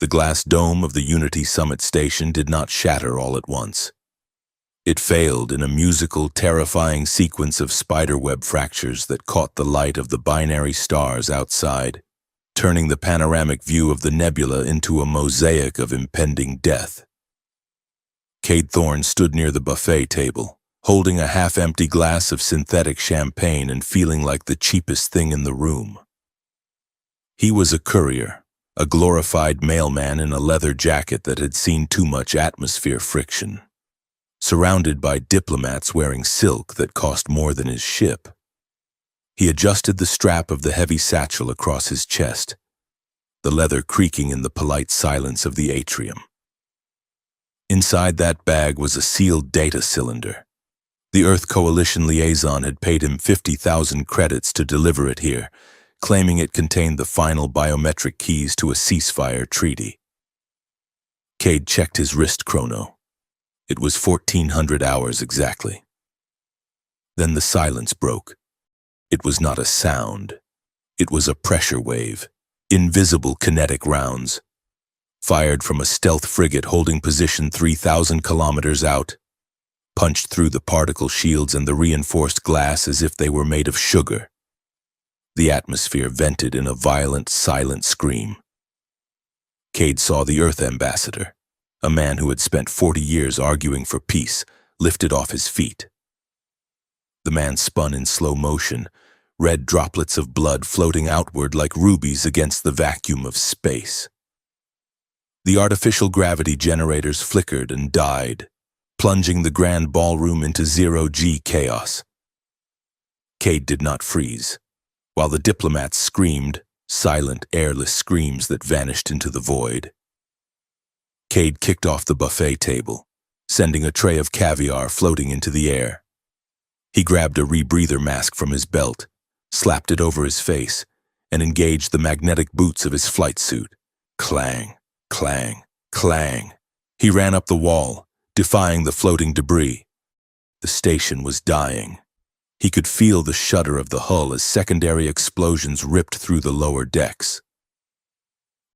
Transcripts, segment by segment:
The glass dome of the Unity Summit Station did not shatter all at once. It failed in a musical, terrifying sequence of spiderweb fractures that caught the light of the binary stars outside, turning the panoramic view of the nebula into a mosaic of impending death. Cade Thorne stood near the buffet table, holding a half-empty glass of synthetic champagne and feeling like the cheapest thing in the room. He was a courier, a glorified mailman in a leather jacket that had seen too much atmosphere friction, surrounded by diplomats wearing silk that cost more than his ship. He adjusted the strap of the heavy satchel across his chest, the leather creaking in the polite silence of the atrium. Inside that bag was a sealed data cylinder. The Earth Coalition liaison had paid him 50,000 credits to deliver it here, claiming it contained the final biometric keys to a ceasefire treaty. Cade checked his wrist chrono. It was 1400 hours exactly. Then the silence broke. It was not a sound. It was a pressure wave, invisible kinetic rounds, fired from a stealth frigate holding position 3,000 kilometers out, punched through the particle shields and the reinforced glass as if they were made of sugar. The atmosphere vented in a violent, silent scream. Cade saw the Earth ambassador, a man who had spent 40 years arguing for peace, lifted off his feet. The man spun in slow motion, red droplets of blood floating outward like rubies against the vacuum of space. The artificial gravity generators flickered and died, plunging the grand ballroom into zero-G chaos. Cade did not freeze, while the diplomats screamed, silent, airless screams that vanished into the void. Cade kicked off the buffet table, sending a tray of caviar floating into the air. He grabbed a rebreather mask from his belt, slapped it over his face, and engaged the magnetic boots of his flight suit. Clang, clang, clang. He ran up the wall, defying the floating debris. The station was dying. He could feel the shudder of the hull as secondary explosions ripped through the lower decks.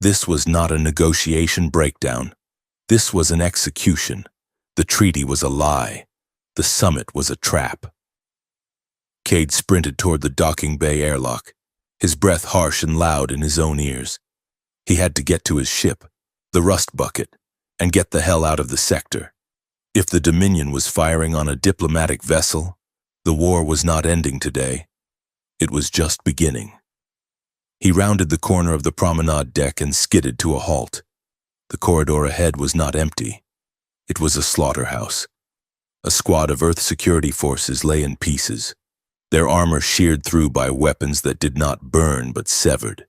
This was not a negotiation breakdown. This was an execution. The treaty was a lie. The summit was a trap. Cade sprinted toward the docking bay airlock, his breath harsh and loud in his own ears. He had to get to his ship, the Rust Bucket, and get the hell out of the sector. If the Dominion was firing on a diplomatic vessel, the war was not ending today. It was just beginning. He rounded the corner of the promenade deck and skidded to a halt. The corridor ahead was not empty. It was a slaughterhouse. A squad of Earth security forces lay in pieces, their armor sheared through by weapons that did not burn but severed.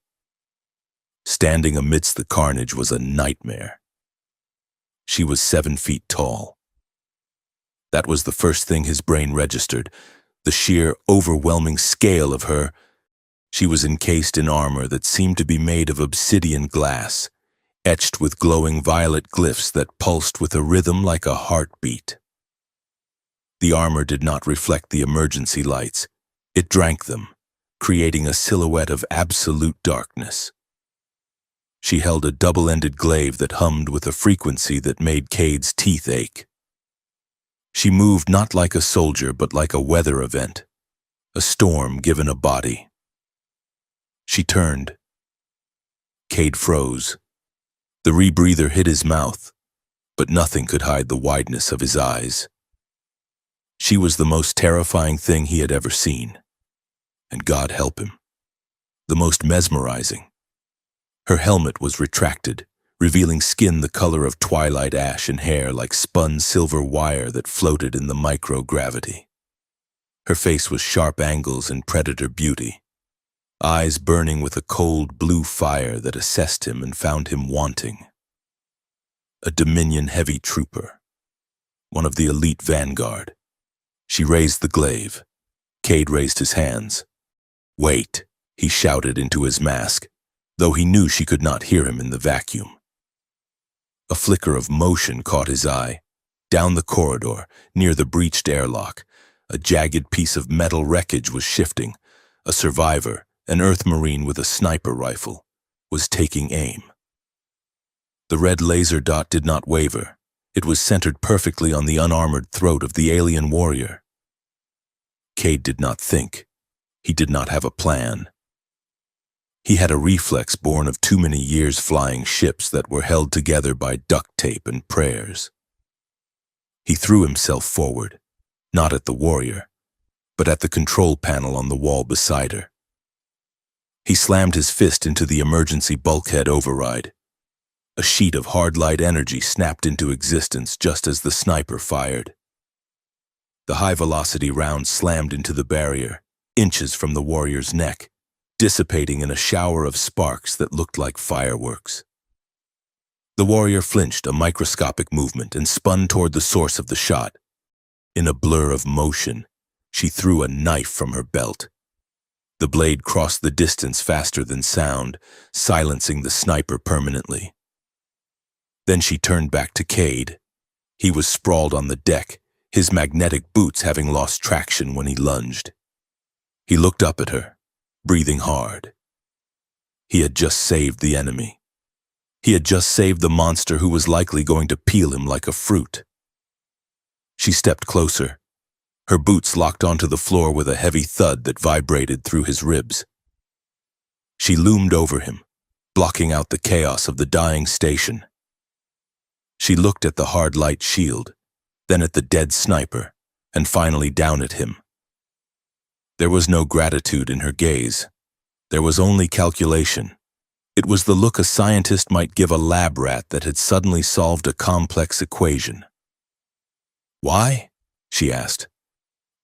Standing amidst the carnage was a nightmare. She was 7 feet tall. That was the first thing his brain registered, the sheer, overwhelming scale of her. She was encased in armor that seemed to be made of obsidian glass, etched with glowing violet glyphs that pulsed with a rhythm like a heartbeat. The armor did not reflect the emergency lights. It drank them, creating a silhouette of absolute darkness. She held a double-ended glaive that hummed with a frequency that made Cade's teeth ache. She moved not like a soldier but like a weather event, a storm given a body. She turned. Cade froze. The rebreather hit his mouth, but nothing could hide the wideness of his eyes. She was the most terrifying thing he had ever seen, and God help him, the most mesmerizing. Her helmet was retracted, revealing skin the color of twilight ash and hair like spun silver wire that floated in the microgravity. Her face was sharp angles and predator beauty, eyes burning with a cold blue fire that assessed him and found him wanting. A Dominion heavy trooper, one of the elite vanguard. She raised the glaive. Cade raised his hands. "Wait," he shouted into his mask, though he knew she could not hear him in the vacuum. A flicker of motion caught his eye. Down the corridor, near the breached airlock, a jagged piece of metal wreckage was shifting. A survivor, an Earth Marine with a sniper rifle, was taking aim. The red laser dot did not waver. It was centered perfectly on the unarmored throat of the alien warrior. Cade did not think. He did not have a plan. He had a reflex born of too many years flying ships that were held together by duct tape and prayers. He threw himself forward, not at the warrior, but at the control panel on the wall beside her. He slammed his fist into the emergency bulkhead override. A sheet of hard light energy snapped into existence just as the sniper fired. The high-velocity round slammed into the barrier, inches from the warrior's neck, dissipating in a shower of sparks that looked like fireworks. The warrior flinched a microscopic movement and spun toward the source of the shot. In a blur of motion, she threw a knife from her belt. The blade crossed the distance faster than sound, silencing the sniper permanently. Then she turned back to Cade. He was sprawled on the deck, his magnetic boots having lost traction when he lunged. He looked up at her, breathing hard. He had just saved the enemy. He had just saved the monster who was likely going to peel him like a fruit. She stepped closer. Her boots locked onto the floor with a heavy thud that vibrated through his ribs. She loomed over him, blocking out the chaos of the dying station. She looked at the hard light shield, then at the dead sniper, and finally down at him. There was no gratitude in her gaze. There was only calculation. It was the look a scientist might give a lab rat that had suddenly solved a complex equation. "Why?" she asked.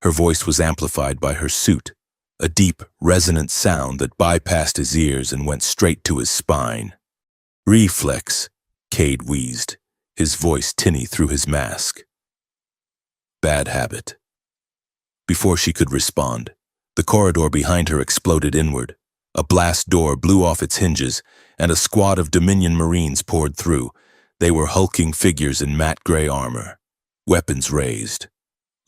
Her voice was amplified by her suit, a deep, resonant sound that bypassed his ears and went straight to his spine. "Reflex," Cade wheezed, his voice tinny through his mask. "Bad habit." Before she could respond, the corridor behind her exploded inward. A blast door blew off its hinges, and a squad of Dominion Marines poured through. They were hulking figures in matte gray armor, weapons raised.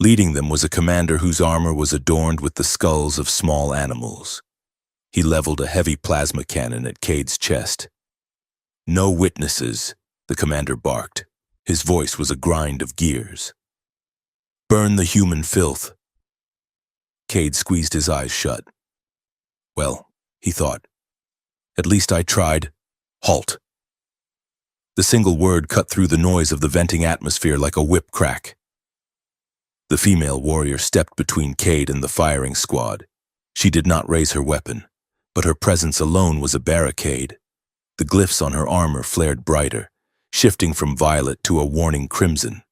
Leading them was a commander whose armor was adorned with the skulls of small animals. He leveled a heavy plasma cannon at Cade's chest. "No witnesses," the commander barked. His voice was a grind of gears. "Burn the human filth." Cade squeezed his eyes shut. Well, he thought, at least I tried. Halt. The single word cut through the noise of the venting atmosphere like a whip crack. The female warrior stepped between Cade and the firing squad. She did not raise her weapon, but her presence alone was a barricade. The glyphs on her armor flared brighter, shifting from violet to a warning crimson.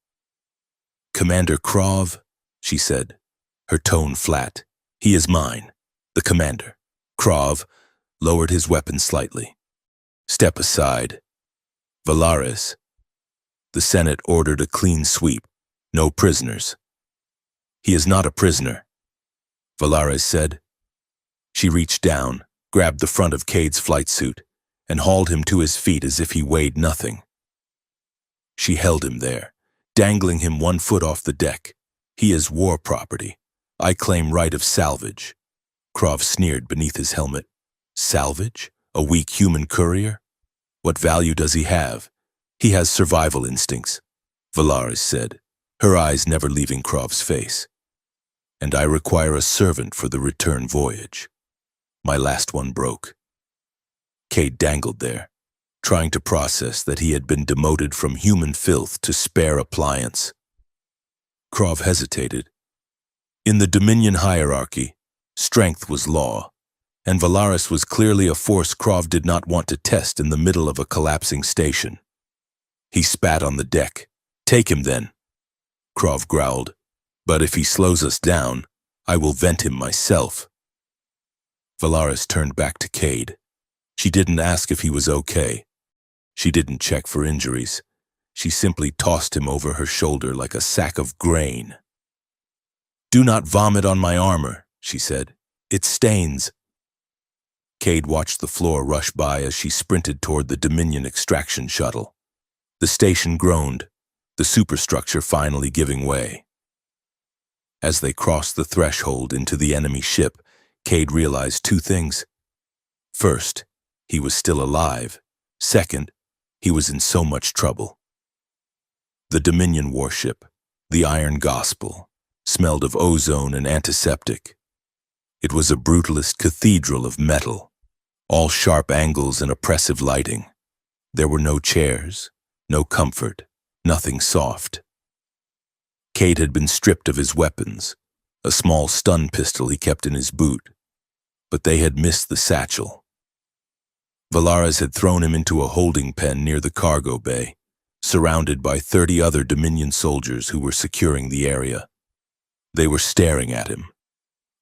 "Commander Krov," she said, her tone flat. "He is mine." The commander, Krov, lowered his weapon slightly. "Step aside." "Valaris." The Senate ordered a clean sweep. No prisoners. "He is not a prisoner," Valaris said. She reached down, grabbed the front of Cade's flight suit, and hauled him to his feet as if he weighed nothing. She held him there, dangling him 1 foot off the deck. "He is war property. I claim right of salvage." Krov sneered beneath his helmet. "Salvage? A weak human courier? What value does he have? He has survival instincts," Valaris said, her eyes never leaving Krov's face. "And I require a servant for the return voyage. My last one broke." Cade dangled there, trying to process that he had been demoted from human filth to spare appliance. Krov hesitated. In the Dominion hierarchy, strength was law, and Valaris was clearly a force Krov did not want to test in the middle of a collapsing station. He spat on the deck. "Take him then," Krov growled. "But if he slows us down, I will vent him myself." Valaris turned back to Cade. She didn't ask if he was okay. She didn't check for injuries. She simply tossed him over her shoulder like a sack of grain. "Do not vomit on my armor," she said. "It stains." Cade watched the floor rush by as she sprinted toward the Dominion extraction shuttle. The station groaned, the superstructure finally giving way. As they crossed the threshold into the enemy ship, Cade realized 2 things. First, he was still alive. Second, He was in so much trouble. The Dominion warship, the Iron Gospel, smelled of ozone and antiseptic. It was a brutalist cathedral of metal, all sharp angles and oppressive lighting. There were no chairs, no comfort, nothing soft. Cade had been stripped of his weapons, a small stun pistol he kept in his boot, but they had missed the satchel. Valares had thrown him into a holding pen near the cargo bay, surrounded by 30 other Dominion soldiers who were securing the area. They were staring at him.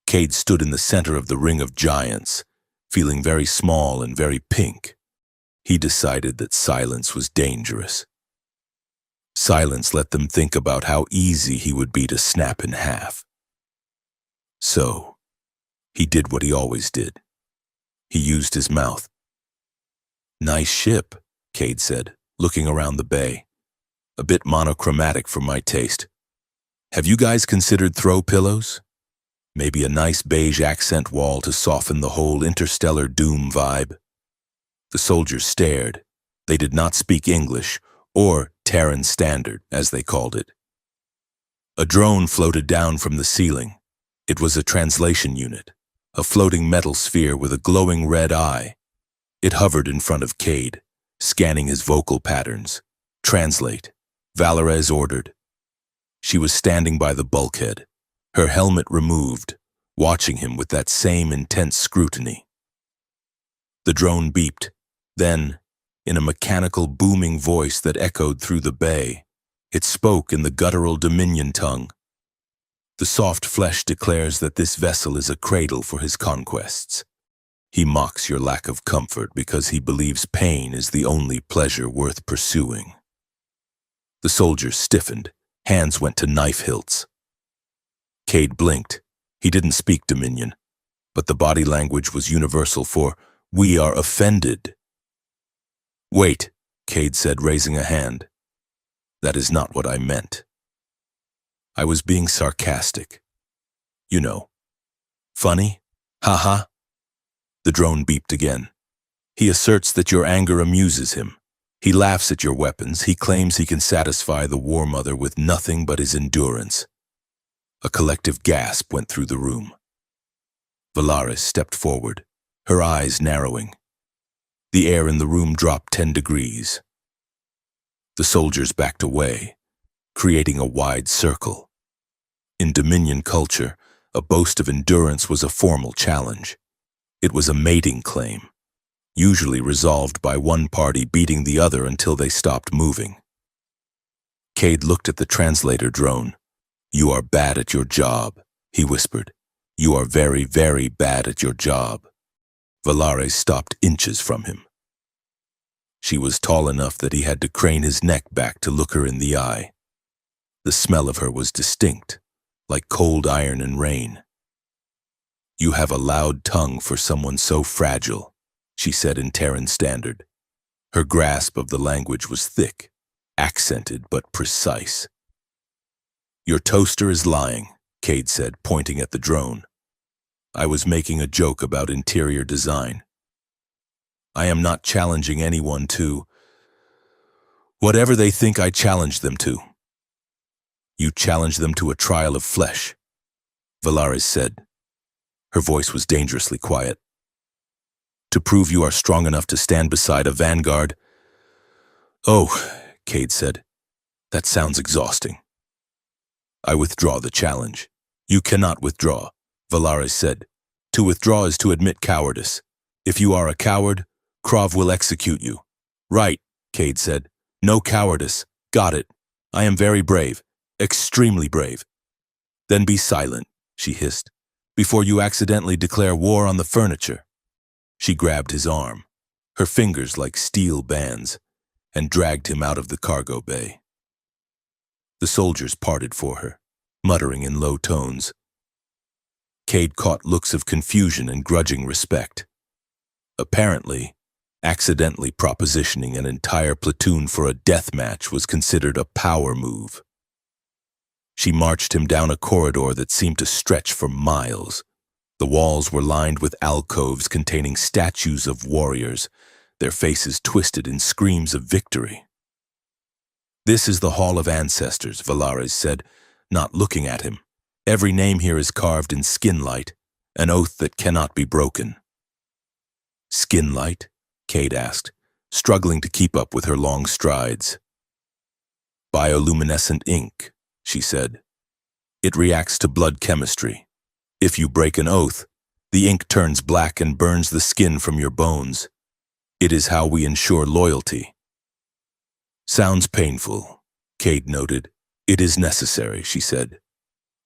Cade stood in the center of the ring of giants, feeling very small and very pink. He decided that silence was dangerous. Silence let them think about how easy he would be to snap in half. So, he did what he always did. He used his mouth. "Nice ship," Cade said, looking around the bay. "A bit monochromatic for my taste. Have you guys considered throw pillows? Maybe a nice beige accent wall to soften the whole interstellar doom vibe?" The soldiers stared. They did not speak English, or Terran Standard, as they called it. A drone floated down from the ceiling. It was a translation unit, a floating metal sphere with a glowing red eye. It hovered in front of Cade, scanning his vocal patterns. "Translate," Valares ordered. She was standing by the bulkhead, her helmet removed, watching him with that same intense scrutiny. The drone beeped. Then, in a mechanical booming voice that echoed through the bay, it spoke in the guttural Dominion tongue. "The soft flesh declares that this vessel is a cradle for his conquests. He mocks your lack of comfort because he believes pain is the only pleasure worth pursuing." The soldiers stiffened. Hands went to knife hilts. Cade blinked. He didn't speak Dominion, but the body language was universal for, "We are offended." "Wait," Cade said, raising a hand. "That is not what I meant. I was being sarcastic. You know. Funny? Ha-ha." The drone beeped again. "He asserts that your anger amuses him. He laughs at your weapons. He claims he can satisfy the War Mother with nothing but his endurance." A collective gasp went through the room. Valares stepped forward, her eyes narrowing. The air in the room dropped 10 degrees. The soldiers backed away, creating a wide circle. In Dominion culture, a boast of endurance was a formal challenge. It was a mating claim, usually resolved by one party beating the other until they stopped moving. Cade looked at the translator drone. "You are bad at your job," he whispered. "You are very, very bad at your job." Valares stopped inches from him. She was tall enough that he had to crane his neck back to look her in the eye. The smell of her was distinct, like cold iron and rain. "You have a loud tongue for someone so fragile," she said in Terran Standard. Her grasp of the language was thick, accented but precise. "Your toaster is lying," Cade said, pointing at the drone. "I was making a joke about interior design. I am not challenging anyone to whatever they think I challenge them to." "You challenge them to a trial of flesh," Valares said. Her voice was dangerously quiet. "To prove you are strong enough to stand beside a vanguard." "Oh," Cade said, "that sounds exhausting." "I withdraw the challenge." "You cannot withdraw," Valares said. "To withdraw is to admit cowardice. If you are a coward, Krav will execute you." "Right," Cade said. "No cowardice. Got it. I am very brave. Extremely brave." "Then be silent," she hissed, "before you accidentally declare war on the furniture." She grabbed his arm, her fingers like steel bands, and dragged him out of the cargo bay. The soldiers parted for her, muttering in low tones. Cade caught looks of confusion and grudging respect. Apparently, accidentally propositioning an entire platoon for a death match was considered a power move. She marched him down a corridor that seemed to stretch for miles. The walls were lined with alcoves containing statues of warriors, their faces twisted in screams of victory. "This is the Hall of Ancestors," Valares said, not looking at him. "Every name here is carved in skinlight, an oath that cannot be broken." "Skinlight?" Cade asked, struggling to keep up with her long strides. "Bioluminescent ink," she said. "It reacts to blood chemistry. If you break an oath, the ink turns black and burns the skin from your bones. It is how we ensure loyalty." "Sounds painful," Cade noted. "It is necessary," she said.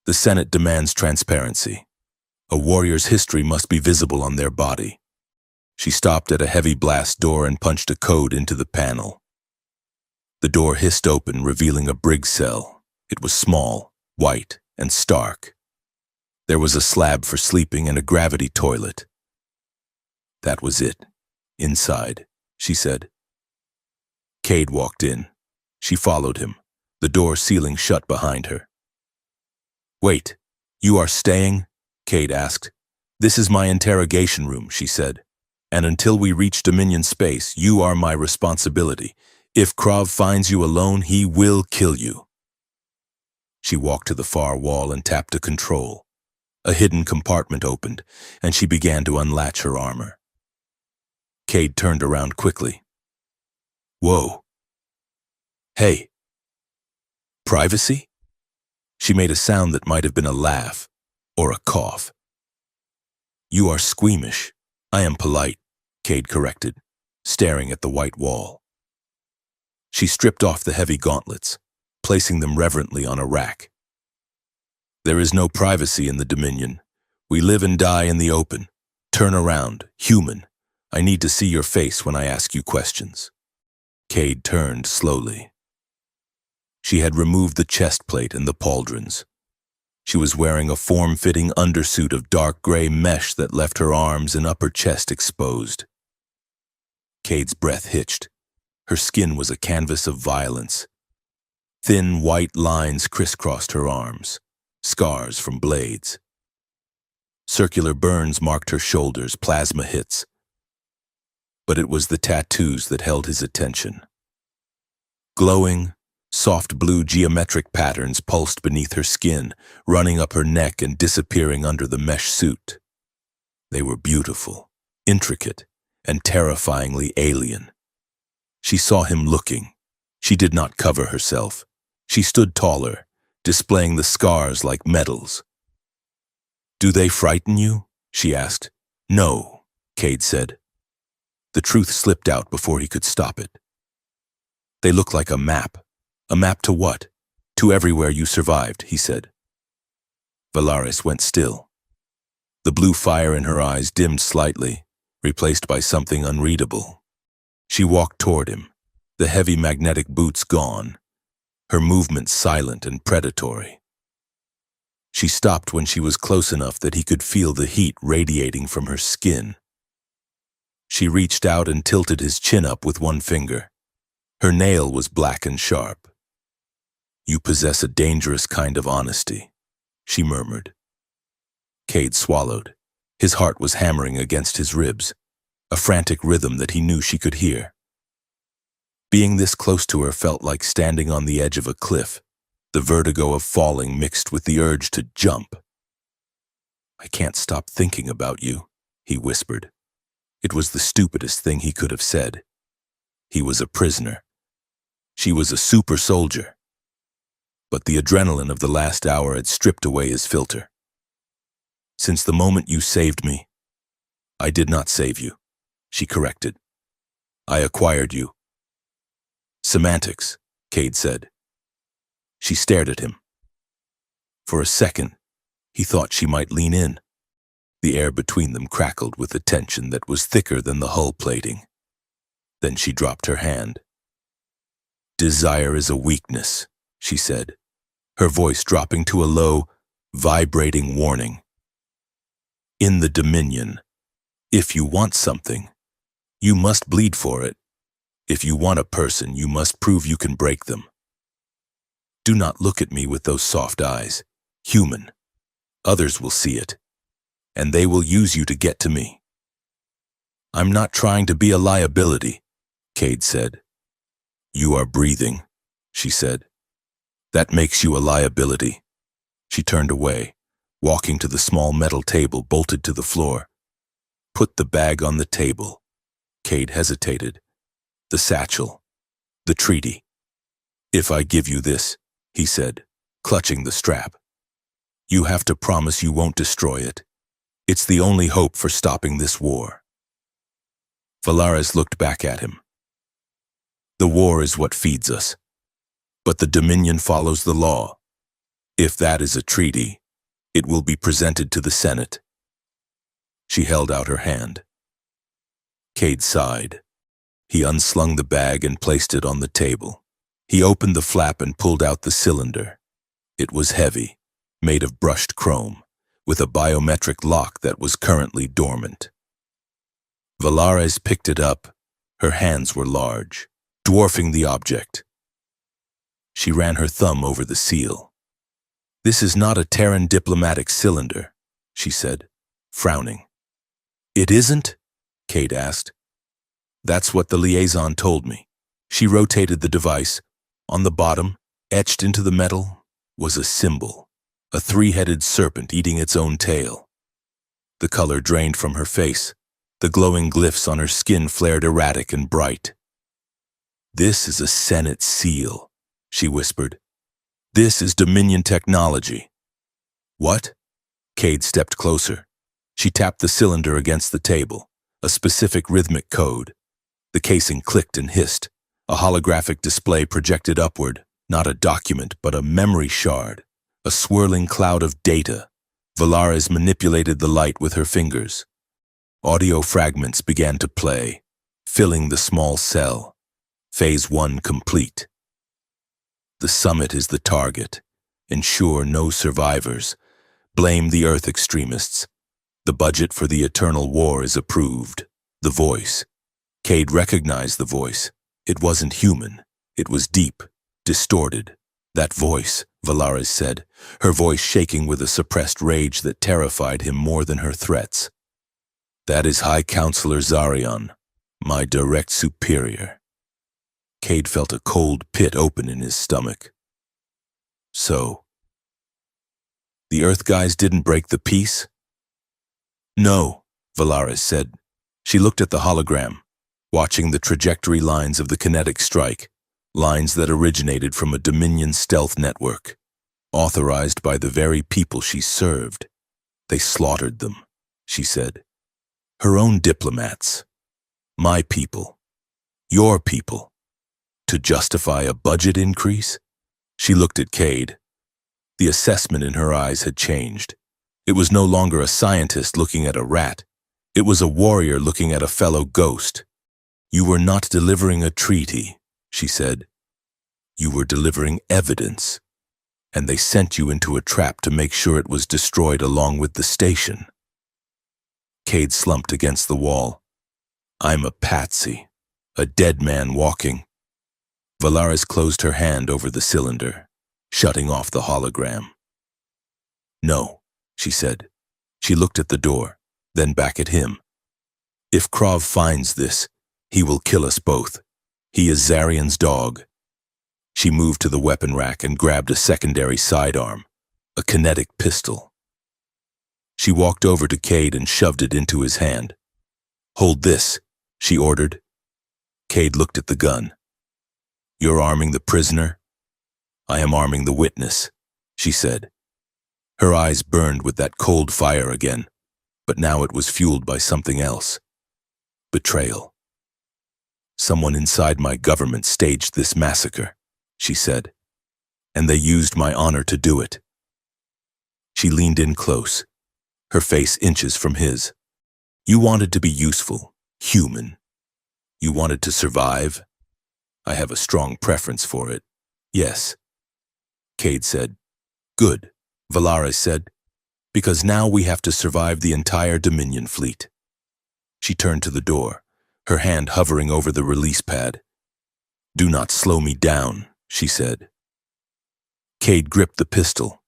"The Senate demands transparency. A warrior's history must be visible on their body." She stopped at a heavy blast door and punched a code into the panel. The door hissed open, revealing a brig cell. It was small, white, and stark. There was a slab for sleeping and a gravity toilet. "That was it. Inside," she said. Cade walked in. She followed him, the door sealing shut behind her. "Wait, you are staying?" Cade asked. "This is my interrogation room," she said. "And until we reach Dominion space, you are my responsibility. If Krav finds you alone, he will kill you." She walked to the far wall and tapped a control. A hidden compartment opened, and she began to unlatch her armor. Cade turned around quickly. "Whoa. Hey. Privacy?" She made a sound that might have been a laugh or a cough. "You are squeamish. I am polite," Cade corrected, staring at the white wall. She stripped off the heavy gauntlets, placing them reverently on a rack. "There is no privacy in the Dominion. We live and die in the open. Turn around, human. I need to see your face when I ask you questions." Cade turned slowly. She had removed the chest plate and the pauldrons. She was wearing a form-fitting undersuit of dark gray mesh that left her arms and upper chest exposed. Cade's breath hitched. Her skin was a canvas of violence. Thin white lines crisscrossed her arms, scars from blades. Circular burns marked her shoulders, plasma hits. But it was the tattoos that held his attention. Glowing, soft blue geometric patterns pulsed beneath her skin, running up her neck and disappearing under the mesh suit. They were beautiful, intricate, and terrifyingly alien. She saw him looking. She did not cover herself. She stood taller, displaying the scars like medals. "Do they frighten you?" she asked. "No," Cade said. The truth slipped out before he could stop it. "They look like a map. A map to what? To everywhere you survived," he said. Valares went still. The blue fire in her eyes dimmed slightly, replaced by something unreadable. She walked toward him, the heavy magnetic boots gone, her movements silent and predatory. She stopped when she was close enough that he could feel the heat radiating from her skin. She reached out and tilted his chin up with one finger. Her nail was black and sharp. "You possess a dangerous kind of honesty," she murmured. Cade swallowed. His heart was hammering against his ribs, a frantic rhythm that he knew she could hear. Being this close to her felt like standing on the edge of a cliff, the vertigo of falling mixed with the urge to jump. "I can't stop thinking about you," he whispered. It was the stupidest thing he could have said. He was a prisoner. She was a super soldier. But the adrenaline of the last hour had stripped away his filter. "Since the moment you saved me." "I did not save you," she corrected. "I acquired you." "Semantics," Cade said. She stared at him. For a second, he thought she might lean in. The air between them crackled with a tension that was thicker than the hull plating. Then she dropped her hand. "Desire is a weakness," she said, her voice dropping to a low, vibrating warning. "In the Dominion, if you want something, you must bleed for it. If you want a person, you must prove you can break them. Do not look at me with those soft eyes. Human. Others will see it, and they will use you to get to me." I'm not trying to be a liability, Cade said. You are breathing, she said. That makes you a liability. She turned away, walking to the small metal table bolted to the floor. Put the bag on the table. Cade hesitated. The satchel. The treaty. If I give you this, he said, clutching the strap, you have to promise you won't destroy it. It's the only hope for stopping this war. Valaris looked back at him. The war is what feeds us, but the Dominion follows the law. If that is a treaty, it will be presented to the Senate. She held out her hand. Cade sighed. He unslung the bag and placed it on the table. He opened the flap and pulled out the cylinder. It was heavy, made of brushed chrome, with a biometric lock that was currently dormant. Valaris picked it up. Her hands were large, dwarfing the object. She ran her thumb over the seal. This is not a Terran diplomatic cylinder, she said, frowning. It isn't? Cade asked. That's what the liaison told me. She rotated the device. On the bottom, etched into the metal, was a symbol, a three-headed serpent eating its own tail. The color drained from her face. The glowing glyphs on her skin flared erratic and bright. This is a Senate seal, she whispered. This is Dominion technology. What? Cade stepped closer. She tapped the cylinder against the table, a specific rhythmic code. The casing clicked and hissed. A holographic display projected upward, not a document, but a memory shard, a swirling cloud of data. Valaris manipulated the light with her fingers. Audio fragments began to play, filling the small cell. Phase 1 complete. The summit is the target. Ensure no survivors. Blame the Earth extremists. The budget for the eternal war is approved. The voice. Cade recognized the voice. It wasn't human. It was deep, distorted. That voice, Valaris said, her voice shaking with a suppressed rage that terrified him more than her threats. That is High Counselor Zarion, my direct superior. Cade felt a cold pit open in his stomach. So, the Earth guys didn't break the peace? No, Valaris said. She looked at the hologram, watching the trajectory lines of the kinetic strike, lines that originated from a Dominion stealth network, authorized by the very people she served. They slaughtered them, she said. Her own diplomats. My people. Your people. To justify a budget increase? She looked at Cade. The assessment in her eyes had changed. It was no longer a scientist looking at a rat. It was a warrior looking at a fellow ghost. You were not delivering a treaty, she said. You were delivering evidence, and they sent you into a trap to make sure it was destroyed along with the station. Cade slumped against the wall. I'm a patsy, a dead man walking. Valaris closed her hand over the cylinder, shutting off the hologram. No, she said. She looked at the door, then back at him. If Krav finds this, he will kill us both. He is Zarion's dog. She moved to the weapon rack and grabbed a secondary sidearm, a kinetic pistol. She walked over to Cade and shoved it into his hand. Hold this, she ordered. Cade looked at the gun. You're arming the prisoner? I am arming the witness, she said. Her eyes burned with that cold fire again, but now it was fueled by something else. Betrayal. Someone inside my government staged this massacre, she said, and they used my honor to do it. She leaned in close, her face inches from his. You wanted to be useful, human. You wanted to survive. I have a strong preference for it. Yes. Cade said. Good, Valaris said, because now we have to survive the entire Dominion fleet. She turned to the door, her hand hovering over the release pad. Do not slow me down, she said. Cade gripped the pistol.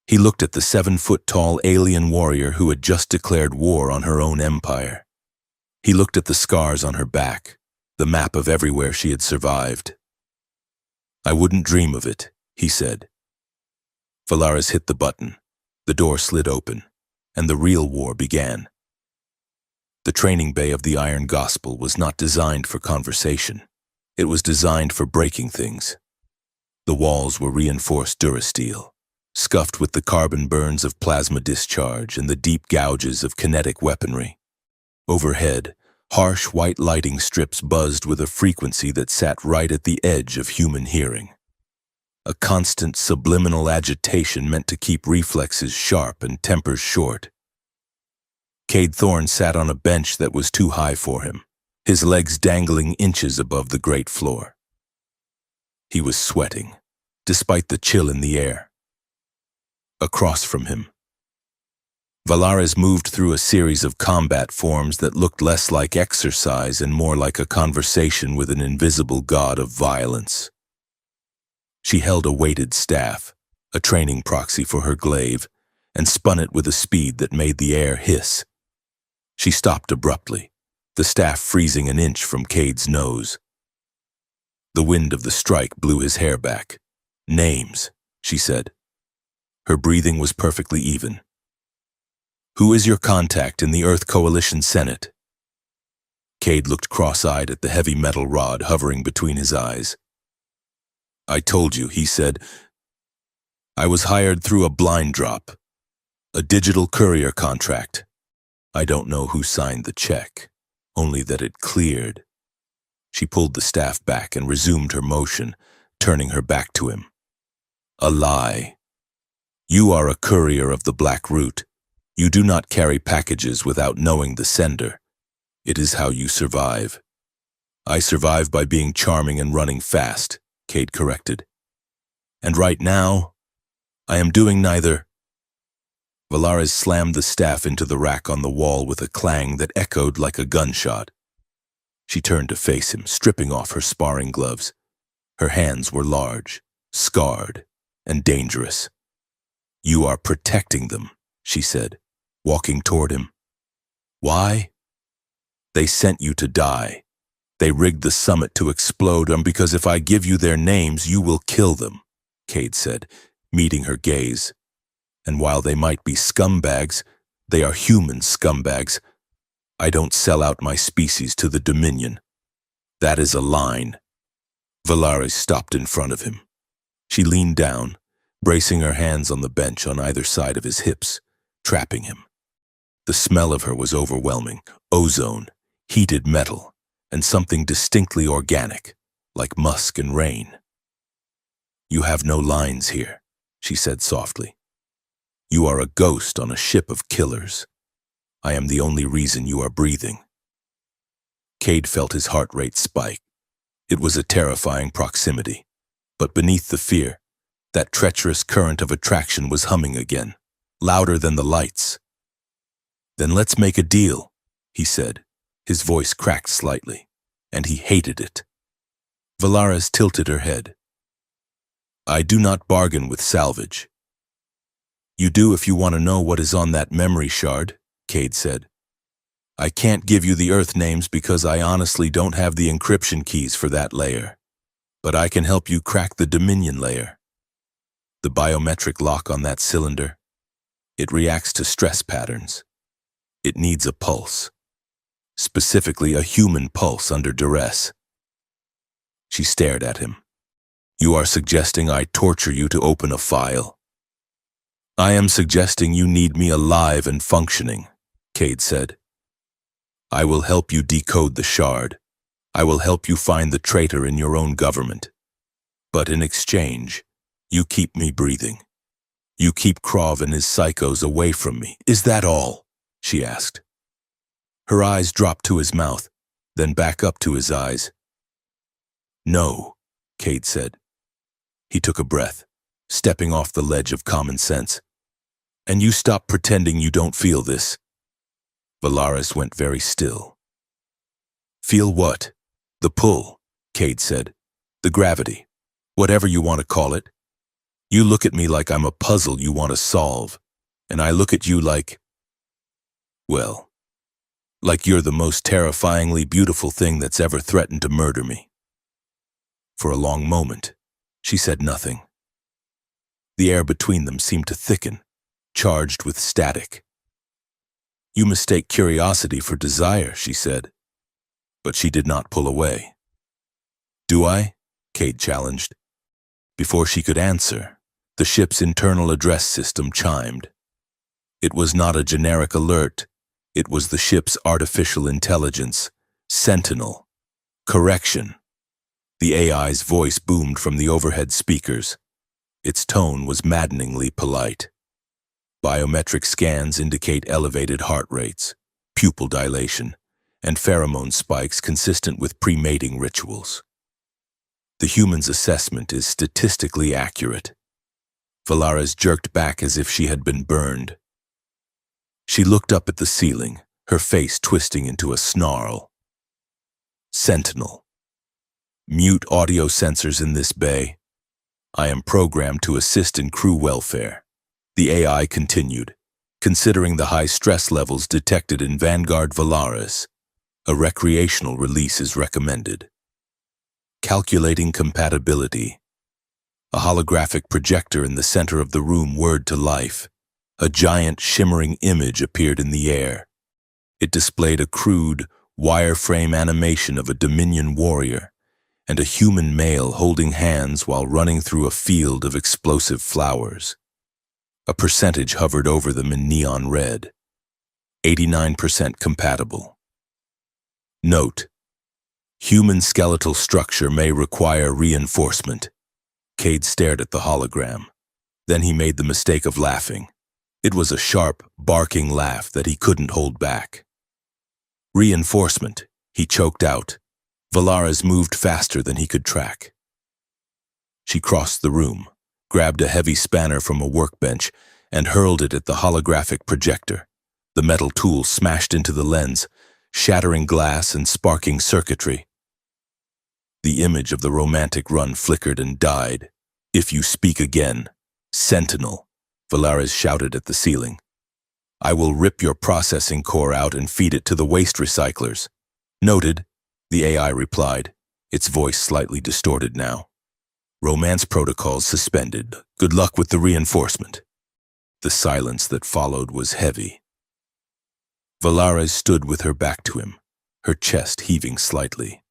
He looked at the 7-foot-tall alien warrior who had just declared war on her own empire. He looked at the scars on her back, the map of everywhere she had survived. "I wouldn't dream of it," he said. Valaris hit the button. The door slid open, and the real war began. The training bay of the Iron Gospel was not designed for conversation. It was designed for breaking things. The walls were reinforced durasteel, scuffed with the carbon burns of plasma discharge and the deep gouges of kinetic weaponry. Overhead, harsh white lighting strips buzzed with a frequency that sat right at the edge of human hearing. A constant subliminal agitation meant to keep reflexes sharp and tempers short. Cade Thorne sat on a bench that was too high for him, his legs dangling inches above the great floor. He was sweating, despite the chill in the air. Across from him, Valaris moved through a series of combat forms that looked less like exercise and more like a conversation with an invisible god of violence. She held a weighted staff, a training proxy for her glaive, and spun it with a speed that made the air hiss. She stopped abruptly, the staff freezing an inch from Cade's nose. The wind of the strike blew his hair back. "Names," she said. Her breathing was perfectly even. "Who is your contact in the Earth Coalition Senate?" Cade looked cross-eyed at the heavy metal rod hovering between his eyes. "I told you," he said. "I was hired through a blind drop, a digital courier contract. I don't know who signed the check, only that it cleared." She pulled the staff back and resumed her motion, turning her back to him. "A lie. You are a courier of the Black Root. You do not carry packages without knowing the sender. It is how you survive." "I survive by being charming and running fast," Cade corrected. "And right now, I am doing neither." Valaris slammed the staff into the rack on the wall with a clang that echoed like a gunshot. She turned to face him, stripping off her sparring gloves. Her hands were large, scarred, and dangerous. "You are protecting them," she said, walking toward him. "Why? They sent you to die. They rigged the summit to explode, and because if I give you their names, you will kill them," Cade said, meeting her gaze. "And while they might be scumbags, they are human scumbags. I don't sell out my species to the Dominion. That is a line." Valaris stopped in front of him. She leaned down, bracing her hands on the bench on either side of his hips, trapping him. The smell of her was overwhelming: ozone, heated metal, and something distinctly organic, like musk and rain. "You have no lines here," she said softly. "You are a ghost on a ship of killers. I am the only reason you are breathing." Cade felt his heart rate spike. It was a terrifying proximity, but beneath the fear, that treacherous current of attraction was humming again, louder than the lights. "Then let's make a deal," he said. His voice cracked slightly, and he hated it. Valaris tilted her head. "I do not bargain with salvage." "You do if you want to know what is on that memory shard," Cade said. "I can't give you the Earth names because I honestly don't have the encryption keys for that layer. But I can help you crack the Dominion layer. The biometric lock on that cylinder, it reacts to stress patterns. It needs a pulse. Specifically a human pulse under duress." She stared at him. "You are suggesting I torture you to open a file?" "I am suggesting you need me alive and functioning," Cade said. "I will help you decode the shard. I will help you find the traitor in your own government. But in exchange, you keep me breathing. You keep Krov and his psychos away from me. Is that all?" she asked. Her eyes dropped to his mouth, then back up to his eyes. "No," Cade said. He took a breath, stepping off the ledge of common sense. "And you stop pretending you don't feel this." Valaris went very still. "Feel what?" "The pull," Cade said. "The gravity. Whatever you want to call it. You look at me like I'm a puzzle you want to solve, and I look at you like, well, Like you're the most terrifyingly beautiful thing that's ever threatened to murder me. For a long moment, she said nothing. The air between them seemed to thicken, charged with static. You mistake curiosity for desire, she said. But she did not pull away. Do I? Cade challenged. Before she could answer, the ship's internal address system chimed. It was not a generic alert. It was the ship's artificial intelligence, Sentinel. Correction. The AI's voice boomed from the overhead speakers. Its tone was maddeningly polite. Biometric scans indicate elevated heart rates, pupil dilation, and pheromone spikes consistent with pre-mating rituals. The human's assessment is statistically accurate. Valaris jerked back as if she had been burned. She looked up at the ceiling, her face twisting into a snarl. Sentinel. Mute audio sensors in this bay. I am programmed to assist in crew welfare. The AI continued, considering the high stress levels detected in Vanguard Valaris. A recreational release is recommended. Calculating compatibility. A holographic projector in the center of the room whirred to life. A giant shimmering image appeared in the air. It displayed a crude, wireframe animation of a Dominion warrior and a human male holding hands while running through a field of explosive flowers. A percentage hovered over them in neon red. 89% compatible. Note: human skeletal structure may require reinforcement. Cade stared at the hologram. Then he made the mistake of laughing. It was a sharp, barking laugh that he couldn't hold back. Reinforcement, he choked out. Valaris moved faster than he could track. She crossed the room, grabbed a heavy spanner from a workbench, and hurled it at the holographic projector. The metal tool smashed into the lens, shattering glass and sparking circuitry. The image of the romantic run flickered and died. If you speak again, Sentinel, Valaris shouted at the ceiling. I will rip your processing core out and feed it to the waste recyclers. Noted, the AI replied, its voice slightly distorted now. Romance protocols suspended. Good luck with the reinforcement. The silence that followed was heavy. Valaris stood with her back to him, her chest heaving slightly.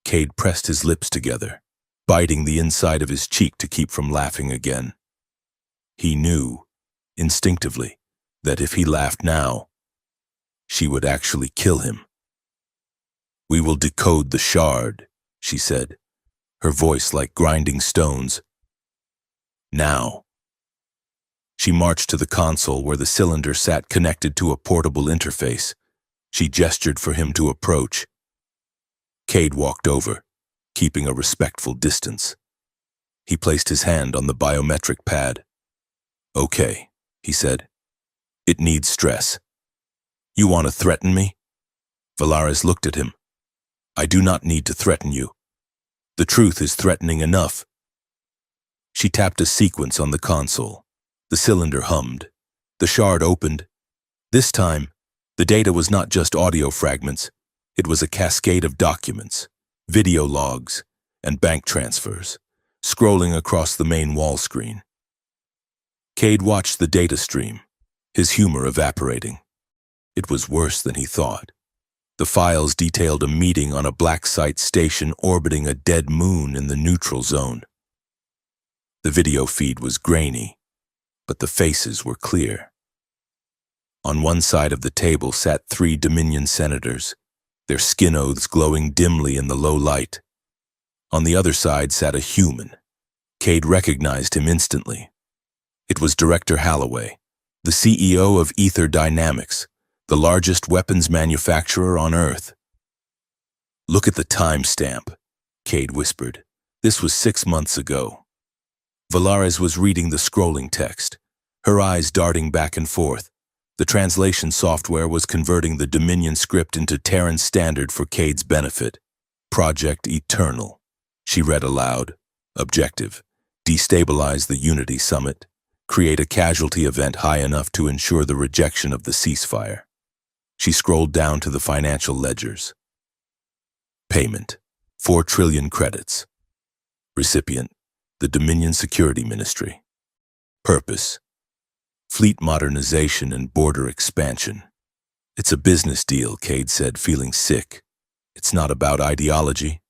Cade pressed his lips together, biting the inside of his cheek to keep from laughing again. He knew, instinctively, that if he laughed now, she would actually kill him. We will decode the shard, she said, her voice like grinding stones. Now. She marched to the console where the cylinder sat connected to a portable interface. She gestured for him to approach. Cade walked over, keeping a respectful distance. He placed his hand on the biometric pad. Okay, he said. It needs stress. You want to threaten me? Valaris looked at him. I do not need to threaten you. The truth is threatening enough. She tapped a sequence on the console. The cylinder hummed. The shard opened. This time, the data was not just audio fragments. It was a cascade of documents, video logs, and bank transfers, scrolling across the main wall screen. Cade watched the data stream, his humor evaporating. It was worse than he thought. The files detailed a meeting on a black site station orbiting a dead moon in the neutral zone. The video feed was grainy, but the faces were clear. On one side of the table sat 3 Dominion senators, their skin oaths glowing dimly in the low light. On the other side sat a human. Cade recognized him instantly. It was Director Halloway, the CEO of Ether Dynamics, the largest weapons manufacturer on Earth. Look at the timestamp, Cade whispered. This was 6 months ago. Valaris was reading the scrolling text, her eyes darting back and forth. The translation software was converting the Dominion script into Terran Standard for Cade's benefit. Project Eternal. She read aloud. Objective: destabilize the Unity Summit. Create a casualty event high enough to ensure the rejection of the ceasefire. She scrolled down to the financial ledgers. Payment, 4 trillion credits. Recipient, the Dominion Security Ministry. Purpose, fleet modernization and border expansion. It's a business deal, Cade said, feeling sick. It's not about ideology.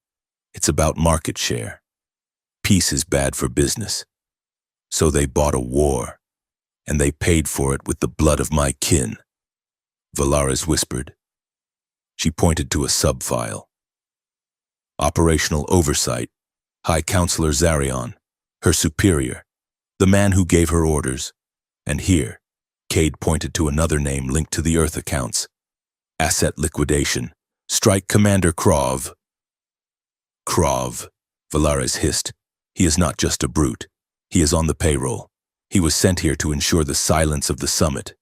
It's about market share. Peace is bad for business. So they bought a war, and they paid for it with the blood of my kin, Valaris whispered. She pointed to a sub-file. Operational oversight, High Counselor Zarion, her superior, the man who gave her orders. And here, Cade pointed to another name linked to the Earth accounts. Asset liquidation, Strike Commander Krov. Krov, Valaris hissed. He is not just a brute. He is on the payroll. He was sent here to ensure the silence of the summit.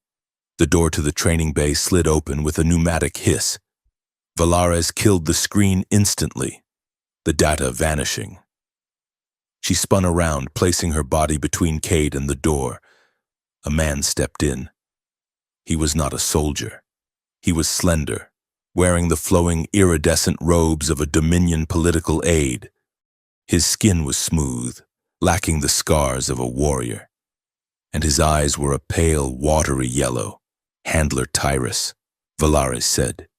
The door to the training bay slid open with a pneumatic hiss. Valaris killed the screen instantly, the data vanishing. She spun around, placing her body between Cade and the door. A man stepped in. He was not a soldier. He was slender, wearing the flowing iridescent robes of a Dominion political aide. His skin was smooth, lacking the scars of a warrior, and his eyes were a pale, watery yellow. Handler Tyrus, Valaris said.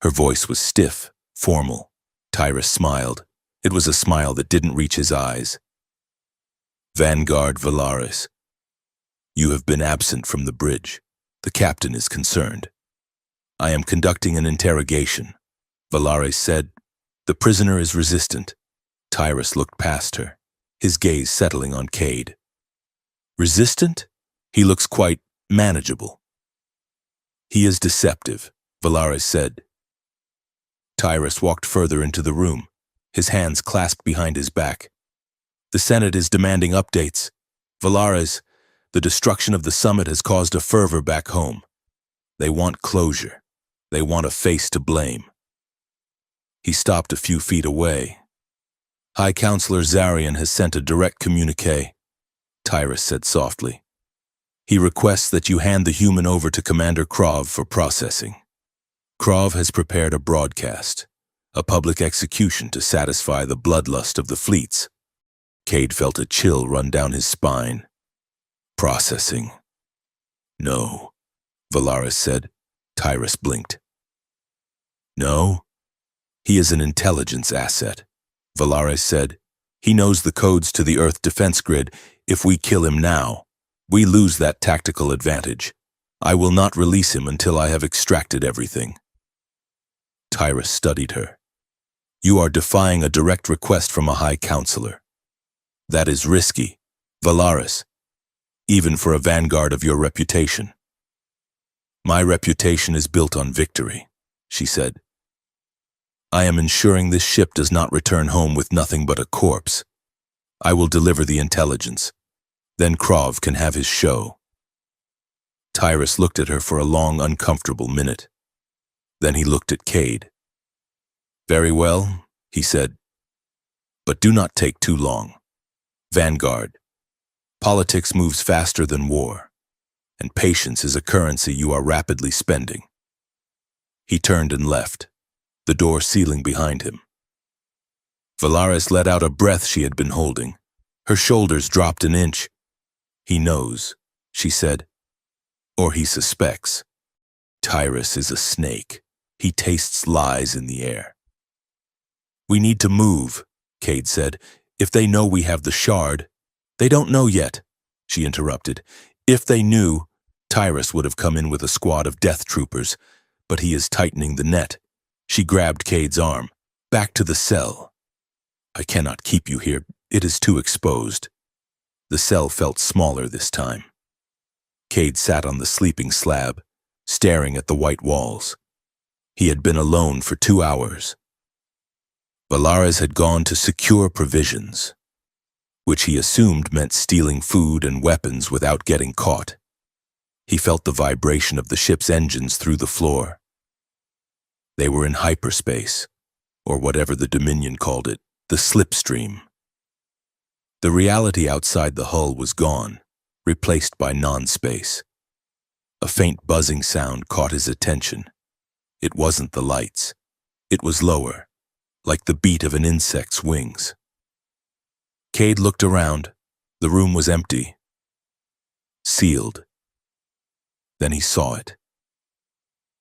Her voice was stiff, formal. Tyrus smiled. It was a smile that didn't reach his eyes. Vanguard Valaris, you have been absent from the bridge. The captain is concerned. I am conducting an interrogation, Valaris said. The prisoner is resistant. Tyrus looked past her, his gaze settling on Cade. Resistant? He looks quite manageable. He is deceptive, Valaris said. Tyrus walked further into the room, his hands clasped behind his back. The Senate is demanding updates. Valaris, the destruction of the summit has caused a fervor back home. They want closure. They want a face to blame. He stopped a few feet away. High Counselor Zarion has sent a direct communique, Tyrus said softly. He requests that you hand the human over to Commander Krov for processing. Krov has prepared a broadcast, a public execution to satisfy the bloodlust of the fleets. Cade felt a chill run down his spine. Processing. No, Valaris said. Tyrus blinked. No? He is an intelligence asset, Valaris said. He knows the codes to the Earth defense grid. If we kill him now, we lose that tactical advantage. I will not release him until I have extracted everything. Tyrus studied her. You are defying a direct request from a High Counselor. That is risky, Valaris, even for a vanguard of your reputation. My reputation is built on victory, she said. I am ensuring this ship does not return home with nothing but a corpse. I will deliver the intelligence. Then Krov can have his show. Tyrus looked at her for a long, uncomfortable minute. Then he looked at Cade. Very well, he said. But do not take too long. Vanguard. Politics moves faster than war, and patience is a currency you are rapidly spending. He turned and left, the door sealing behind him. Valaris let out a breath she had been holding. Her shoulders dropped an inch. He knows, she said. Or he suspects. Tyrus is a snake. He tastes lies in the air. We need to move, Cade said. If they know we have the shard. They don't know yet, she interrupted. If they knew, Tyrus would have come in with a squad of death troopers, but he is tightening the net. She grabbed Cade's arm. Back to the cell. I cannot keep you here. It is too exposed. The cell felt smaller this time. Cade sat on the sleeping slab, staring at the white walls. He had been alone for 2 hours. Valaris had gone to secure provisions, which he assumed meant stealing food and weapons without getting caught. He felt the vibration of the ship's engines through the floor. They were in hyperspace, or whatever the Dominion called it, the slipstream. The reality outside the hull was gone, replaced by non-space. A faint buzzing sound caught his attention. It wasn't the lights. It was lower, like the beat of an insect's wings. Cade looked around. The room was empty. Sealed. Then he saw it.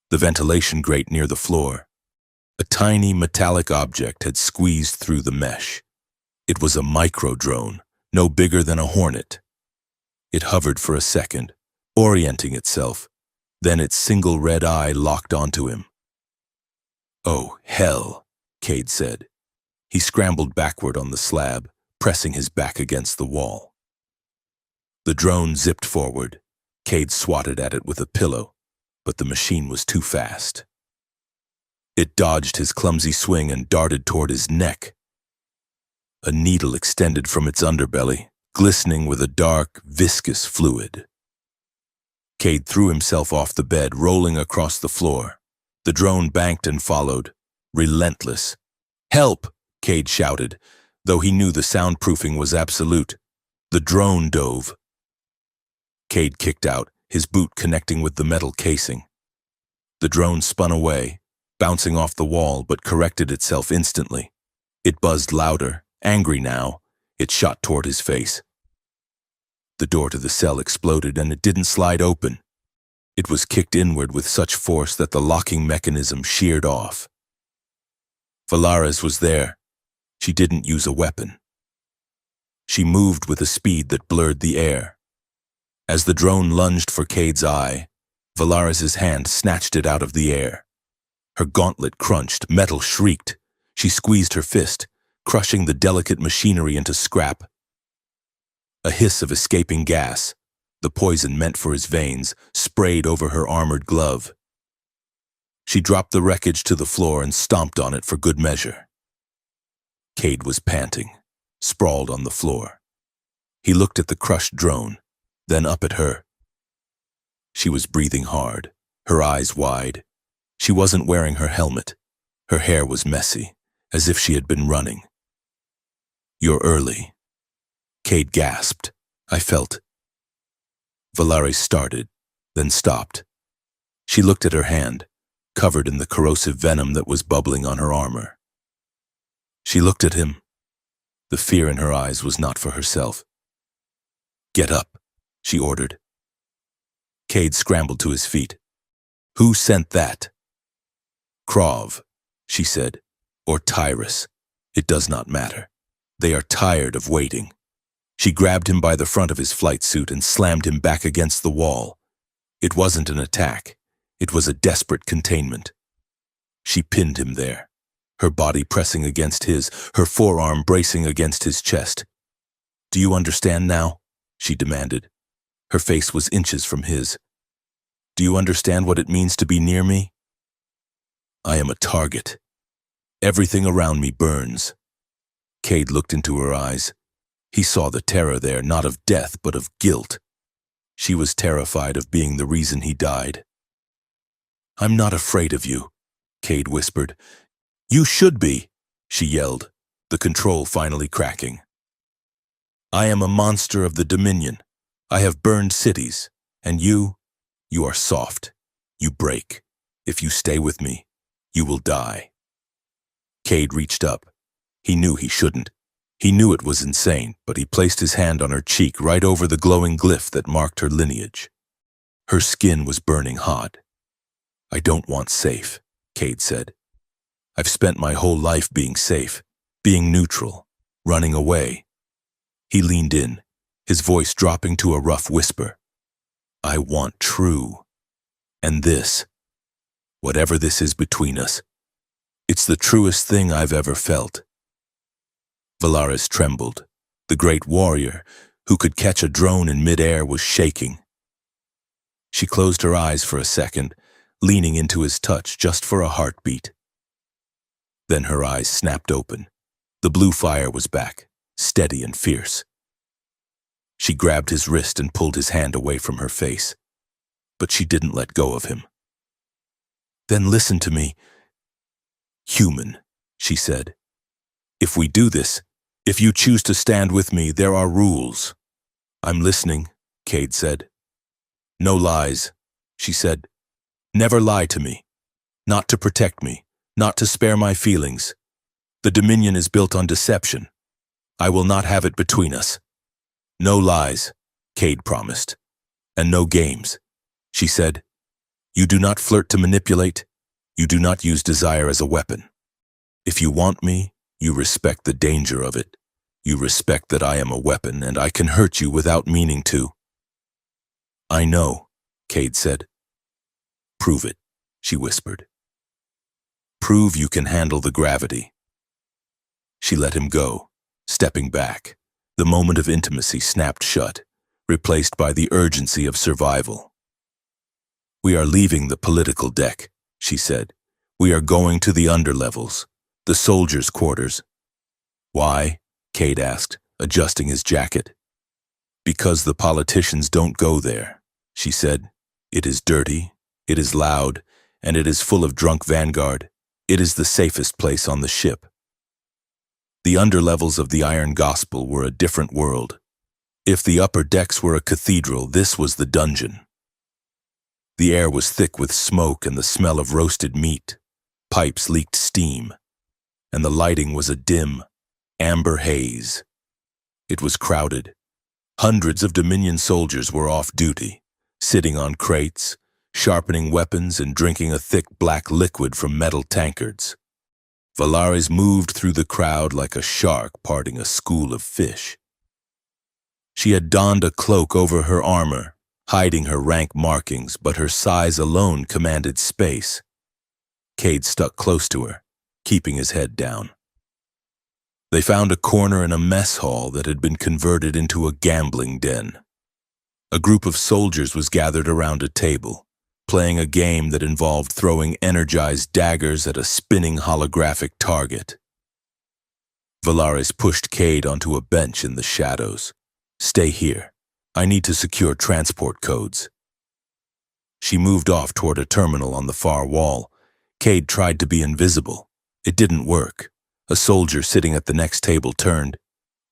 The ventilation grate near the floor. A tiny metallic object had squeezed through the mesh. It was a micro-drone, no bigger than a hornet. It hovered for a second, orienting itself. Then its single red eye locked onto him. "Oh, hell," Cade said. He scrambled backward on the slab, pressing his back against the wall. The drone zipped forward. Cade swatted at it with a pillow, but the machine was too fast. It dodged his clumsy swing and darted toward his neck. A needle extended from its underbelly, glistening with a dark, viscous fluid. Cade threw himself off the bed, rolling across the floor. The drone banked and followed, relentless. "Help!" Cade shouted, though he knew the soundproofing was absolute. The drone dove. Cade kicked out, his boot connecting with the metal casing. The drone spun away, bouncing off the wall, but corrected itself instantly. It buzzed louder, angry now. It shot toward his face. The door to the cell exploded, and it didn't slide open. It was kicked inward with such force that the locking mechanism sheared off. Valaris was there. She didn't use a weapon. She moved with a speed that blurred the air. As the drone lunged for Cade's eye, Valaris's hand snatched it out of the air. Her gauntlet crunched, metal shrieked. She squeezed her fist, crushing the delicate machinery into scrap. A hiss of escaping gas, the poison meant for his veins, sprayed over her armored glove. She dropped the wreckage to the floor and stomped on it for good measure. Cade was panting, sprawled on the floor. He looked at the crushed drone, then up at her. She was breathing hard, her eyes wide. She wasn't wearing her helmet. Her hair was messy, as if she had been running. "You're early." Cade gasped. "I felt." Valaris started, then stopped. She looked at her hand, covered in the corrosive venom that was bubbling on her armor. She looked at him. The fear in her eyes was not for herself. "Get up," she ordered. Cade scrambled to his feet. "Who sent that?" "Krav," she said, "or Tyrus. It does not matter. They are tired of waiting." She grabbed him by the front of his flight suit and slammed him back against the wall. It wasn't an attack. It was a desperate containment. She pinned him there, her body pressing against his, her forearm bracing against his chest. "Do you understand now?" she demanded. Her face was inches from his. "Do you understand what it means to be near me? I am a target. Everything around me burns." Cade looked into her eyes. He saw the terror there, not of death, but of guilt. She was terrified of being the reason he died. "I'm not afraid of you," Cade whispered. "You should be," she yelled, the control finally cracking. "I am a monster of the Dominion. I have burned cities, and you are soft. You break. If you stay with me, you will die." Cade reached up. He knew he shouldn't. He knew it was insane, but he placed his hand on her cheek right over the glowing glyph that marked her lineage. Her skin was burning hot. "I don't want safe," Cade said. "I've spent my whole life being safe, being neutral, running away." He leaned in, his voice dropping to a rough whisper. "I want true. And this, whatever this is between us, it's the truest thing I've ever felt." Valaris trembled. The great warrior, who could catch a drone in midair, was shaking. She closed her eyes for a second, leaning into his touch just for a heartbeat. Then her eyes snapped open. The blue fire was back, steady and fierce. She grabbed his wrist and pulled his hand away from her face, but she didn't let go of him. "Then listen to me." "Human," she said. "If we do this, if you choose to stand with me, there are rules." "I'm listening," Cade said. "No lies. she said. Never lie to me. Not to protect me. Not to spare my feelings. The Dominion is built on deception. I will not have it between us. No lies, Cade promised. And no games, she said. You do not flirt to manipulate. You do not use desire as a weapon. If you want me, you respect the danger of it. You respect that I am a weapon and I can hurt you without meaning to. I know, Cade said. Prove it, she whispered. Prove you can handle the gravity. She let him go, stepping back. The moment of intimacy snapped shut, replaced by the urgency of survival. We are leaving the political deck, she said. We are going to the underlevels, the soldiers' quarters. Why? Cade asked, adjusting his jacket. Because the politicians don't go there, she said. It is dirty, it is loud, and it is full of drunk vanguard. It is the safest place on the ship. The underlevels of the Iron Gospel were a different world. If the upper decks were a cathedral, this was the dungeon. The air was thick with smoke and the smell of roasted meat. Pipes leaked steam, and the lighting was a dim, amber haze. It was crowded. Hundreds of Dominion soldiers were off duty, sitting on crates, sharpening weapons and drinking a thick black liquid from metal tankards. Valaris moved through the crowd like a shark parting a school of fish. She had donned a cloak over her armor, hiding her rank markings, but her size alone commanded space. Cade stuck close to her, keeping his head down. They found a corner in a mess hall that had been converted into a gambling den. A group of soldiers was gathered around a table, playing a game that involved throwing energized daggers at a spinning holographic target. Valaris pushed Cade onto a bench in the shadows. Stay here. I need to secure transport codes. She moved off toward a terminal on the far wall. Cade tried to be invisible. It didn't work. A soldier sitting at the next table turned.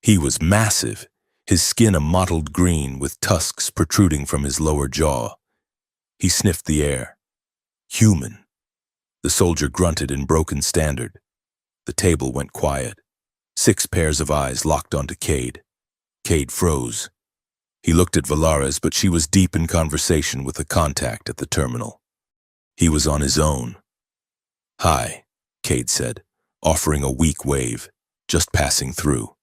He was massive, his skin a mottled green with tusks protruding from his lower jaw. He sniffed the air. Human. The soldier grunted in broken standard. The table went quiet. 6 pairs of eyes locked onto Cade. Cade froze. He looked at Valaris, but she was deep in conversation with a contact at the terminal. He was on his own. Hi, Cade said, offering a weak wave, just passing through.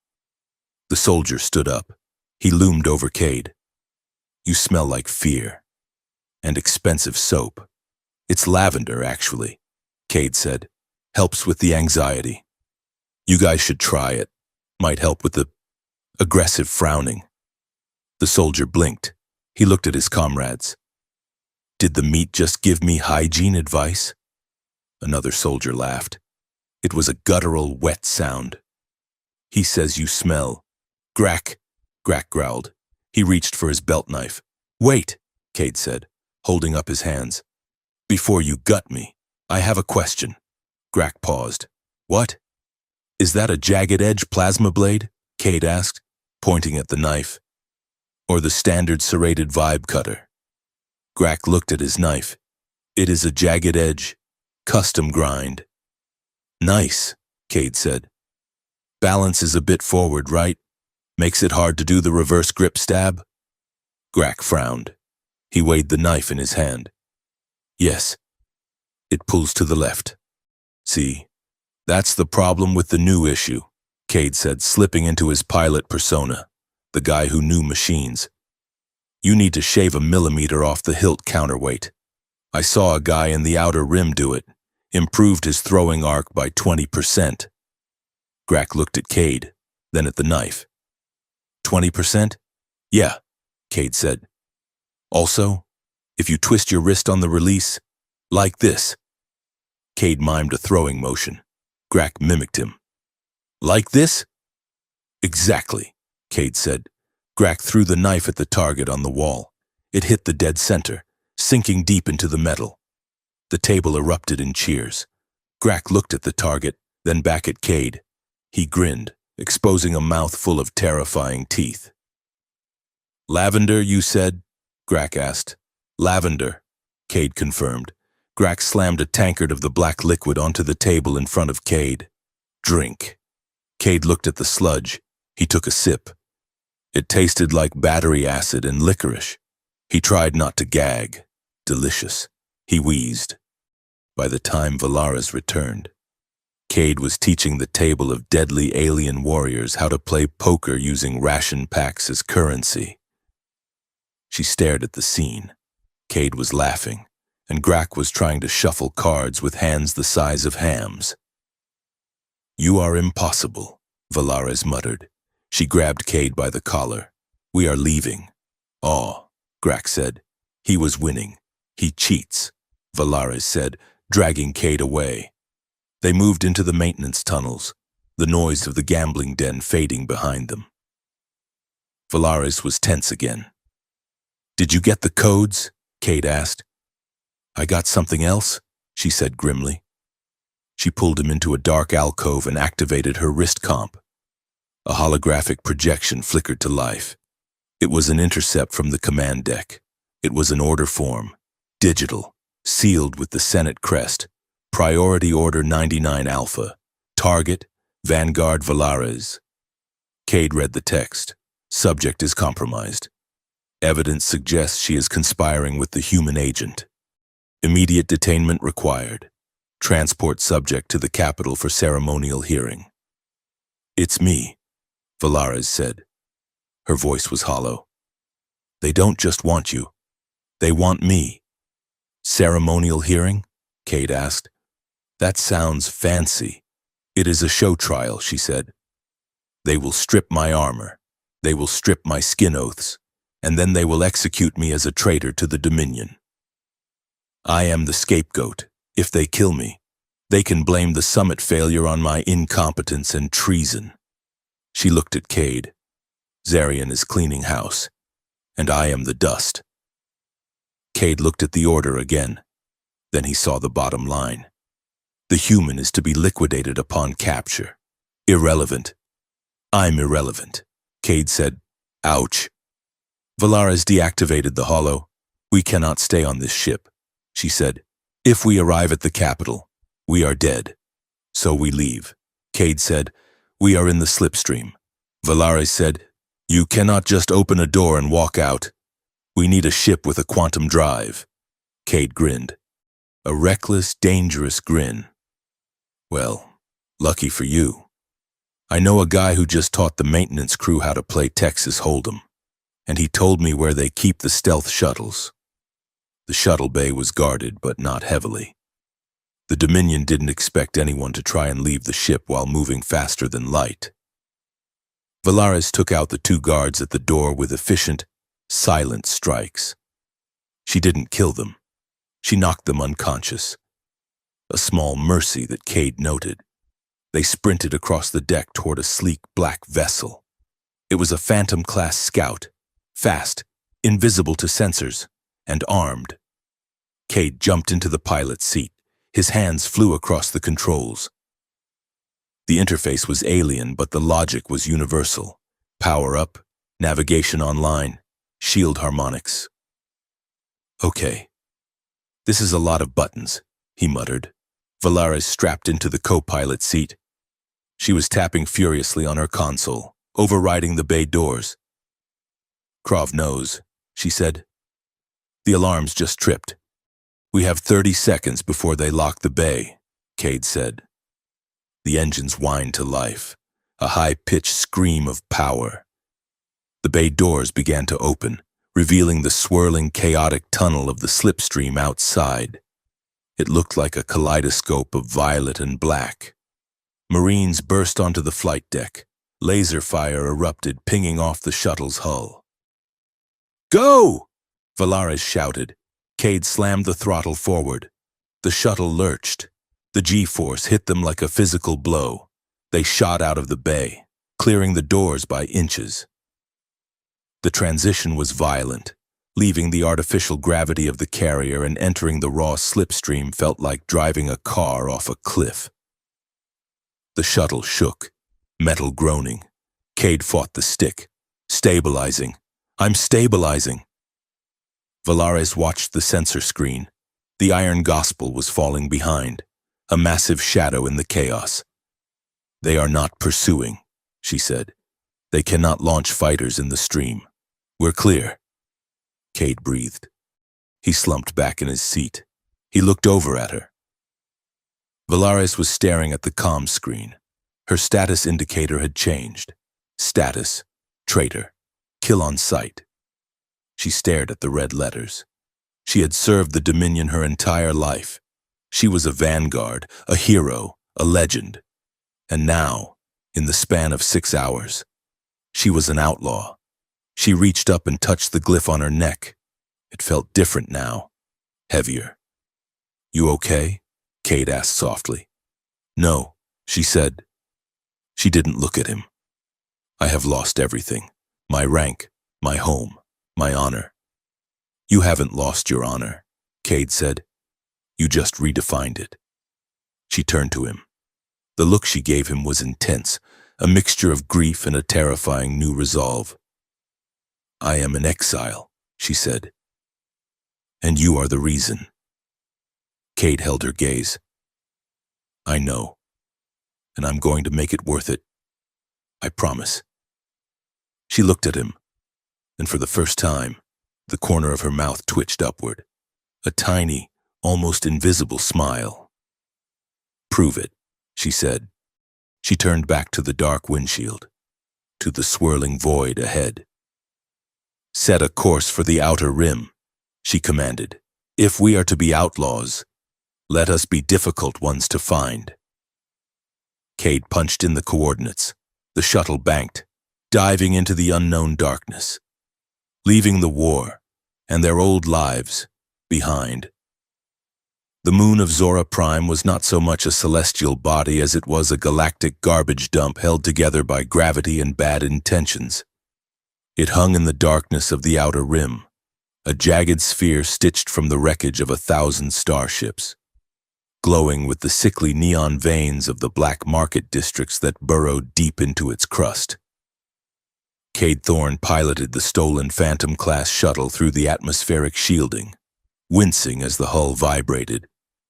The soldier stood up. He loomed over Cade. You smell like fear. And expensive soap. It's lavender, actually, Cade said. Helps with the anxiety. You guys should try it. Might help with the aggressive frowning. The soldier blinked. He looked at his comrades. Did the meat just give me hygiene advice? Another soldier laughed. It was a guttural, wet sound. He says you smell. Grack, Grack growled. He reached for his belt knife. Wait, Cade said, holding up his hands. Before you gut me, I have a question. Grack paused. What? Is that a jagged edge plasma blade? Cade asked, pointing at the knife. Or the standard serrated vibe cutter? Grack looked at his knife. It is a jagged edge, custom grind. Nice, Cade said. Balance is a bit forward, right? Makes it hard to do the reverse grip stab? Grack frowned. He weighed the knife in his hand. Yes. It pulls to the left. See, that's the problem with the new issue, Cade said, slipping into his pilot persona, the guy who knew machines. You need to shave a millimeter off the hilt counterweight. I saw a guy in the outer rim do it. Improved his throwing arc by 20%. Grack looked at Cade, then at the knife. 20%? Yeah, Cade said. Also, if you twist your wrist on the release, like this. Cade mimed a throwing motion. Grack mimicked him. Like this? Exactly, Cade said. Grack threw the knife at the target on the wall. It hit the dead center, sinking deep into the metal. The table erupted in cheers. Grack looked at the target, then back at Cade. He grinned, exposing a mouth full of terrifying teeth. Lavender, you said? Grack asked. Lavender. Cade confirmed. Grax slammed a tankard of the black liquid onto the table in front of Cade. Drink. Cade looked at the sludge. He took a sip. It tasted like battery acid and licorice. He tried not to gag. Delicious. He wheezed. By the time Valaris returned, Cade was teaching the table of deadly alien warriors how to play poker using ration packs as currency. She stared at the scene. Cade was laughing, and Grack was trying to shuffle cards with hands the size of hams. "You are impossible," Valaris muttered. She grabbed Cade by the collar. "We are leaving." "Oh," Grack said. "He was winning. He cheats," Valaris said, dragging Cade away. They moved into the maintenance tunnels, the noise of the gambling den fading behind them. Valaris was tense again. "Did you get the codes?" Cade asked. "I got something else," she said grimly. She pulled him into a dark alcove and activated her wrist comp. A holographic projection flickered to life. It was an intercept from the command deck. It was an order form, digital, sealed with the Senate crest. Priority Order 99 Alpha. Target, Vanguard Valaris. Cade read the text. Subject is compromised. Evidence suggests she is conspiring with the human agent. Immediate detainment required. Transport subject to the capital for ceremonial hearing. "It's me," Valaris said. Her voice was hollow. "They don't just want you. They want me." "Ceremonial hearing?" Cade asked. "That sounds fancy." "It is a show trial," she said. "They will strip my armor. They will strip my skin oaths, and then they will execute me as a traitor to the Dominion. I am the scapegoat. If they kill me, they can blame the summit failure on my incompetence and treason." She looked at Cade. "Zarian is cleaning house, and I am the dust." Cade looked at the order again. Then he saw the bottom line. The human is to be liquidated upon capture. Irrelevant. "I'm irrelevant," Cade said. "Ouch." Valaris deactivated the holo. "We cannot stay on this ship," she said. "If we arrive at the capital, we are dead. So we leave." Cade said, "We are in the slipstream." Valaris said, "You cannot just open a door and walk out. We need a ship with a quantum drive." Cade grinned. A reckless, dangerous grin. "Well, lucky for you. I know a guy who just taught the maintenance crew how to play Texas Hold'em, and he told me where they keep the stealth shuttles." The shuttle bay was guarded, but not heavily. The Dominion didn't expect anyone to try and leave the ship while moving faster than light. Valaris took out the two guards at the door with efficient, silent strikes. She didn't kill them. She knocked them unconscious. A small mercy that Cade noted. They sprinted across the deck toward a sleek black vessel. It was a Phantom-class scout, fast, invisible to sensors, and armed. Cade jumped into the pilot's seat. His hands flew across the controls. The interface was alien, but the logic was universal. Power up, navigation online, shield harmonics. "Okay. This is a lot of buttons," he muttered. Valaris strapped into the co-pilot seat. She was tapping furiously on her console, overriding the bay doors. "Krov knows," she said. "The alarms just tripped. We have 30 seconds before they lock the bay," Cade said. The engines whined to life, a high-pitched scream of power. The bay doors began to open, revealing the swirling, chaotic tunnel of the slipstream outside. It looked like a kaleidoscope of violet and black. Marines burst onto the flight deck. Laser fire erupted, pinging off the shuttle's hull. "Go!" Valaris shouted. Cade slammed the throttle forward. The shuttle lurched. The G-force hit them like a physical blow. They shot out of the bay, clearing the doors by inches. The transition was violent. Leaving the artificial gravity of the carrier and entering the raw slipstream felt like driving a car off a cliff. The shuttle shook, metal groaning. Cade fought the stick. "Stabilizing. I'm stabilizing." Valaris watched the sensor screen. The iron gospel was falling behind, a massive shadow in the chaos. "They are not pursuing," she said. "They cannot launch fighters in the stream. We're clear." Cade breathed. He slumped back in his seat. He looked over at her. Valaris was staring at the comm screen. Her status indicator had changed. Status: traitor. Kill on sight. She stared at the red letters. She had served the Dominion her entire life. She was a vanguard, a hero, a legend. And now, in the span of 6 hours, she was an outlaw. She reached up and touched the glyph on her neck. It felt different now, heavier. "You okay?" Cade asked softly. "No," she said. She didn't look at him. "I have lost everything. My rank, my home, my honor." "You haven't lost your honor," Cade said. "You just redefined it." She turned to him. The look she gave him was intense, a mixture of grief and a terrifying new resolve. "I am in exile," she said. "And you are the reason." Cade held her gaze. "I know, and I'm going to make it worth it. I promise." She looked at him, and for the first time, the corner of her mouth twitched upward, a tiny, almost invisible smile. "Prove it," she said. She turned back to the dark windshield, to the swirling void ahead. "Set a course for the outer rim," she commanded. "If we are to be outlaws, let us be difficult ones to find." Cade punched in the coordinates. The shuttle banked, diving into the unknown darkness, leaving the war and their old lives behind. The moon of Zora Prime was not so much a celestial body as it was a galactic garbage dump held together by gravity and bad intentions. It hung in the darkness of the outer rim, a jagged sphere stitched from the wreckage of 1,000 starships, glowing with the sickly neon veins of the black market districts that burrowed deep into its crust. Cade Thorne piloted the stolen Phantom-class shuttle through the atmospheric shielding, wincing as the hull vibrated.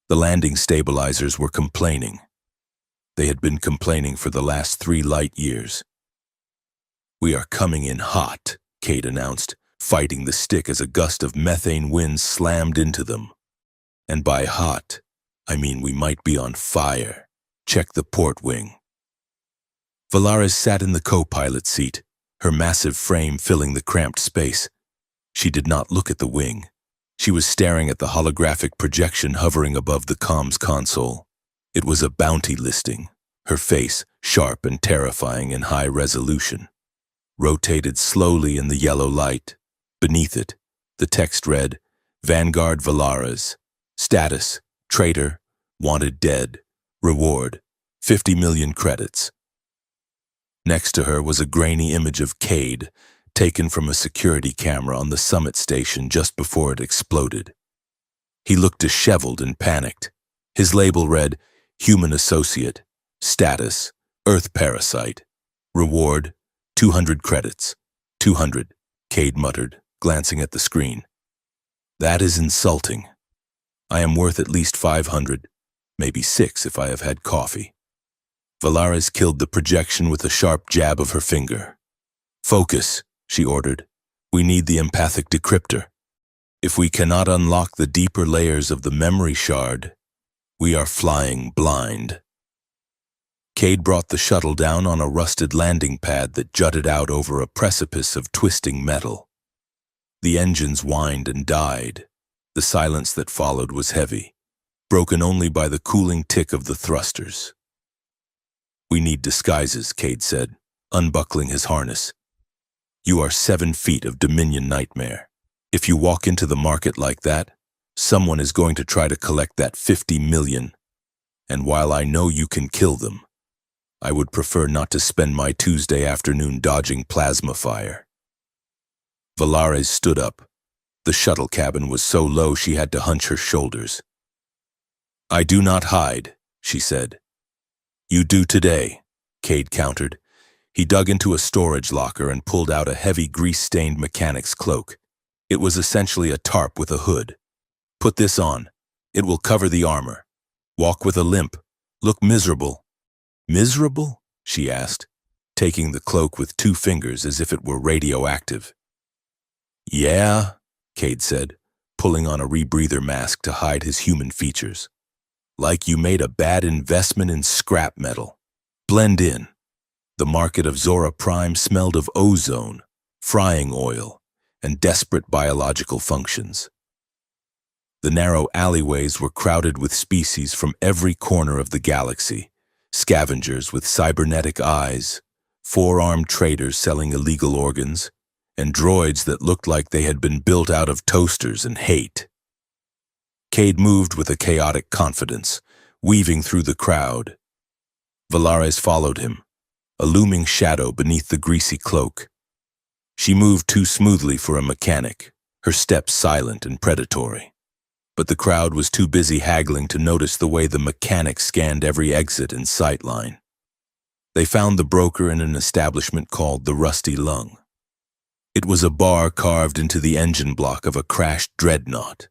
The landing stabilizers were complaining. They had been complaining for the last 3 light years. "We are coming in hot," Cade announced, fighting the stick as a gust of methane winds slammed into them. "And by hot, I mean we might be on fire. Check the port wing." Valaris sat in the co-pilot seat, her massive frame filling the cramped space. She did not look at the wing. She was staring at the holographic projection hovering above the comms console. It was a bounty listing, her face sharp and terrifying in high resolution. Rotated slowly in the yellow light. Beneath it, the text read, "Vanguard Valaris. Status: traitor. Wanted dead. Reward: 50 million credits." Next to her was a grainy image of Cade, taken from a security camera on the summit station just before it exploded. He looked disheveled and panicked. His label read, "Human Associate. Status: Earth Parasite. Reward: 200 credits. 200, Cade muttered, glancing at the screen. "That is insulting. I am worth at least 500, maybe 6 if I have had coffee." Valaris killed the projection with a sharp jab of her finger. "Focus," she ordered. "We need the empathic decryptor. If we cannot unlock the deeper layers of the memory shard, we are flying blind." Cade brought the shuttle down on a rusted landing pad that jutted out over a precipice of twisting metal. The engines whined and died. The silence that followed was heavy, broken only by the cooling tick of the thrusters. "We need disguises," Cade said, unbuckling his harness. "You are 7 feet of Dominion nightmare. If you walk into the market like that, someone is going to try to collect that 50 million. And while I know you can kill them, I would prefer not to spend my Tuesday afternoon dodging plasma fire." Valaris stood up. The shuttle cabin was so low she had to hunch her shoulders. "I do not hide," she said. "You do today," Cade countered. He dug into a storage locker and pulled out a heavy grease-stained mechanic's cloak. It was essentially a tarp with a hood. "Put this on." It will cover the armor. Walk with a limp. Look miserable. Miserable? She asked, taking the cloak with 2 fingers as if it were radioactive. Yeah, Cade said, pulling on a rebreather mask to hide his human features. Like you made a bad investment in scrap metal. Blend in. The market of Zora Prime smelled of ozone, frying oil, and desperate biological functions. The narrow alleyways were crowded with species from every corner of the galaxy, scavengers with cybernetic eyes, 4-armed traders selling illegal organs, and droids that looked like they had been built out of toasters and hate. Cade moved with a chaotic confidence, weaving through the crowd. Valares followed him, a looming shadow beneath the greasy cloak. She moved too smoothly for a mechanic, her steps silent and predatory. But the crowd was too busy haggling to notice the way the mechanic scanned every exit and sightline. They found the broker in an establishment called the Rusty Lung. It was a bar carved into the engine block of a crashed dreadnought.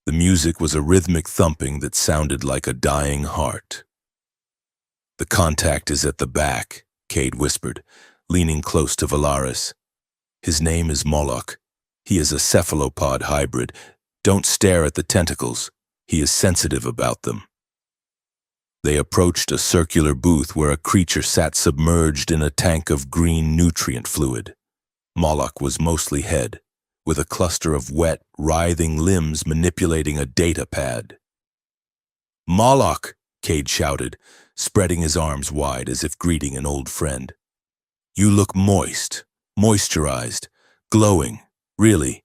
The music was a rhythmic thumping that sounded like a dying heart. "The contact is at the back," Cade whispered, leaning close to Valares. "His name is Moloch. He is a cephalopod hybrid. Don't stare at the tentacles. He is sensitive about them." They approached a circular booth where a creature sat submerged in a tank of green nutrient fluid. Moloch was mostly head, with a cluster of wet, writhing limbs manipulating a data pad. "Moloch!" Cade shouted, spreading his arms wide as if greeting an old friend. "You look moist, moisturized, glowing, really."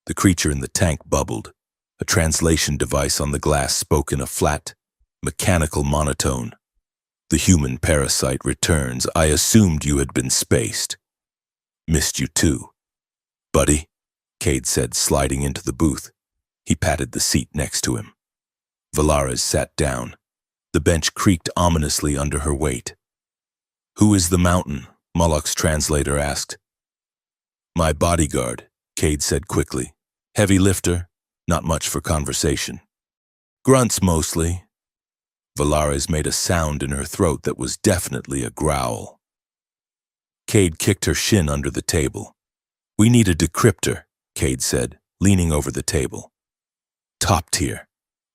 The creature in the tank bubbled. A translation device on the glass spoke in a flat, mechanical monotone. "The human parasite returns. I assumed you had been spaced. Missed you too. Buddy," Cade said, sliding into the booth. He patted the seat next to him. Valares sat down. The bench creaked ominously under her weight. "Who is the mountain?" Moloch's translator asked. "My bodyguard," Cade said quickly. "Heavy lifter, not much for conversation. Grunts mostly." Valares made a sound in her throat that was definitely a growl. Cade kicked her shin under the table. "We need a decryptor," Cade said, leaning over the table. "Top tier,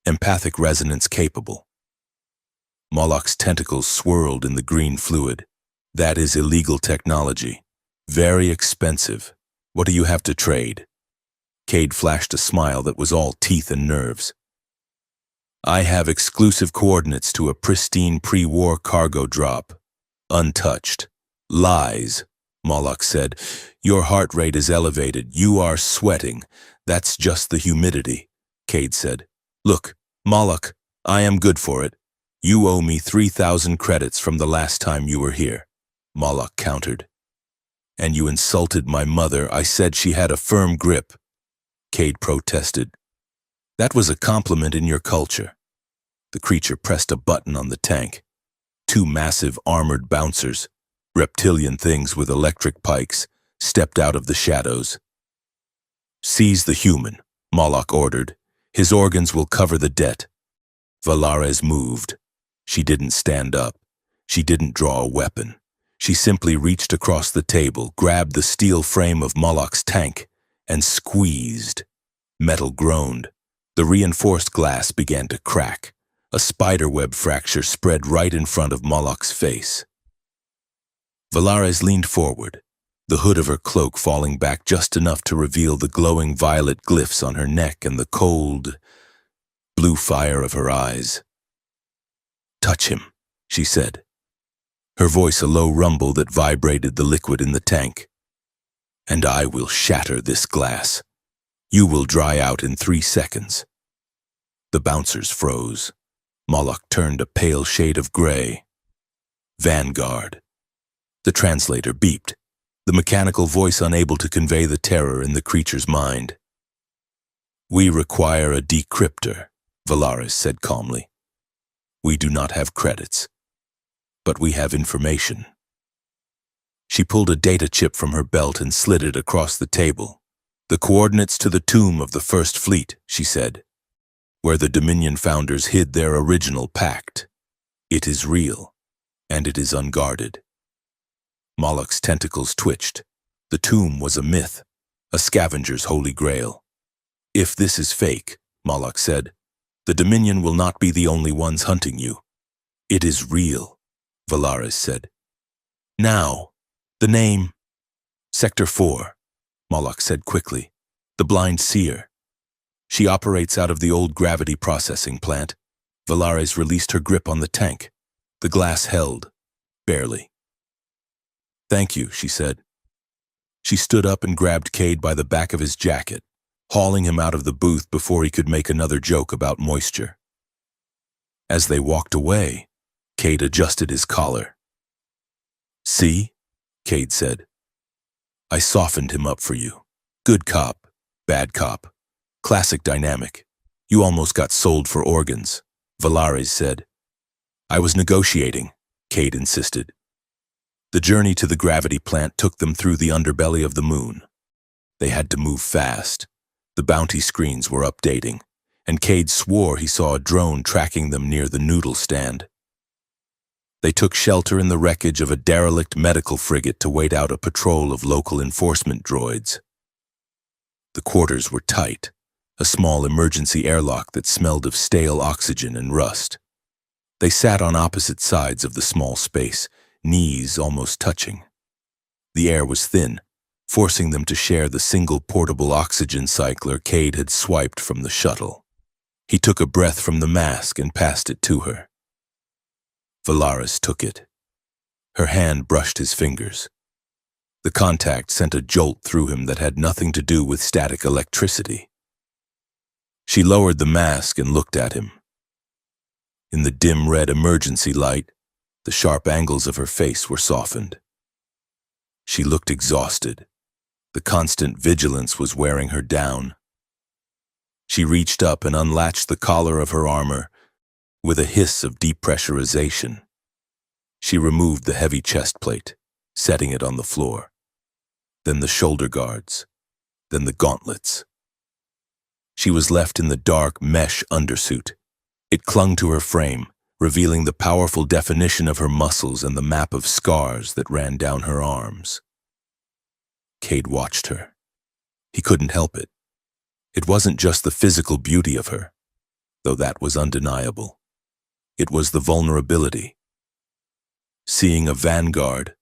empathic resonance capable." Moloch's tentacles swirled in the green fluid. "That is illegal technology. Very expensive. What do you have to trade?" Cade flashed a smile that was all teeth and nerves. "I have exclusive coordinates to a pristine pre-war cargo drop. Untouched. Lies," Moloch said. "Your heart rate is elevated. You are sweating. That's just the humidity," Cade said. "Look, Moloch, I am good for it. You owe me 3,000 credits from the last time you were here," Moloch countered. "And you insulted my mother. I said she had a firm grip," Cade protested. "That was a compliment in your culture." The creature pressed a button on the tank. 2 massive armored bouncers, reptilian things with electric pikes, stepped out of the shadows. "Seize the human," Moloch ordered. "His organs will cover the debt." Valares moved. She didn't stand up. She didn't draw a weapon. She simply reached across the table, grabbed the steel frame of Moloch's tank, and squeezed. Metal groaned. The reinforced glass began to crack. A spiderweb fracture spread right in front of Moloch's face. Valares leaned forward, the hood of her cloak falling back just enough to reveal the glowing violet glyphs on her neck and the cold, blue fire of her eyes. "Touch him," she said, her voice a low rumble that vibrated the liquid in the tank. "And I will shatter this glass. You will dry out in 3 seconds." The bouncers froze. Moloch turned a pale shade of gray. "Vanguard." The translator beeped, the mechanical voice unable to convey the terror in the creature's mind. "We require a decryptor," Valares said calmly. "We do not have credits, but we have information." She pulled a data chip from her belt and slid it across the table. "The coordinates to the tomb of the First Fleet," she said. where the Dominion founders hid their original pact. It is real, and it is unguarded. Moloch's tentacles twitched. The tomb was a myth, a scavenger's holy grail. If this is fake, Moloch said, the Dominion will not be the only ones hunting you. It is real, Valaris said. Now, the name. Sector 4, Moloch said quickly. The blind seer. She operates out of the old gravity processing plant. Valaris released her grip on the tank. The glass held, barely. Thank you, she said. She stood up and grabbed Cade by the back of his jacket, hauling him out of the booth before he could make another joke about moisture. As they walked away, Cade adjusted his collar. See, Cade said. I softened him up for you. Good cop, bad cop. Classic dynamic. You almost got sold for organs, Valaris said. I was negotiating, Cade insisted. The journey to the gravity plant took them through the underbelly of the moon. They had to move fast. The bounty screens were updating, and Cade swore he saw a drone tracking them near the noodle stand. They took shelter in the wreckage of a derelict medical frigate to wait out a patrol of local enforcement droids. The quarters were tight, a small emergency airlock that smelled of stale oxygen and rust. They sat on opposite sides of the small space, knees almost touching. The air was thin, forcing them to share the single portable oxygen cycler Cade had swiped from the shuttle. He took a breath from the mask and passed it to her. Valaris took it. Her hand brushed his fingers. The contact sent a jolt through him that had nothing to do with static electricity. She lowered the mask and looked at him. In the dim red emergency light, the sharp angles of her face were softened. She looked exhausted. The constant vigilance was wearing her down. She reached up and unlatched the collar of her armor with a hiss of depressurization. She removed the heavy chest plate, setting it on the floor. Then the shoulder guards, then the gauntlets. She was left in the dark mesh undersuit. It clung to her frame, revealing the powerful definition of her muscles and the map of scars that ran down her arms. Cade watched her. He couldn't help it. It wasn't just the physical beauty of her, though that was undeniable. It was the vulnerability. Seeing a vanguard,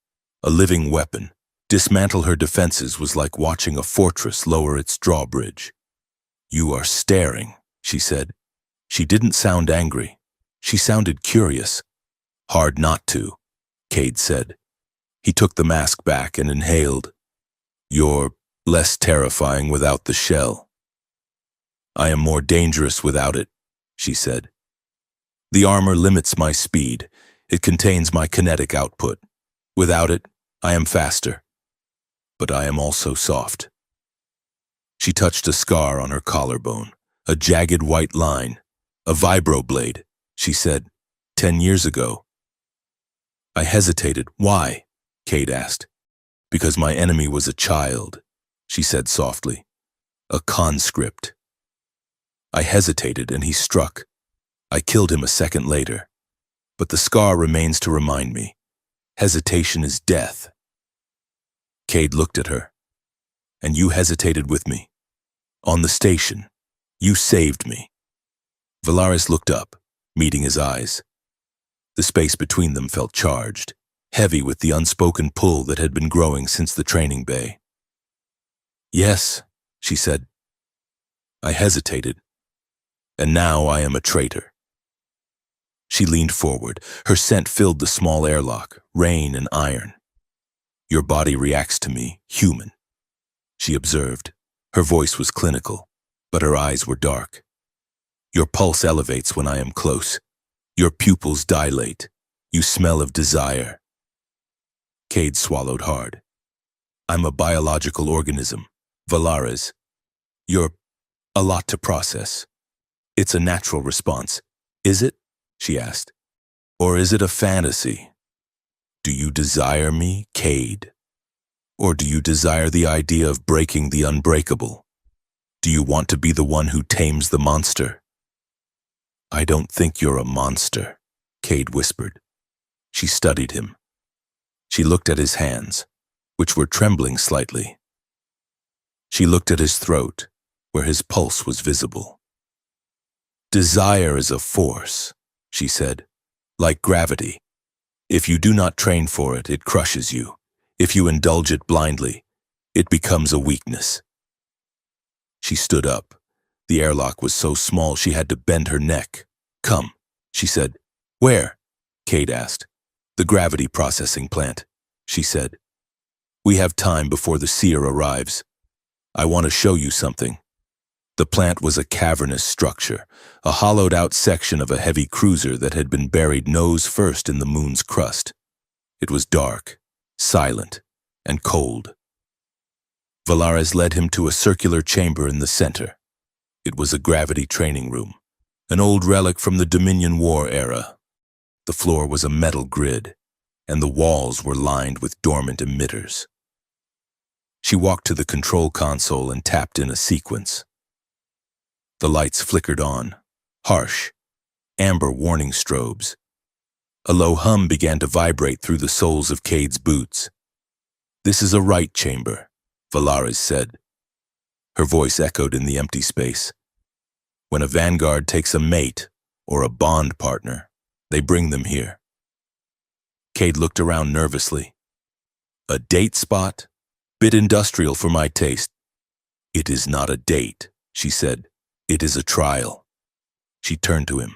a living weapon, dismantle her defenses was like watching a fortress lower its drawbridge. You are staring, she said. She didn't sound angry. She sounded curious. Hard not to, Cade said. He took the mask back and inhaled. You're less terrifying without the shell. I am more dangerous without it, she said. The armor limits my speed. It contains my kinetic output. Without it, I am faster. But I am also soft. She touched a scar on her collarbone, a jagged white line, a vibroblade, she said, 10 years ago. I hesitated. Why? Cade asked. Because my enemy was a child, she said softly. A conscript. I hesitated and he struck. I killed him a second later. But the scar remains to remind me. Hesitation is death. Cade looked at her. And you hesitated with me. On the station. You saved me. Valaris looked up, meeting his eyes. The space between them felt charged, heavy with the unspoken pull that had been growing since the training bay. Yes, she said. I hesitated. And now I am a traitor. She leaned forward. Her scent filled the small airlock, rain and iron. Your body reacts to me, human, she observed. Her voice was clinical, but her eyes were dark. Your pulse elevates when I am close. Your pupils dilate. You smell of desire. Cade swallowed hard. I'm a biological organism, Valaris. You're a lot to process. It's a natural response. Is it? She asked. Or is it a fantasy? Do you desire me, Cade? Or do you desire the idea of breaking the unbreakable? Do you want to be the one who tames the monster? I don't think you're a monster, Cade whispered. She studied him. She looked at his hands, which were trembling slightly. She looked at his throat, where his pulse was visible. Desire is a force, she said, like gravity. If you do not train for it, it crushes you. If you indulge it blindly, it becomes a weakness. She stood up. The airlock was so small she had to bend her neck. Come, she said. Where? Cade asked. The gravity processing plant, she said. We have time before the seer arrives. I want to show you something. The plant was a cavernous structure, a hollowed-out section of a heavy cruiser that had been buried nose first in the moon's crust. It was dark, silent, and cold. Valares led him to a circular chamber in the center. It was a gravity training room, an old relic from the Dominion War era. The floor was a metal grid, and the walls were lined with dormant emitters. She walked to the control console and tapped in a sequence. The lights flickered on, harsh, amber warning strobes. A low hum began to vibrate through the soles of Cade's boots. This is a right chamber, Valares said. Her voice echoed in the empty space. When a vanguard takes a mate or a bond partner, they bring them here. Cade looked around nervously. A date spot? Bit industrial for my taste. It is not a date, she said. It is a trial. She turned to him.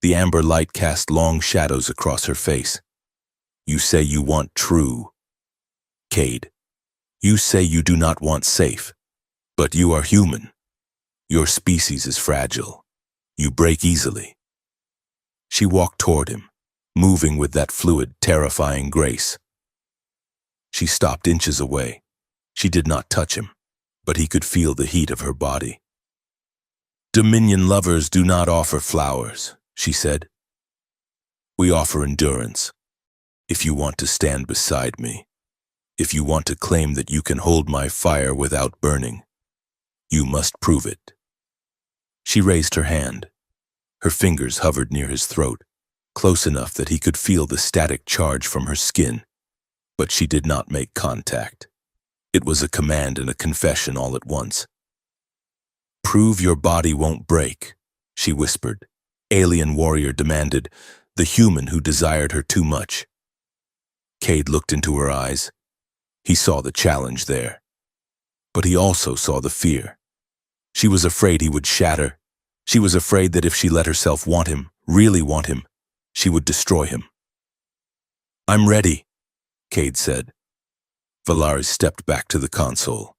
The amber light cast long shadows across her face. You say you want true. Cade, you say you do not want safe. But you are human. Your species is fragile. You break easily. She walked toward him, moving with that fluid, terrifying grace. She stopped inches away. She did not touch him, but he could feel the heat of her body. Dominion lovers do not offer flowers, she said. We offer endurance. If you want to stand beside me, if you want to claim that you can hold my fire without burning, you must prove it. She raised her hand. Her fingers hovered near his throat, close enough that he could feel the static charge from her skin, but she did not make contact. It was a command and a confession all at once. Prove your body won't break, she whispered. Alien warrior demanded, the human who desired her too much. Cade looked into her eyes. He saw the challenge there, but he also saw the fear. She was afraid he would shatter. She was afraid that if she let herself want him, really want him, she would destroy him. I'm ready, Cade said. Valares stepped back to the console.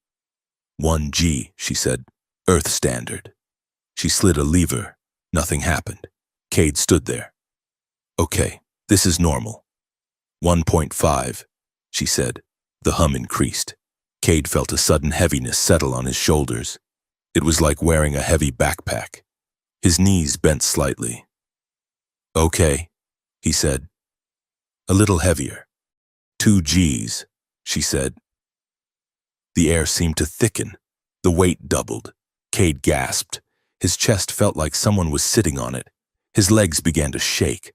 1G, she said. Earth standard. She slid a lever. Nothing happened. Cade stood there. Okay, this is normal. 1.5, she said. The hum increased. Cade felt a sudden heaviness settle on his shoulders. It was like wearing a heavy backpack. His knees bent slightly. Okay, he said. A little heavier. 2Gs, she said. The air seemed to thicken. The weight doubled. Cade gasped. His chest felt like someone was sitting on it. His legs began to shake.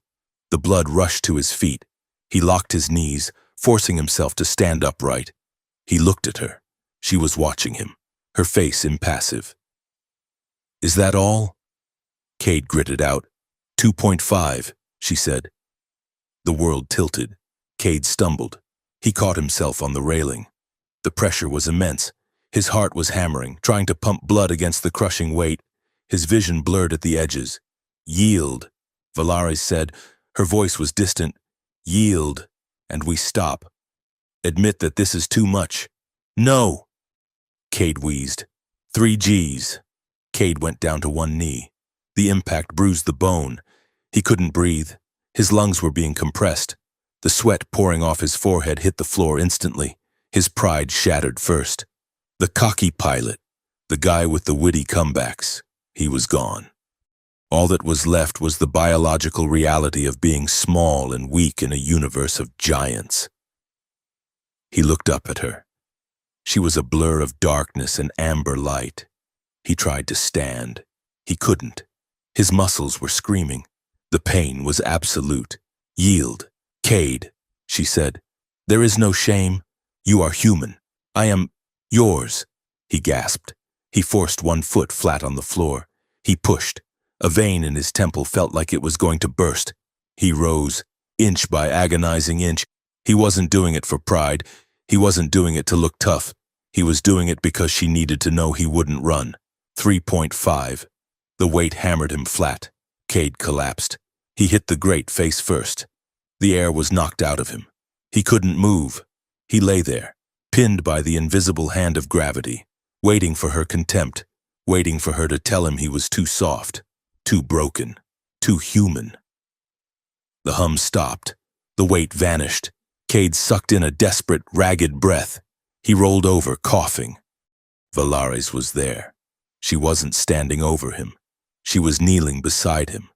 The blood rushed to his feet. He locked his knees, forcing himself to stand upright. He looked at her. She was watching him, her face impassive. Is that all? Cade gritted out. 2.5, she said. The world tilted. Cade stumbled. He caught himself on the railing. The pressure was immense. His heart was hammering, trying to pump blood against the crushing weight. His vision blurred at the edges. Yield, Valares said. Her voice was distant. Yield, and we stop. Admit that this is too much. No! Cade wheezed. 3Gs. Cade went down to one knee. The impact bruised the bone. He couldn't breathe. His lungs were being compressed. The sweat pouring off his forehead hit the floor instantly. His pride shattered first. The cocky pilot, the guy with the witty comebacks, he was gone. All that was left was the biological reality of being small and weak in a universe of giants. He looked up at her. She was a blur of darkness and amber light. He tried to stand. He couldn't. His muscles were screaming. The pain was absolute. Yield. Cade, she said. There is no shame. You are human. I am yours, he gasped. He forced one foot flat on the floor. He pushed. A vein in his temple felt like it was going to burst. He rose, inch by agonizing inch. He wasn't doing it for pride. He wasn't doing it to look tough. He was doing it because she needed to know he wouldn't run. 3.5. The weight hammered him flat. Cade collapsed. He hit the grate face first. The air was knocked out of him. He couldn't move. He lay there, pinned by the invisible hand of gravity, waiting for her contempt, waiting for her to tell him he was too soft, too broken, too human. The hum stopped. The weight vanished. Cade sucked in a desperate, ragged breath. He rolled over, coughing. Valaris was there. She wasn't standing over him. She was kneeling beside him.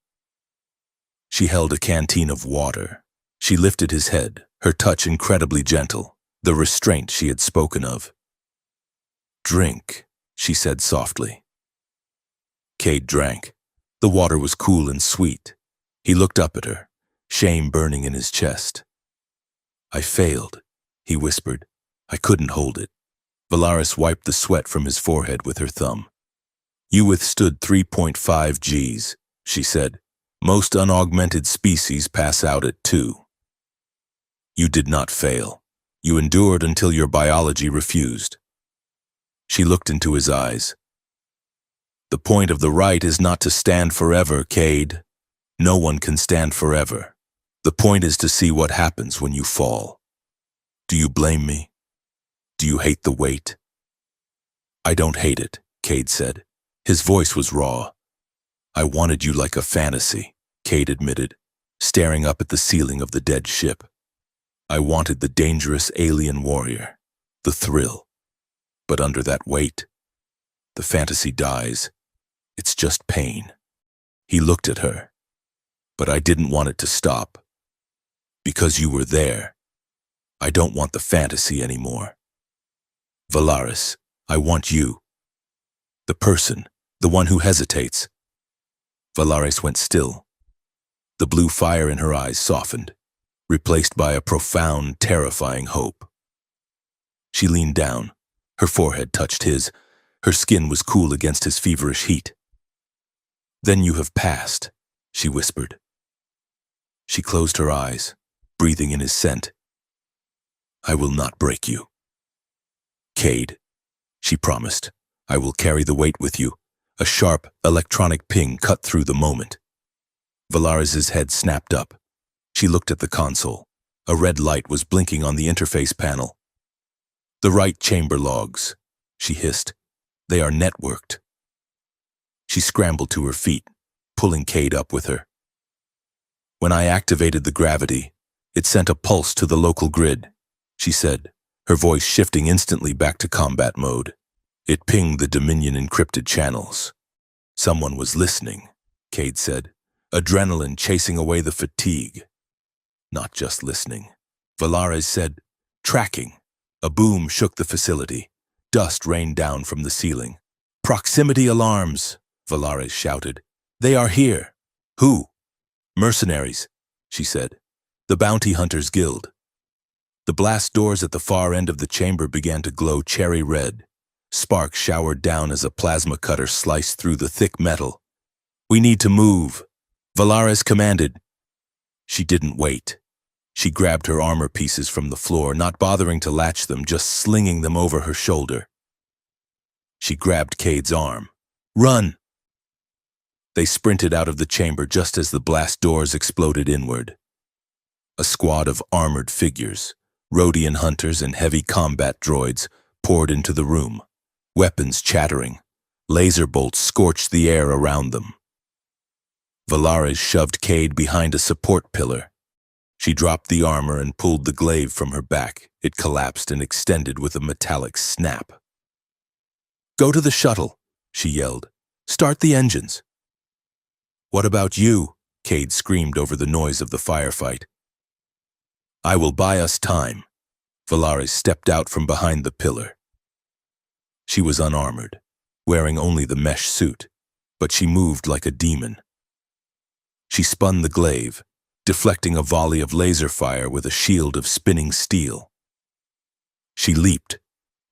She held a canteen of water. She lifted his head, her touch incredibly gentle, the restraint she had spoken of. "Drink," she said softly. Cade drank. The water was cool and sweet. He looked up at her, shame burning in his chest. "I failed," he whispered. "I couldn't hold it." Valaris wiped the sweat from his forehead with her thumb. "You withstood 3.5 Gs, she said. "Most unaugmented species pass out at 2. You did not fail. You endured until your biology refused." She looked into his eyes. "The point of the right is not to stand forever, Cade. No one can stand forever. The point is to see what happens when you fall. Do you blame me? Do you hate the weight?" "I don't hate it," Cade said. His voice was raw. "I wanted you like a fantasy," Cade admitted, staring up at the ceiling of the dead ship. "I wanted the dangerous alien warrior, the thrill. But under that weight, the fantasy dies. It's just pain." He looked at her. "But I didn't want it to stop. Because you were there. I don't want the fantasy anymore. Valaris, I want you. The person, the one who hesitates." Valaris went still. The blue fire in her eyes softened, replaced by a profound, terrifying hope. She leaned down. Her forehead touched his. Her skin was cool against his feverish heat. "Then you have passed," she whispered. She closed her eyes, breathing in his scent. "I will not break you. Cade," she promised, "I will carry the weight with you." A sharp, electronic ping cut through the moment. Valaris's head snapped up. She looked at the console. A red light was blinking on the interface panel. "The right chamber logs," she hissed. "They are networked." She scrambled to her feet, pulling Cade up with her. "When I activated the gravity, it sent a pulse to the local grid," she said, her voice shifting instantly back to combat mode. "It pinged the Dominion encrypted channels." "Someone was listening," Cade said, adrenaline chasing away the fatigue. "Not just listening," Valaris said, "tracking." A boom shook the facility. Dust rained down from the ceiling. "Proximity alarms," Valaris shouted. "They are here." "Who?" "Mercenaries," she said. "The Bounty Hunters Guild." The blast doors at the far end of the chamber began to glow cherry red. Sparks showered down as a plasma cutter sliced through the thick metal. "We need to move," Valaris commanded. She didn't wait. She grabbed her armor pieces from the floor, not bothering to latch them, just slinging them over her shoulder. She grabbed Cade's arm. "Run!" They sprinted out of the chamber just as the blast doors exploded inward. A squad of armored figures, Rhodian hunters and heavy combat droids, poured into the room. Weapons chattering. Laser bolts scorched the air around them. Valaris shoved Cade behind a support pillar. She dropped the armor and pulled the glaive from her back. It collapsed and extended with a metallic snap. "Go to the shuttle," she yelled. "Start the engines." "What about you?" Cade screamed over the noise of the firefight. "I will buy us time." Valaris stepped out from behind the pillar. She was unarmored, wearing only the mesh suit, but she moved like a demon, She spun the glaive, deflecting a volley of laser fire with a shield of spinning steel. She leaped.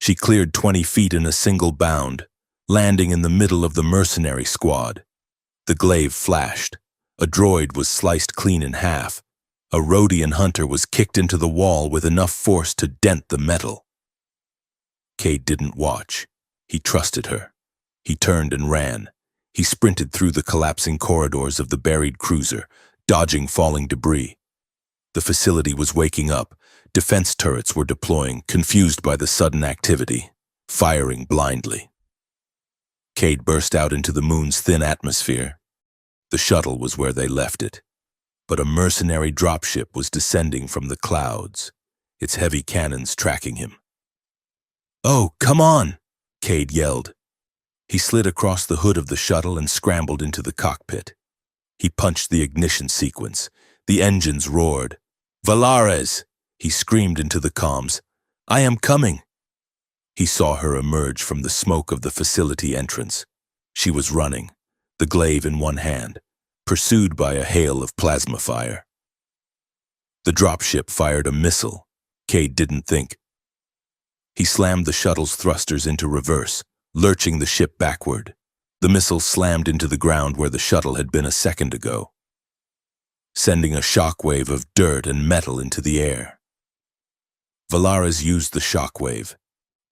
She cleared 20 feet in a single bound, landing in the middle of the mercenary squad. The glaive flashed. A droid was sliced clean in half. A Rhodian hunter was kicked into the wall with enough force to dent the metal. Cade didn't watch. He trusted her. He turned and ran. He sprinted through the collapsing corridors of the buried cruiser, dodging falling debris. The facility was waking up. Defense turrets were deploying, confused by the sudden activity, firing blindly. Cade burst out into the moon's thin atmosphere. The shuttle was where they left it, but a mercenary dropship was descending from the clouds, its heavy cannons tracking him. "Oh, come on!" Cade yelled. He slid across the hood of the shuttle and scrambled into the cockpit. He punched the ignition sequence. The engines roared. "Valares!" He screamed into the comms. "I am coming!" He saw her emerge from the smoke of the facility entrance. She was running, the glaive in one hand, pursued by a hail of plasma fire. The dropship fired a missile. Cade didn't think. He slammed the shuttle's thrusters into reverse, lurching the ship backward. The missile slammed into the ground where the shuttle had been a second ago, sending a shockwave of dirt and metal into the air. Valares used the shockwave.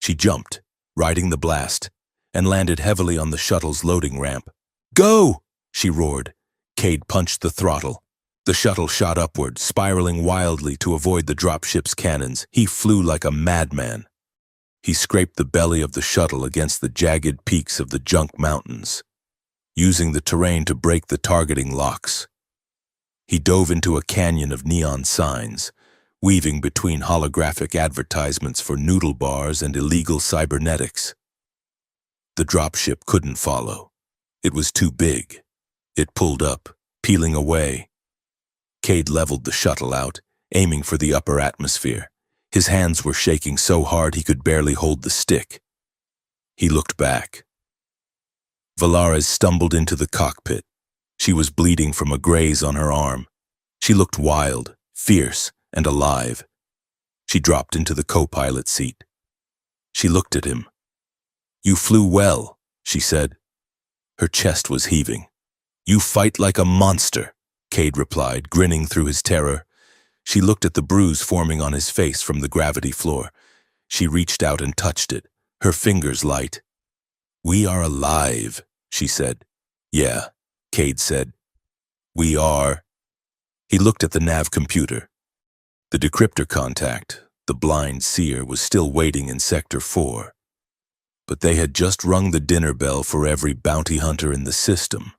She jumped, riding the blast, and landed heavily on the shuttle's loading ramp. "Go!" she roared. Cade punched the throttle. The shuttle shot upward, spiraling wildly to avoid the dropship's cannons. He flew like a madman. He scraped the belly of the shuttle against the jagged peaks of the Junk Mountains, using the terrain to break the targeting locks. He dove into a canyon of neon signs, weaving between holographic advertisements for noodle bars and illegal cybernetics. The dropship couldn't follow. It was too big. It pulled up, peeling away. Cade leveled the shuttle out, aiming for the upper atmosphere. His hands were shaking so hard he could barely hold the stick. He looked back. Valares stumbled into the cockpit. She was bleeding from a graze on her arm. She looked wild, fierce, and alive. She dropped into the co-pilot seat. She looked at him. "You flew well," she said. Her chest was heaving. "You fight like a monster," Cade replied, grinning through his terror. She looked at the bruise forming on his face from the gravity floor. She reached out and touched it, her fingers light. "We are alive," she said. "Yeah," Cade said. "We are." He looked at the nav computer. The decryptor contact, the blind seer, was still waiting in Sector 4. But they had just rung the dinner bell for every bounty hunter in the system.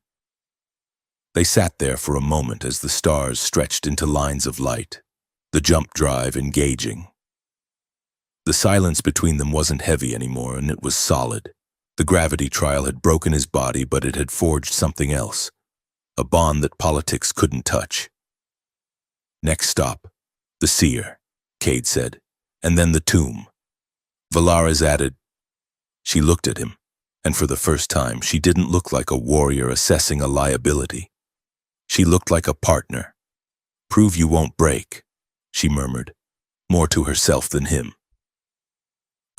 They sat there for a moment as the stars stretched into lines of light, the jump drive engaging. The silence between them wasn't heavy anymore, and it was solid. The gravity trial had broken his body, but it had forged something else, a bond that politics couldn't touch. "Next stop, the seer," Cade said, "and then the tomb." Valares added. She looked at him, and for the first time, she didn't look like a warrior assessing a liability. She looked like a partner. "Prove you won't break," she murmured, more to herself than him.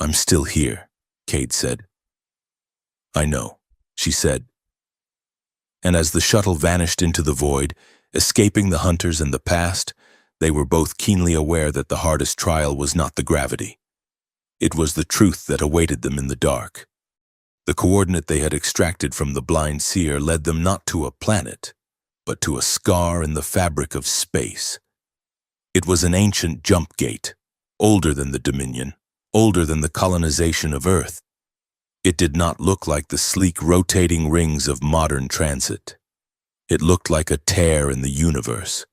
"I'm still here," Cade said. "I know," she said. And as the shuttle vanished into the void, escaping the hunters and the past, they were both keenly aware that the hardest trial was not the gravity. It was the truth that awaited them in the dark. The coordinate they had extracted from the blind seer led them not to a planet, but to a scar in the fabric of space. It was an ancient jump gate, older than the Dominion, older than the colonization of Earth. It did not look like the sleek rotating rings of modern transit. It looked like a tear in the universe,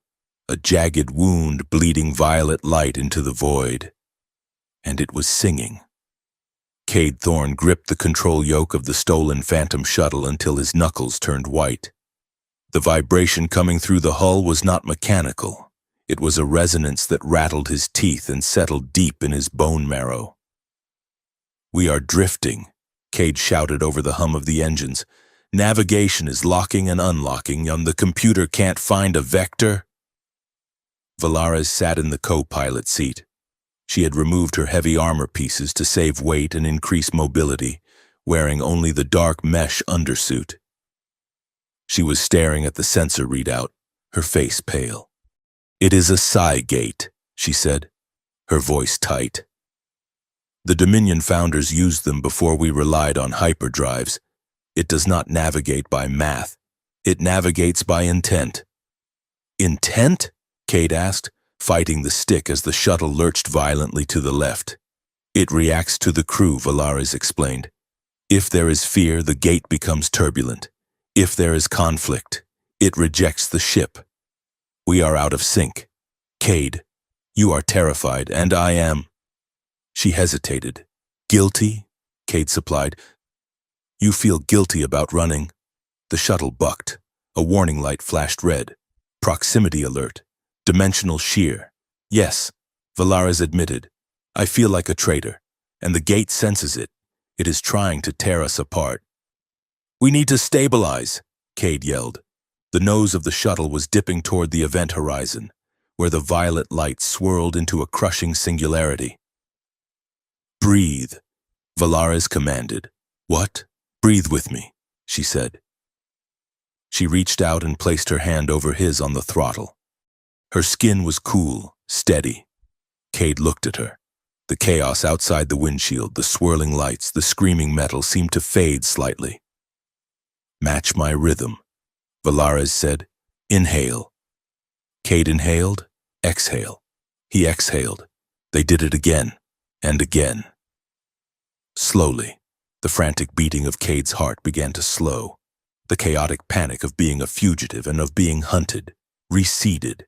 a jagged wound bleeding violet light into the void. And it was singing. Cade Thorne gripped the control yoke of the stolen Phantom shuttle until his knuckles turned white. The vibration coming through the hull was not mechanical. It was a resonance that rattled his teeth and settled deep in his bone marrow. "We are drifting," Cade shouted over the hum of the engines. Navigation is locking and unlocking, and the computer can't find a vector. Valares sat in the co-pilot seat. She had removed her heavy armor pieces to save weight and increase mobility, wearing only the dark mesh undersuit. She was staring at the sensor readout, her face pale. "It is a psi gate," she said, her voice tight. "The Dominion founders used them before we relied on hyperdrives. It does not navigate by math. It navigates by intent." "Intent?" Cade asked, fighting the stick as the shuttle lurched violently to the left. "It reacts to the crew," Valares explained. "If there is fear, the gate becomes turbulent. If there is conflict, it rejects the ship. We are out of sync. Cade, you are terrified, and I am." She hesitated. "Guilty?" Cade supplied. "You feel guilty about running?" The shuttle bucked. A warning light flashed red. Proximity alert. Dimensional shear. "Yes," Valares admitted. "I feel like a traitor, and the gate senses it. It is trying to tear us apart." "We need to stabilize," Cade yelled. The nose of the shuttle was dipping toward the event horizon, where the violet light swirled into a crushing singularity. "Breathe," Valares commanded. "What?" "Breathe with me," she said. She reached out and placed her hand over his on the throttle. Her skin was cool, steady. Cade looked at her. The chaos outside the windshield, the swirling lights, the screaming metal seemed to fade slightly. "Match my rhythm," Valares said. "Inhale." Cade inhaled, exhale. He exhaled. They did it again, and again. Slowly, the frantic beating of Cade's heart began to slow. The chaotic panic of being a fugitive and of being hunted receded.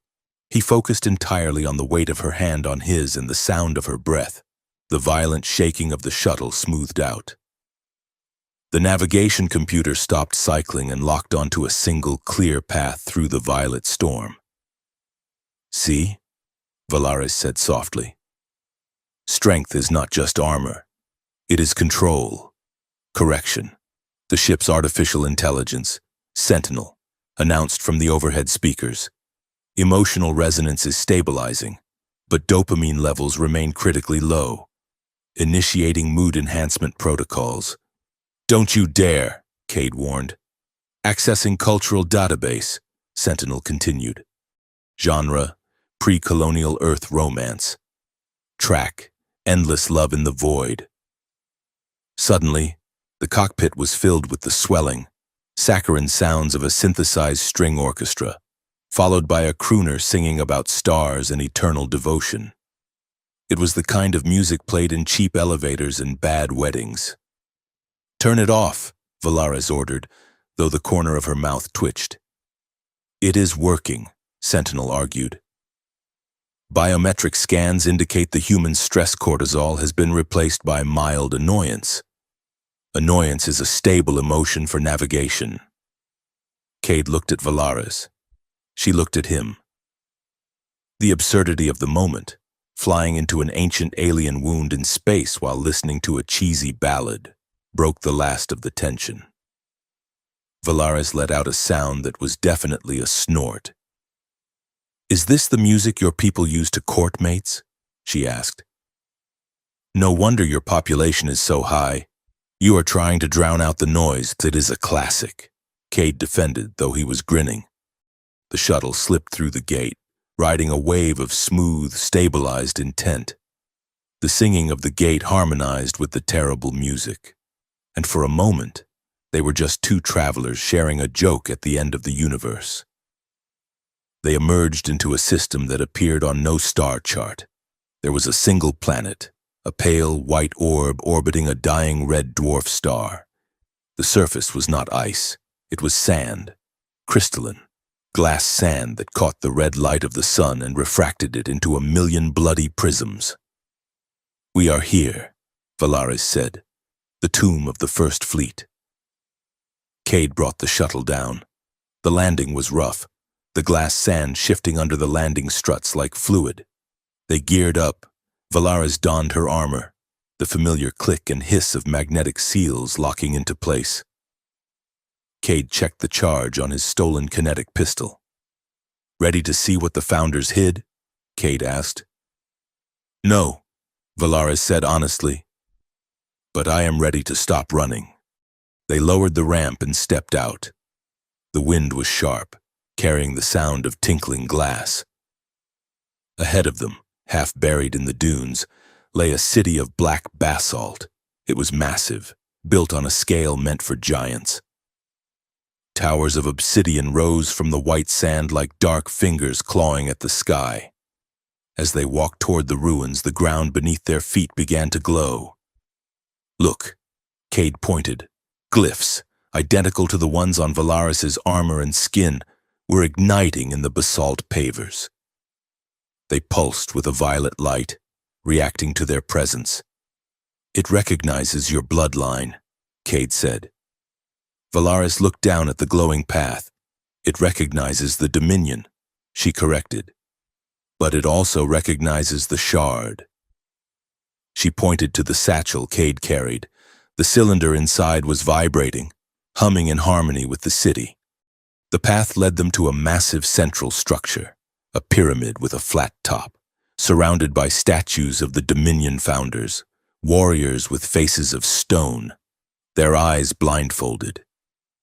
He focused entirely on the weight of her hand on his and the sound of her breath. The violent shaking of the shuttle smoothed out. The navigation computer stopped cycling and locked onto a single clear path through the violet storm. "See?" Valares said softly. "Strength is not just armor. It is control. Correction. The ship's artificial intelligence, Sentinel, announced from the overhead speakers. Emotional resonance is stabilizing, but dopamine levels remain critically low. Initiating mood enhancement protocols." "Don't you dare," Cade warned. "Accessing cultural database," Sentinel continued. "Genre, pre-colonial Earth romance. Track, endless love in the void." Suddenly, the cockpit was filled with the swelling, saccharine sounds of a synthesized string orchestra, followed by a crooner singing about stars and eternal devotion. It was the kind of music played in cheap elevators and bad weddings. "Turn it off," Valares ordered, though the corner of her mouth twitched. "It is working," Sentinel argued. "Biometric scans indicate the human stress cortisol has been replaced by mild annoyance. Annoyance is a stable emotion for navigation." Cade looked at Valares. She looked at him. The absurdity of the moment, flying into an ancient alien wound in space while listening to a cheesy ballad, broke the last of the tension. Valares let out a sound that was definitely a snort. "Is this the music your people use to court mates?" she asked. "No wonder your population is so high. You are trying to drown out the noise. It is a classic," Cade defended, though he was grinning. The shuttle slipped through the gate, riding a wave of smooth, stabilized intent. The singing of the gate harmonized with the terrible music. And for a moment, they were just two travelers sharing a joke at the end of the universe. They emerged into a system that appeared on no star chart. There was a single planet, a pale white orb orbiting a dying red dwarf star. The surface was not ice, it was sand, crystalline, glass sand that caught the red light of the sun and refracted it into a million bloody prisms. "We are here," Valares said. "The tomb of the First Fleet." Cade brought the shuttle down. The landing was rough, the glass sand shifting under the landing struts like fluid. They geared up. Valares donned her armor, the familiar click and hiss of magnetic seals locking into place. Cade checked the charge on his stolen kinetic pistol. "Ready to see what the Founders hid?" Cade asked. "No," Valaris said honestly. "But I am ready to stop running." They lowered the ramp and stepped out. The wind was sharp, carrying the sound of tinkling glass. Ahead of them, half buried in the dunes, lay a city of black basalt. It was massive, built on a scale meant for giants. Towers of obsidian rose from the white sand like dark fingers clawing at the sky. As they walked toward the ruins, the ground beneath their feet began to glow. "Look," Cade pointed. Glyphs, identical to the ones on Valaris's armor and skin, were igniting in the basalt pavers. They pulsed with a violet light, reacting to their presence. "It recognizes your bloodline," Cade said. Valaris looked down at the glowing path. "It recognizes the Dominion," she corrected. "But it also recognizes the Shard." She pointed to the satchel Cade carried. The cylinder inside was vibrating, humming in harmony with the city. The path led them to a massive central structure, a pyramid with a flat top, surrounded by statues of the Dominion Founders, warriors with faces of stone, their eyes blindfolded.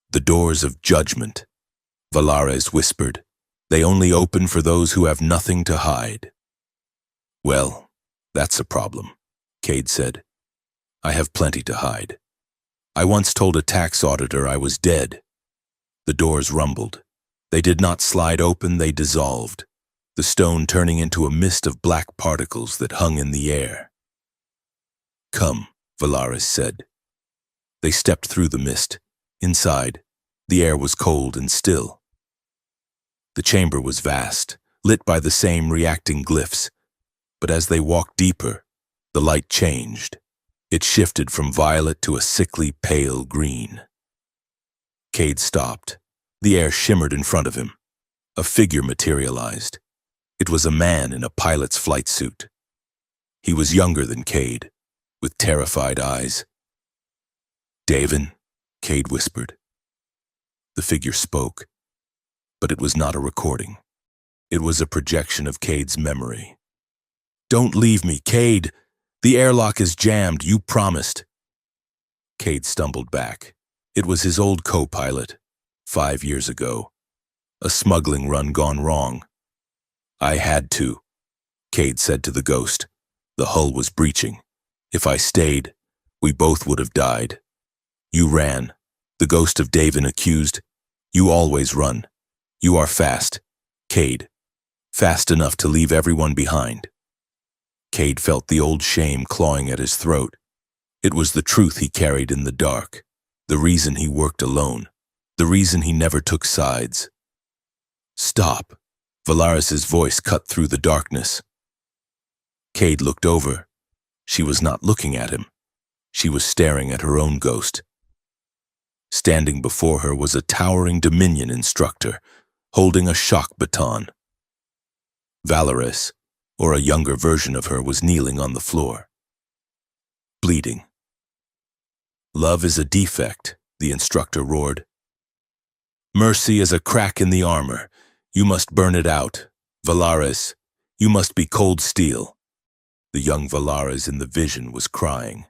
"The doors of judgment," Valaris whispered. "They only open for those who have nothing to hide." "Well, that's a problem," Cade said. "I have plenty to hide. I once told a tax auditor I was dead." The doors rumbled. They did not slide open, they dissolved, the stone turning into a mist of black particles that hung in the air. "Come," Valaris said. They stepped through the mist. Inside, the air was cold and still. The chamber was vast, lit by the same reacting glyphs, but as they walked deeper, the light changed. It shifted from violet to a sickly pale green. Cade stopped. The air shimmered in front of him. A figure materialized. It was a man in a pilot's flight suit. He was younger than Cade, with terrified eyes. "Davin," Cade whispered. The figure spoke, but it was not a recording. It was a projection of Cade's memory. "Don't leave me, Cade! The airlock is jammed, you promised." Cade stumbled back. It was his old co-pilot, 5 years ago. A smuggling run gone wrong. "I had to," Cade said to the ghost. "The hull was breaching. If I stayed, we both would have died. You ran. The ghost of Davin accused. You always run. You are fast, Cade. Fast enough to leave everyone behind." Cade felt the old shame clawing at his throat. It was the truth he carried in the dark, the reason he worked alone, the reason he never took sides. "Stop," Valaris's voice cut through the darkness. Cade looked over. She was not looking at him. She was staring at her own ghost. Standing before her was a towering Dominion instructor, holding a shock baton. Valaris, or a younger version of her, was kneeling on the floor, bleeding. "Love is a defect," the instructor roared. "Mercy is a crack in the armor. You must burn it out. Valaris, you must be cold steel." The young Valaris in the vision was crying.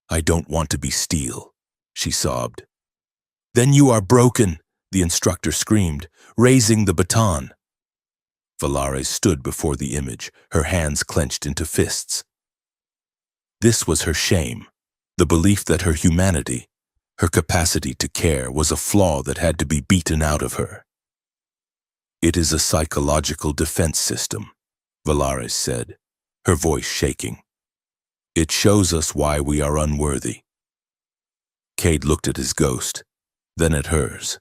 "I don't want to be steel," she sobbed. "Then you are broken," the instructor screamed, raising the baton. Valaris stood before the image, her hands clenched into fists. This was her shame, the belief that her humanity, her capacity to care, was a flaw that had to be beaten out of her. "It is a psychological defense system," Valaris said, her voice shaking. "It shows us why we are unworthy." Cade looked at his ghost, then at hers.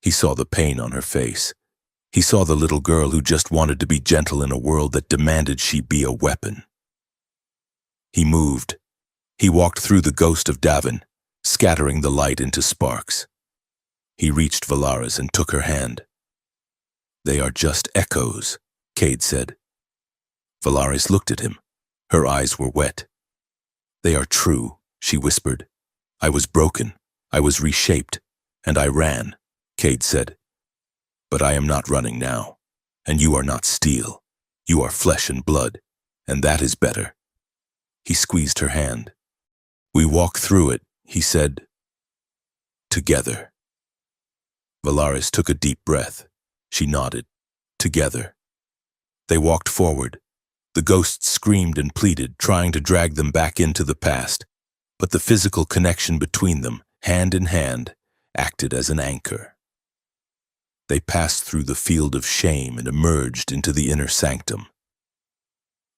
He saw the pain on her face. He saw the little girl who just wanted to be gentle in a world that demanded she be a weapon. He moved. He walked through the ghost of Davin, scattering the light into sparks. He reached Valaris and took her hand. "They are just echoes," Cade said. Valaris looked at him. Her eyes were wet. "They are true," she whispered. "I was broken. I was reshaped, and I ran, Cade said. But I am not running now, and you are not steel. You are flesh and blood, and that is better. He squeezed her hand. We walk through it, he said. Together. Valaris took a deep breath. She nodded. Together. They walked forward. The ghosts screamed and pleaded, trying to drag them back into the past, but the physical connection between them, hand in hand, acted as an anchor. They passed through the field of shame and emerged into the inner sanctum.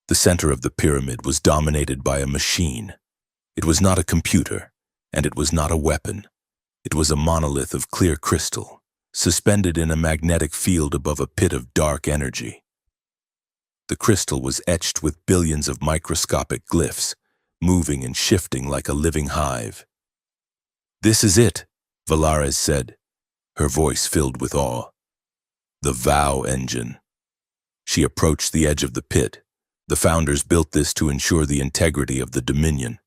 The center of the pyramid was dominated by a machine. It was not a computer, and it was not a weapon. It was a monolith of clear crystal, suspended in a magnetic field above a pit of dark energy. The crystal was etched with billions of microscopic glyphs, moving and shifting like a living hive. This is it, Valaris said, her voice filled with awe. The Vow engine. She approached the edge of the pit. The founders built this to ensure the integrity of the Dominion.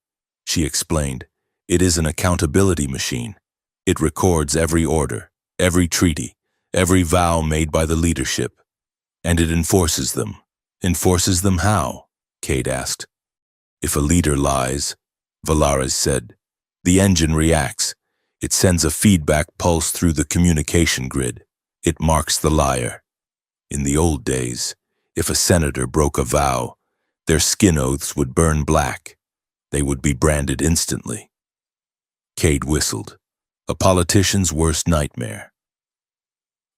She explained, it is an accountability machine. It records every order, every treaty, every vow made by the leadership. And it enforces them. Enforces them how? Cade asked. If a leader lies, Valaris said, the engine reacts. It sends a feedback pulse through the communication grid. It marks the liar. In the old days, if a senator broke a vow, their skin oaths would burn black. They would be branded instantly. Cade whistled. A politician's worst nightmare.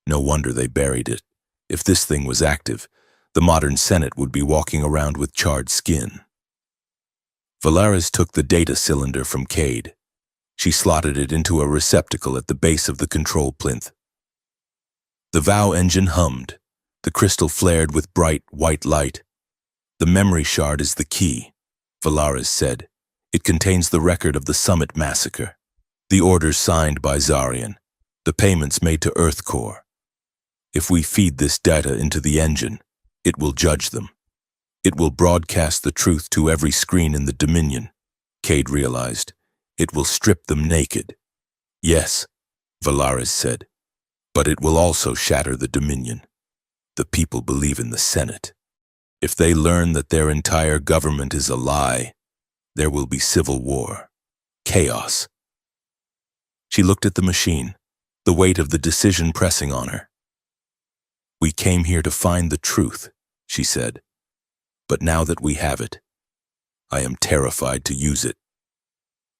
No wonder they buried it. If this thing was active, the modern Senate would be walking around with charred skin. Valaris took the data cylinder from Cade. She slotted it into a receptacle at the base of the control plinth. The Vow engine hummed. The crystal flared with bright, white light. The memory shard is the key, Valaris said. It contains the record of the Summit massacre, the orders signed by Zarian, the payments made to Earth Core. If we feed this data into the engine, it will judge them. It will broadcast the truth to every screen in the Dominion, Cade realized. It will strip them naked. Yes, Valaris said, but it will also shatter the Dominion. The people believe in the Senate. If they learn that their entire government is a lie, there will be civil war, chaos. She looked at the machine, the weight of the decision pressing on her. We came here to find the truth, she said. But now that we have it, I am terrified to use it.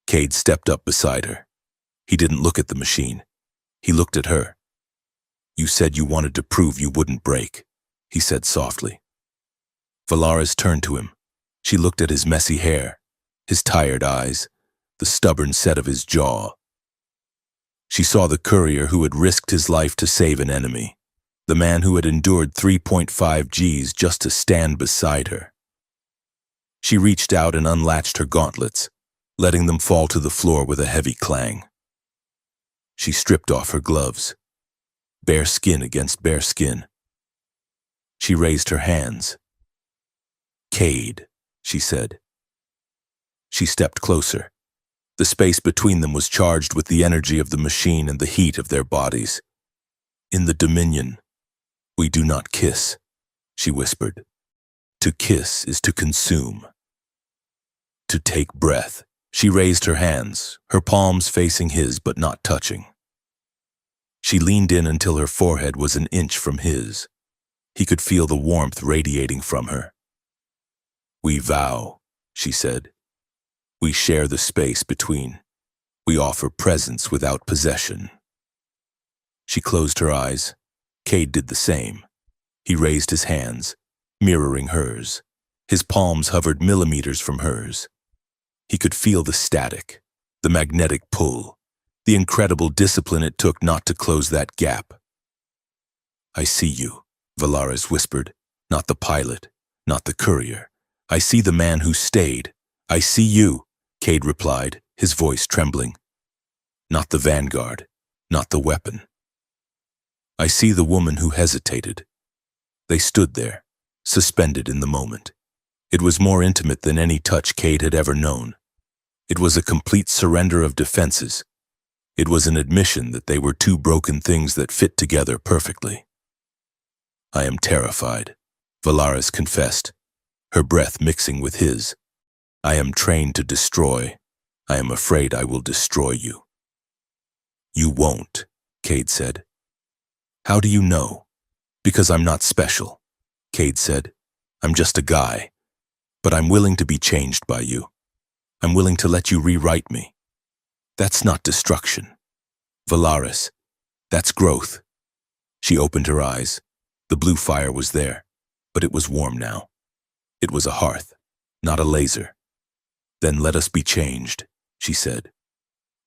Cade stepped up beside her. He didn't look at the machine. He looked at her. You said you wanted to prove you wouldn't break, he said softly. Valaris turned to him. She looked at his messy hair, his tired eyes, the stubborn set of his jaw. She saw the courier who had risked his life to save an enemy, the man who had endured 3.5 Gs just to stand beside her. She reached out and unlatched her gauntlets, letting them fall to the floor with a heavy clang. She stripped off her gloves, bare skin against bare skin. She raised her hands. Cade, she said. She stepped closer. The space between them was charged with the energy of the machine and the heat of their bodies. In the Dominion, we do not kiss, she whispered. To kiss is to consume. To take breath. She raised her hands, her palms facing his but not touching. She leaned in until her forehead was an inch from his. He could feel the warmth radiating from her. We vow, she said. We share the space between. We offer presence without possession. She closed her eyes. Cade did the same. He raised his hands, mirroring hers. His palms hovered millimeters from hers. He could feel the static, the magnetic pull, the incredible discipline it took not to close that gap. I see you, Valaris whispered, not the pilot, not the courier. I see the man who stayed. I see you, Cade replied, his voice trembling. Not the vanguard, not the weapon. I see the woman who hesitated. They stood there, suspended in the moment. It was more intimate than any touch Cade had ever known. It was a complete surrender of defenses. It was an admission that they were two broken things that fit together perfectly. "I am terrified," Valaris confessed, her breath mixing with his. "I am trained to destroy. I am afraid I will destroy you." "You won't," Cade said. "How do you know?" "Because I'm not special," Cade said. "I'm just a guy. But I'm willing to be changed by you. I'm willing to let you rewrite me. That's not destruction. Valaris, that's growth." She opened her eyes. The blue fire was there, but it was warm now. It was a hearth, not a laser. "Then let us be changed," she said.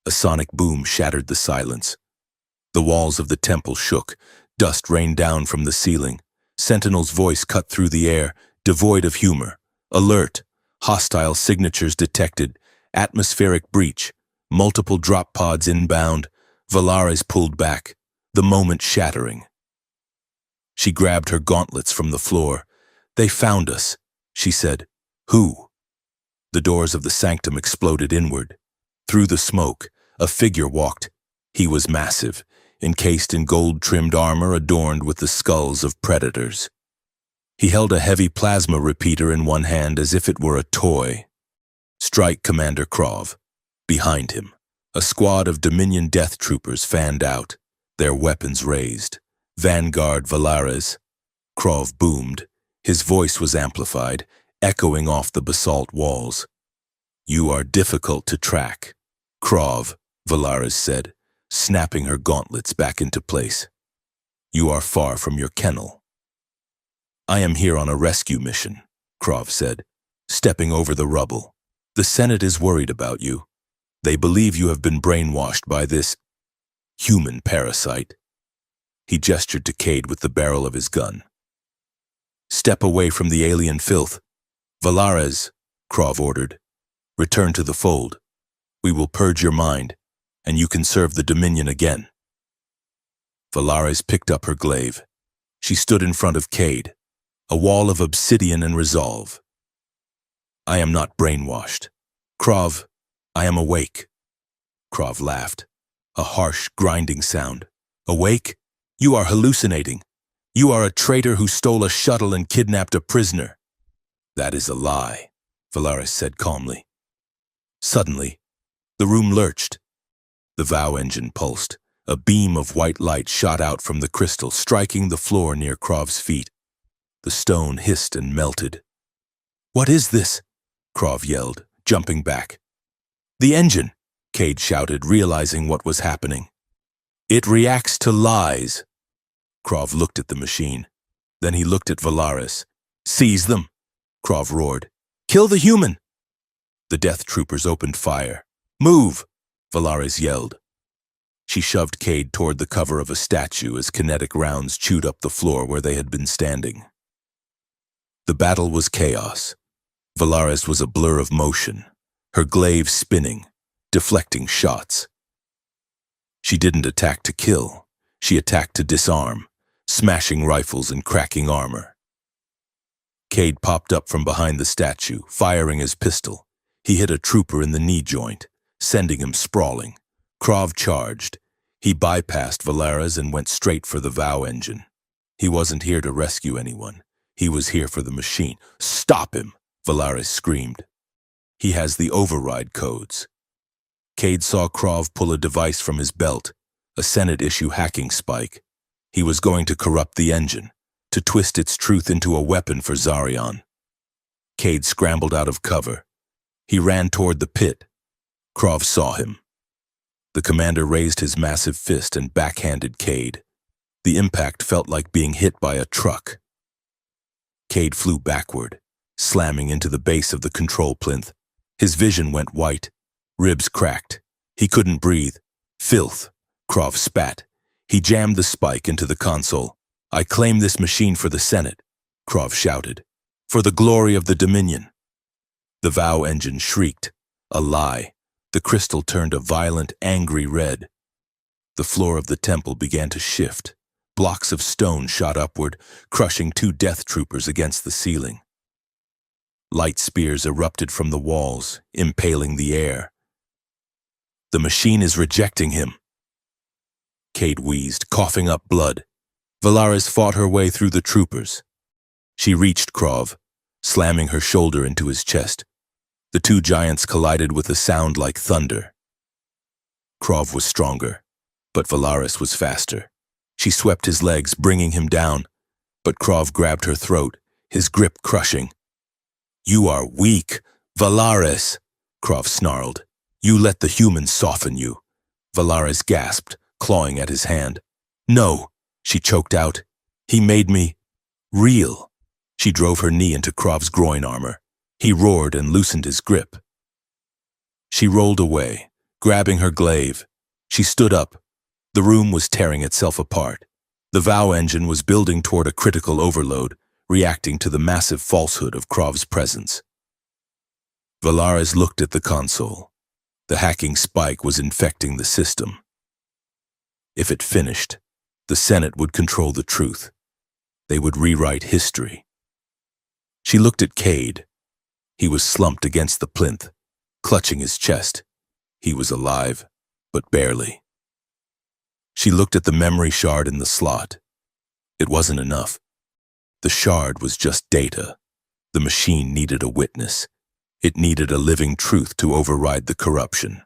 A sonic boom shattered the silence. The walls of the temple shook. Dust rained down from the ceiling. Sentinel's voice cut through the air, devoid of humor. "Alert! Hostile signatures detected. Atmospheric breach. Multiple drop pods inbound." Valaris pulled back, the moment shattering. She grabbed her gauntlets from the floor. "They found us," she said. "Who?" The doors of the sanctum exploded inward. Through the smoke, a figure walked. He was massive, encased in gold-trimmed armor adorned with the skulls of predators. He held a heavy plasma repeater in one hand as if it were a toy. Strike Commander Krov. Behind him, a squad of Dominion death troopers fanned out, their weapons raised. "Vanguard Valaris." Krov boomed. His voice was amplified, echoing off the basalt walls. "You are difficult to track, Krov," Valaris said, snapping her gauntlets back into place. "You are far from your kennel." "I am here on a rescue mission," Krov said, stepping over the rubble. "The Senate is worried about you. They believe you have been brainwashed by this human parasite." He gestured to Cade with the barrel of his gun. "Step away from the alien filth." "Valaris," Krov ordered, "return to the fold. We will purge your mind, and you can serve the Dominion again." Valaris picked up her glaive. She stood in front of Cade, a wall of obsidian and resolve. "I am not brainwashed. Krov, I am awake." Krov laughed, a harsh, grinding sound. "Awake? You are hallucinating. You are a traitor who stole a shuttle and kidnapped a prisoner." "That is a lie," Valaris said calmly. Suddenly, the room lurched. The vow engine pulsed. A beam of white light shot out from the crystal, striking the floor near Krov's feet. The stone hissed and melted. "What is this?" Krov yelled, jumping back. "The engine," Cade shouted, realizing what was happening. "It reacts to lies." Krov looked at the machine. Then he looked at Valaris. "Seize them," Krov roared. "Kill the human." The death troopers opened fire. "Move," Valaris yelled. She shoved Cade toward the cover of a statue as kinetic rounds chewed up the floor where they had been standing. The battle was chaos. Valaris was a blur of motion, her glaive spinning, deflecting shots. She didn't attack to kill. She attacked to disarm, smashing rifles and cracking armor. Cade popped up from behind the statue, firing his pistol. He hit a trooper in the knee joint, sending him sprawling. Krov charged. He bypassed Valaris and went straight for the vow engine. He wasn't here to rescue anyone. He was here for the machine. "Stop him!" Valaris screamed. "He has the override codes." Cade saw Krov pull a device from his belt, a Senate-issue hacking spike. He was going to corrupt the engine, to twist its truth into a weapon for Zarion. Cade scrambled out of cover. He ran toward the pit. Krov saw him. The commander raised his massive fist and backhanded Cade. The impact felt like being hit by a truck. Cade flew backward, slamming into the base of the control plinth. His vision went white. Ribs cracked. He couldn't breathe. "Filth," Krov spat. He jammed the spike into the console. "I claim this machine for the Senate," Krov shouted. "For the glory of the Dominion." The vow engine shrieked. A lie. The crystal turned a violent, angry red. The floor of the temple began to shift. Blocks of stone shot upward, crushing two death troopers against the ceiling. Light spears erupted from the walls, impaling the air. "The machine is rejecting him," Cade wheezed, coughing up blood. Valaris fought her way through the troopers. She reached Krov, slamming her shoulder into his chest. The two giants collided with a sound like thunder. Krov was stronger, but Valaris was faster. She swept his legs, bringing him down, but Krov grabbed her throat, his grip crushing. "You are weak, Valaris," Krov snarled. "You let the humans soften you." Valaris gasped, clawing at his hand. "No," she choked out. "He made me real." She drove her knee into Krov's groin armor. He roared and loosened his grip. She rolled away, grabbing her glaive. She stood up. The room was tearing itself apart. The Vow engine was building toward a critical overload, reacting to the massive falsehood of Krov's presence. Valaris looked at the console. The hacking spike was infecting the system. If it finished, the Senate would control the truth. They would rewrite history. She looked at Cade. He was slumped against the plinth, clutching his chest. He was alive, but barely. She looked at the memory shard in the slot. It wasn't enough. The shard was just data. The machine needed a witness. It needed a living truth to override the corruption.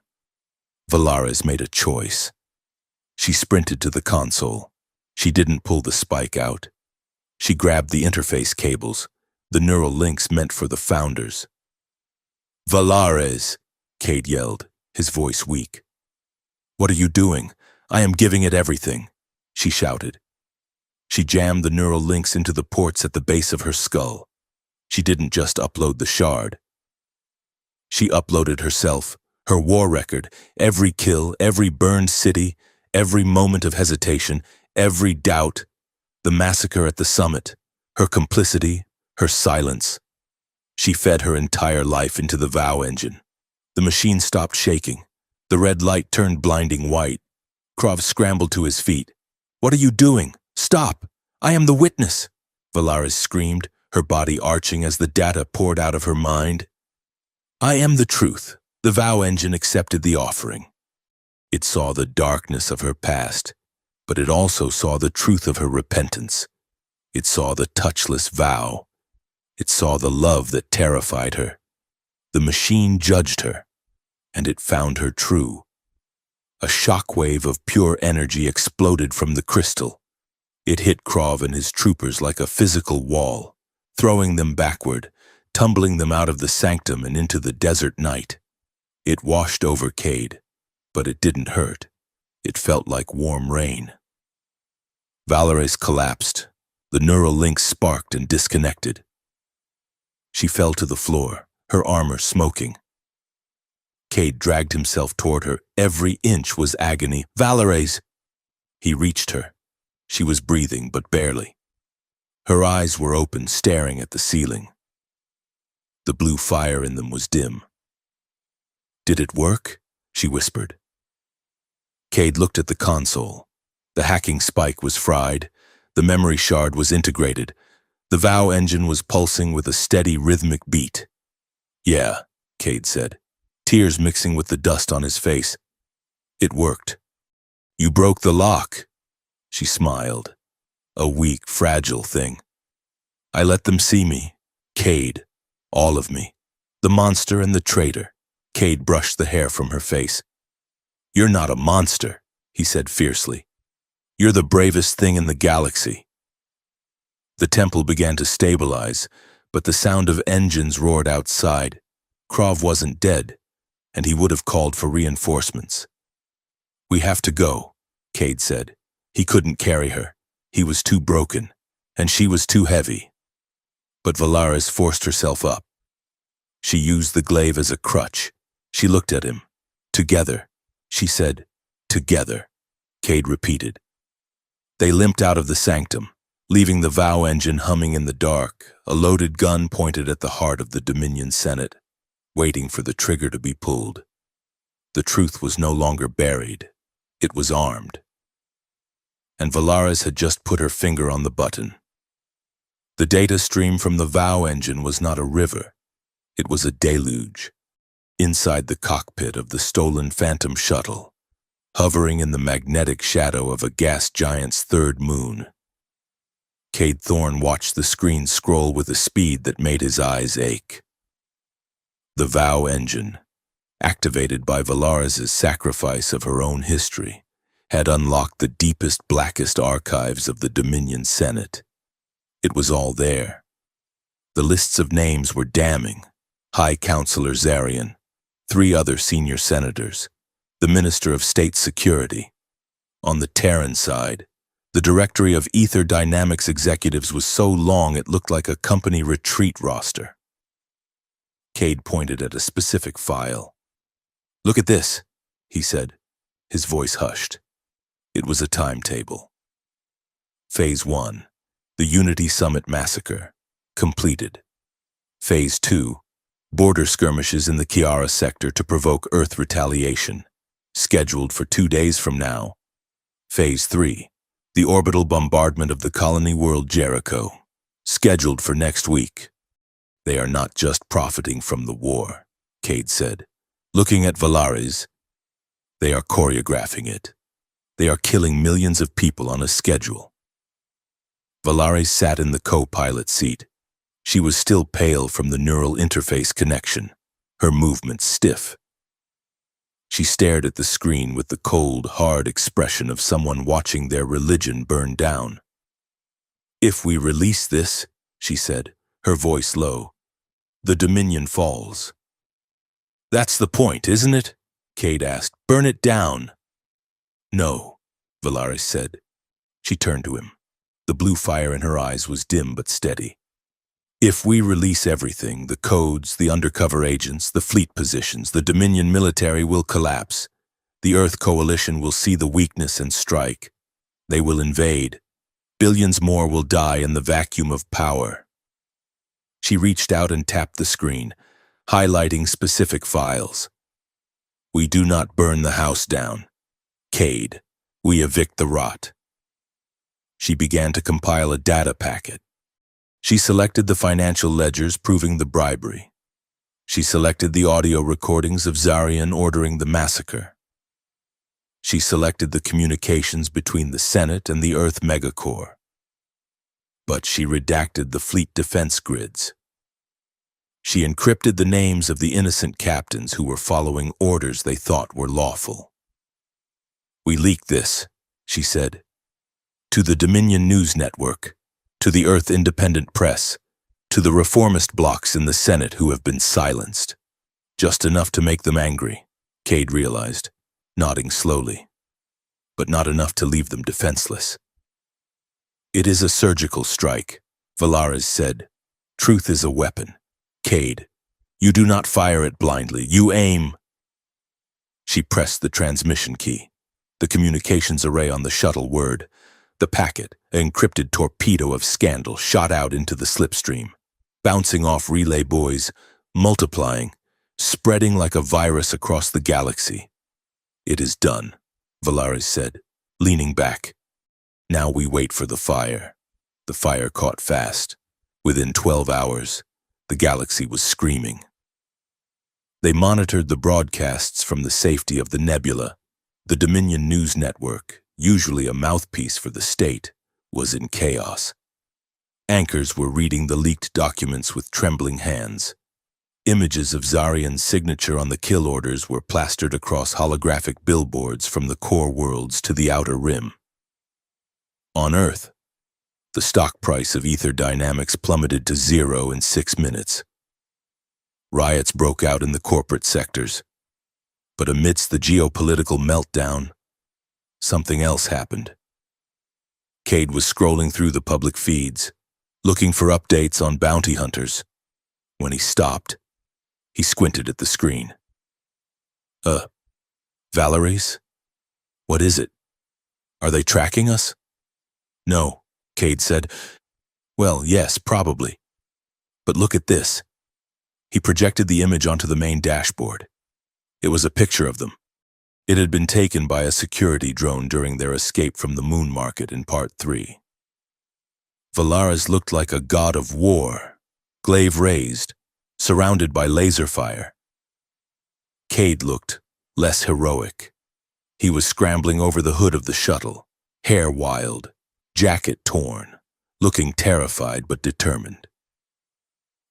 Valaris made a choice. She sprinted to the console. She didn't pull the spike out. She grabbed the interface cables, the neural links meant for the founders. "Valaris," Cade yelled, his voice weak. "What are you doing? I am giving it everything," she shouted. She jammed the neural links into the ports at the base of her skull. She didn't just upload the shard. She uploaded herself, her war record, every kill, every burned city, every moment of hesitation, every doubt, the massacre at the summit, her complicity, her silence. She fed her entire life into the Vow engine. The machine stopped shaking. The red light turned blinding white. Krov scrambled to his feet. "What are you doing? Stop! I am the witness!" Valaris screamed, her body arching as the data poured out of her mind. "I am the truth." The Vow engine accepted the offering. It saw the darkness of her past, but it also saw the truth of her repentance. It saw the touchless vow. It saw the love that terrified her. The machine judged her, and it found her true. A shockwave of pure energy exploded from the crystal. It hit Krov and his troopers like a physical wall, throwing them backward, tumbling them out of the sanctum and into the desert night. It washed over Cade, but it didn't hurt. It felt like warm rain. Valaris collapsed. The neural links sparked and disconnected. She fell to the floor, her armor smoking. Cade dragged himself toward her. Every inch was agony. "Valaris!" He reached her. She was breathing, but barely. Her eyes were open, staring at the ceiling. The blue fire in them was dim. "Did it work?" she whispered. Cade looked at the console. The hacking spike was fried. The memory shard was integrated. The Vow engine was pulsing with a steady rhythmic beat. "Yeah," Cade said, tears mixing with the dust on his face. "It worked." "You broke the lock." She smiled. A weak, fragile thing. "I let them see me. Cade. All of me. The monster and the traitor." Cade brushed the hair from her face. "You're not a monster," he said fiercely. "You're the bravest thing in the galaxy." The temple began to stabilize, but the sound of engines roared outside. Krov wasn't dead, and he would have called for reinforcements. "We have to go," Cade said. He couldn't carry her. He was too broken, and she was too heavy. But Valaris forced herself up. She used the glaive as a crutch. She looked at him. "Together," she said. "Together," Cade repeated. They limped out of the sanctum, leaving the Vow engine humming in the dark, a loaded gun pointed at the heart of the Dominion Senate, waiting for the trigger to be pulled. The truth was no longer buried. It was armed. And Valaris had just put her finger on the button. The data stream from the Vow engine was not a river. It was a deluge. Inside the cockpit of the stolen Phantom shuttle, hovering in the magnetic shadow of a gas giant's third moon. Cade Thorne watched the screen scroll with a speed that made his eyes ache. The Vow engine, activated by Valaris's sacrifice of her own history, had unlocked the deepest, blackest archives of the Dominion Senate. It was all there. The lists of names were damning. High Counselor Zarian, 3 other senior senators, the Minister of State Security. On the Terran side, the directory of Ether Dynamics executives was so long it looked like a company retreat roster. Cade pointed at a specific file. "Look at this," he said, his voice hushed. It was a timetable. Phase 1, the Unity Summit Massacre, completed. Phase 2, border skirmishes in the Kiara sector to provoke Earth retaliation, scheduled for 2 days from now. Phase 3, the orbital bombardment of the colony world Jericho, scheduled for next week. They are not just profiting from the war, Cade said. Looking at Valaris, they are choreographing it. They are killing millions of people on a schedule. Valaris sat in the co-pilot seat. She was still pale from the neural interface connection, her movements stiff. She stared at the screen with the cold, hard expression of someone watching their religion burn down. "If we release this," she said, her voice low, "the Dominion falls." "That's the point, isn't it?" Cade asked. "Burn it down." "No," Valaris said. She turned to him. The blue fire in her eyes was dim but steady. "If we release everything, the codes, the undercover agents, the fleet positions, the Dominion military will collapse. The Earth Coalition will see the weakness and strike. They will invade. Billions more will die in the vacuum of power." She reached out and tapped the screen, highlighting specific files. "We do not burn the house down. Cade, we evict the rot." She began to compile a data packet. She selected the financial ledgers proving the bribery. She selected the audio recordings of Zarian ordering the massacre. She selected the communications between the Senate and the Earth Megacore. But she redacted the fleet defense grids. She encrypted the names of the innocent captains who were following orders they thought were lawful. "We leaked this," she said, "to the Dominion News Network, to the Earth Independent Press, to the reformist blocs in the Senate who have been silenced. Just enough to make them angry," Cade realized, nodding slowly, but not enough to leave them defenseless. "It is a surgical strike," Valaris said. "Truth is a weapon. Cade, you do not fire it blindly. You aim." She pressed the transmission key. The communications array on the shuttle whirred. The packet, an encrypted torpedo of scandal, shot out into the slipstream, bouncing off relay buoys, multiplying, spreading like a virus across the galaxy. "It is done," Valaris said, leaning back. "Now we wait for the fire." The fire caught fast. Within 12 hours, the galaxy was screaming. They monitored the broadcasts from the safety of the nebula. The Dominion News Network, usually a mouthpiece for the state, was in chaos. Anchors were reading the leaked documents with trembling hands. Images of Zarian's signature on the kill orders were plastered across holographic billboards from the core worlds to the outer rim. On Earth, the stock price of Ether Dynamics plummeted to 0 in 6 minutes. Riots broke out in the corporate sectors. But amidst the geopolitical meltdown, something else happened. Cade was scrolling through the public feeds, looking for updates on bounty hunters. When he stopped, he squinted at the screen. Valaris? What is it? Are they tracking us?" "No," Cade said. "Well, yes, probably. But look at this." He projected the image onto the main dashboard. It was a picture of them. It had been taken by a security drone during their escape from the moon market in Part 3. Valaris looked like a god of war, glaive raised, surrounded by laser fire. Cade looked less heroic, He was scrambling over the hood of the shuttle, hair wild, jacket torn, looking terrified but determined.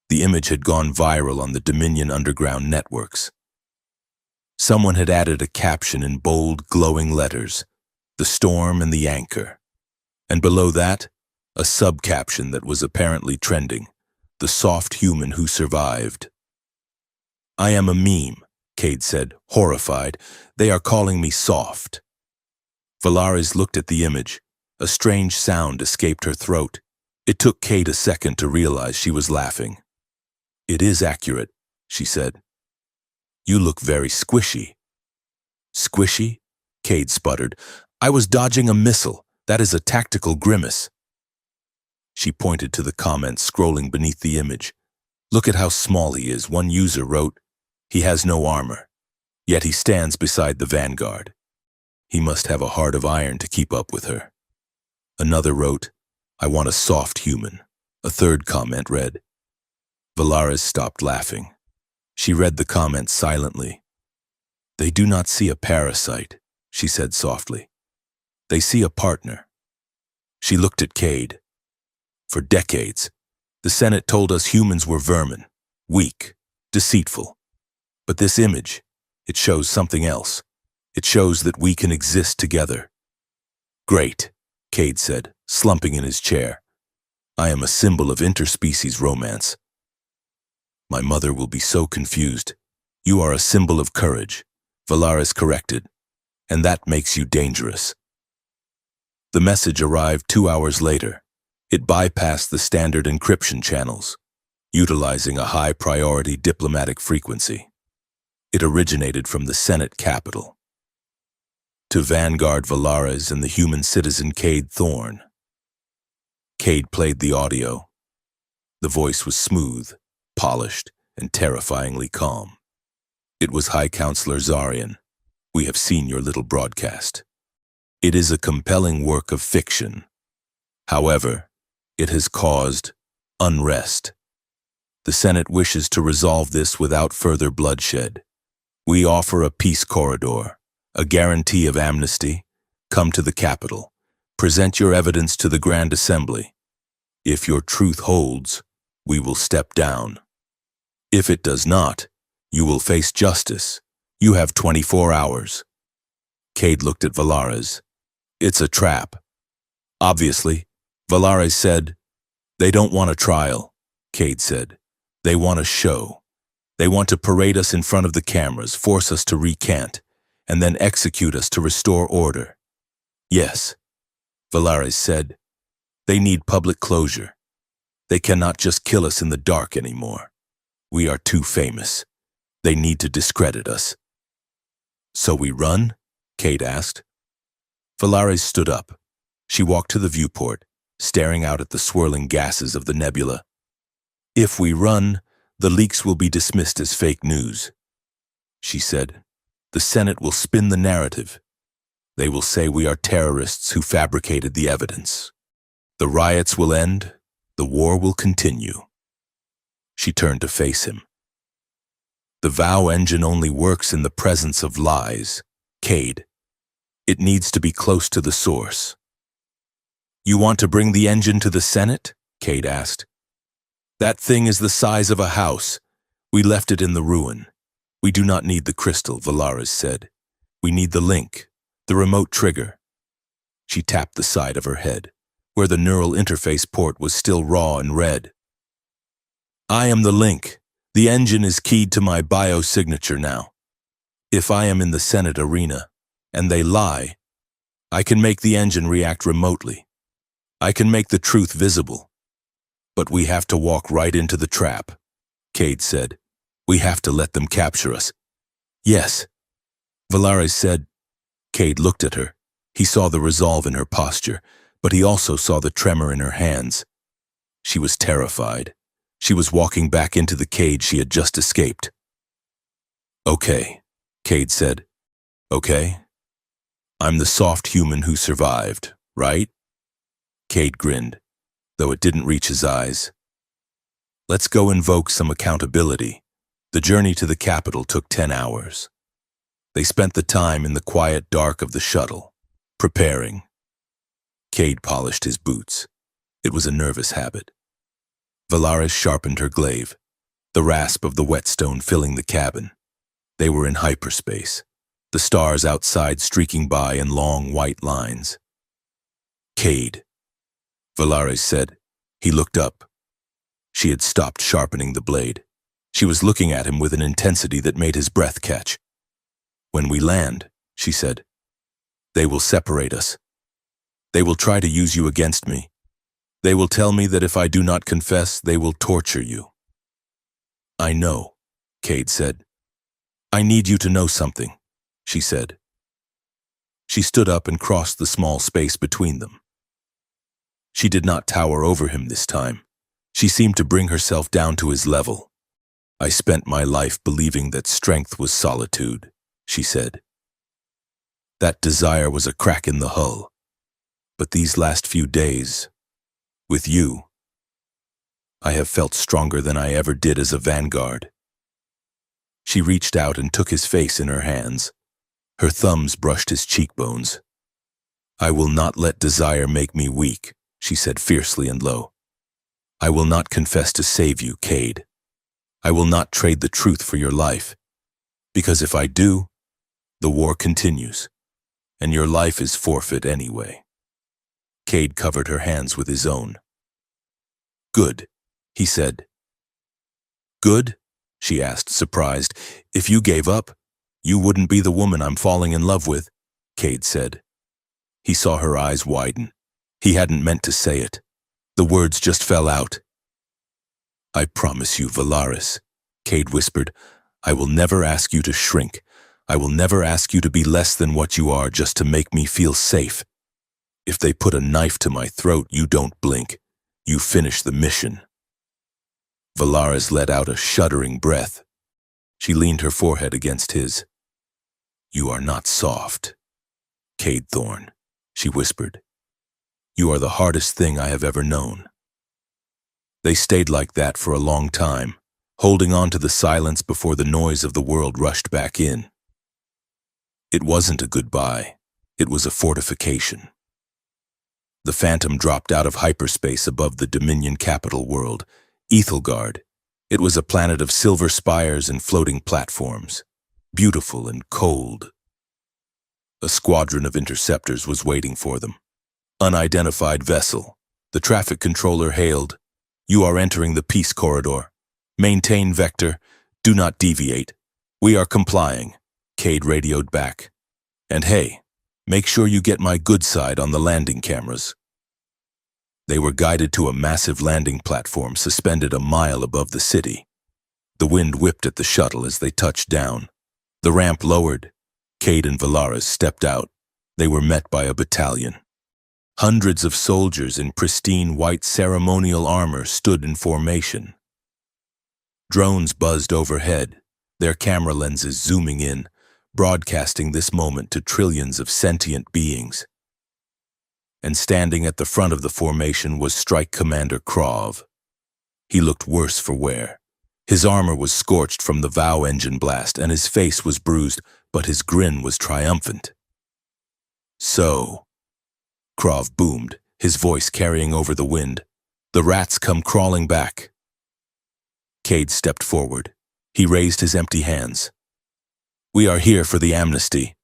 The image had gone viral on the Dominion underground networks. Someone had added a caption in bold, glowing letters, "The storm and the anchor." And below that, a sub-caption that was apparently trending, "The soft human who survived." "I am a meme," Cade said, horrified. "They are calling me soft." Valaris looked at the image. A strange sound escaped her throat. It took Cade a second to realize she was laughing. "It is accurate," she said. "You look very squishy." "Squishy?" Cade sputtered. "I was dodging a missile. That is a tactical grimace." She pointed to the comments scrolling beneath the image. "Look at how small he is," one user wrote. "He has no armor, yet he stands beside the vanguard. He must have a heart of iron to keep up with her." Another wrote, "I want a soft human." A third comment read. Valaris stopped laughing. She read the comments silently. "They do not see a parasite," she said softly. "They see a partner." She looked at Cade. "For decades, the Senate told us humans were vermin, weak, deceitful. But this image, it shows something else. It shows that we can exist together." "Great," Cade said, slumping in his chair. "I am a symbol of interspecies romance." "My mother will be so confused. You are a symbol of courage," Valaris corrected, "and that makes you dangerous." The message arrived 2 hours later. It bypassed the standard encryption channels, utilizing a high-priority diplomatic frequency. It originated from the Senate Capitol. To Vanguard Valaris and the human citizen Cade Thorne. Cade played the audio. The voice was smooth, polished, and terrifyingly calm. "It was High Counselor Zarian. We have seen your little broadcast. It is a compelling work of fiction. However, it has caused unrest. The Senate wishes to resolve this without further bloodshed. We offer a peace corridor, a guarantee of amnesty. Come to the Capitol. Present your evidence to the Grand Assembly. If your truth holds, we will step down. If it does not, you will face justice. You have 24 hours. Cade looked at Valaris. "It's a trap." "Obviously," Valaris said. "They don't want a trial," Cade said. "They want a show. They want to parade us in front of the cameras, force us to recant, and then execute us to restore order." "Yes," Valaris said. "They need public closure. They cannot just kill us in the dark anymore. We are too famous. They need to discredit us." "So we run?" Cade asked. Valaris stood up. She walked to the viewport, staring out at the swirling gases of the nebula. "If we run, the leaks will be dismissed as fake news," she said. "The Senate will spin the narrative. They will say we are terrorists who fabricated the evidence. The riots will end. The war will continue." She turned to face him. "The VOW engine only works in the presence of lies, Cade. It needs to be close to the source." "You want to bring the engine to the Senate?" Cade asked. "That thing is the size of a house. We left it in the ruin. We do not need the crystal," Valaris said. "We need the link, the remote trigger." She tapped the side of her head, where the neural interface port was still raw and red. "I am the link. The engine is keyed to my biosignature now. If I am in the Senate arena, and they lie, I can make the engine react remotely. I can make the truth visible. But we have to walk right into the trap," Cade said. "We have to let them capture us." "Yes," Valaris said. Cade looked at her. He saw the resolve in her posture, but he also saw the tremor in her hands. She was terrified. She was walking back into the cage she had just escaped. "Okay," Cade said. "Okay? I'm the soft human who survived, right?" Cade grinned, though it didn't reach his eyes. "Let's go invoke some accountability." The journey to the Capitol took 10 hours. They spent the time in the quiet dark of the shuttle, preparing. Cade polished his boots. It was a nervous habit. Valaris sharpened her glaive, the rasp of the whetstone filling the cabin. They were in hyperspace, the stars outside streaking by in long white lines. Cade, Valaris said. He looked up. She had stopped sharpening the blade. She was looking at him with an intensity that made his breath catch. When we land, she said, they will separate us. They will try to use you against me. They will tell me that if I do not confess, they will torture you. I know, Cade said. I need you to know something, she said. She stood up and crossed the small space between them. She did not tower over him this time. She seemed to bring herself down to his level. I spent my life believing that strength was solitude, she said. That desire was a crack in the hull. But these last few days, with you, I have felt stronger than I ever did as a vanguard. She reached out and took his face in her hands. Her thumbs brushed his cheekbones. I will not let desire make me weak, she said fiercely and low. I will not confess to save you, Cade. I will not trade the truth for your life. Because if I do, the war continues, and your life is forfeit anyway. Cade covered her hands with his own. Good, he said. Good? She asked, surprised. If you gave up, you wouldn't be the woman I'm falling in love with, Cade said. He saw her eyes widen. He hadn't meant to say it. The words just fell out. I promise you, Valaris, Cade whispered, I will never ask you to shrink. I will never ask you to be less than what you are just to make me feel safe. If they put a knife to my throat, you don't blink. You finish the mission. Valaris let out a shuddering breath. She leaned her forehead against his. You are not soft, Cade Thorne, she whispered. You are the hardest thing I have ever known. They stayed like that for a long time, holding on to the silence before the noise of the world rushed back in. It wasn't a goodbye. It was a fortification. The Phantom dropped out of hyperspace above the Dominion capital world, Ethelgard. It was a planet of silver spires and floating platforms, beautiful and cold. A squadron of interceptors was waiting for them. Unidentified vessel. The traffic controller hailed, You are entering the peace corridor. Maintain vector. Do not deviate. We are complying, Cade radioed back. And hey, make sure you get my good side on the landing cameras. They were guided to a massive landing platform suspended a mile above the city. The wind whipped at the shuttle as they touched down. The ramp lowered. Cade and Valaris stepped out. They were met by a battalion. Hundreds of soldiers in pristine white ceremonial armor stood in formation. Drones buzzed overhead, their camera lenses zooming in, broadcasting this moment to trillions of sentient beings. And standing at the front of the formation was Strike Commander Krov. He looked worse for wear. His armor was scorched from the VOW engine blast and his face was bruised, but his grin was triumphant. So, Krov boomed, his voice carrying over the wind. The rats come crawling back. Cade stepped forward. He raised his empty hands. We are here for the amnesty,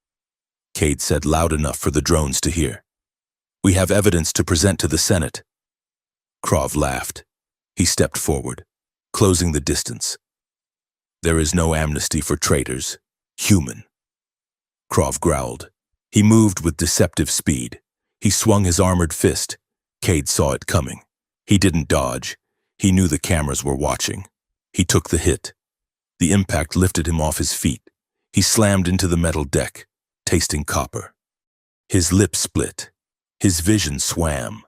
Cade said loud enough for the drones to hear. We have evidence to present to the Senate. Krov laughed. He stepped forward, closing the distance. There is no amnesty for traitors. Human. Krov growled. He moved with deceptive speed. He swung his armored fist. Cade saw it coming. He didn't dodge. He knew the cameras were watching. He took the hit. The impact lifted him off his feet. He slammed into the metal deck, tasting copper. His lips split. His vision swam.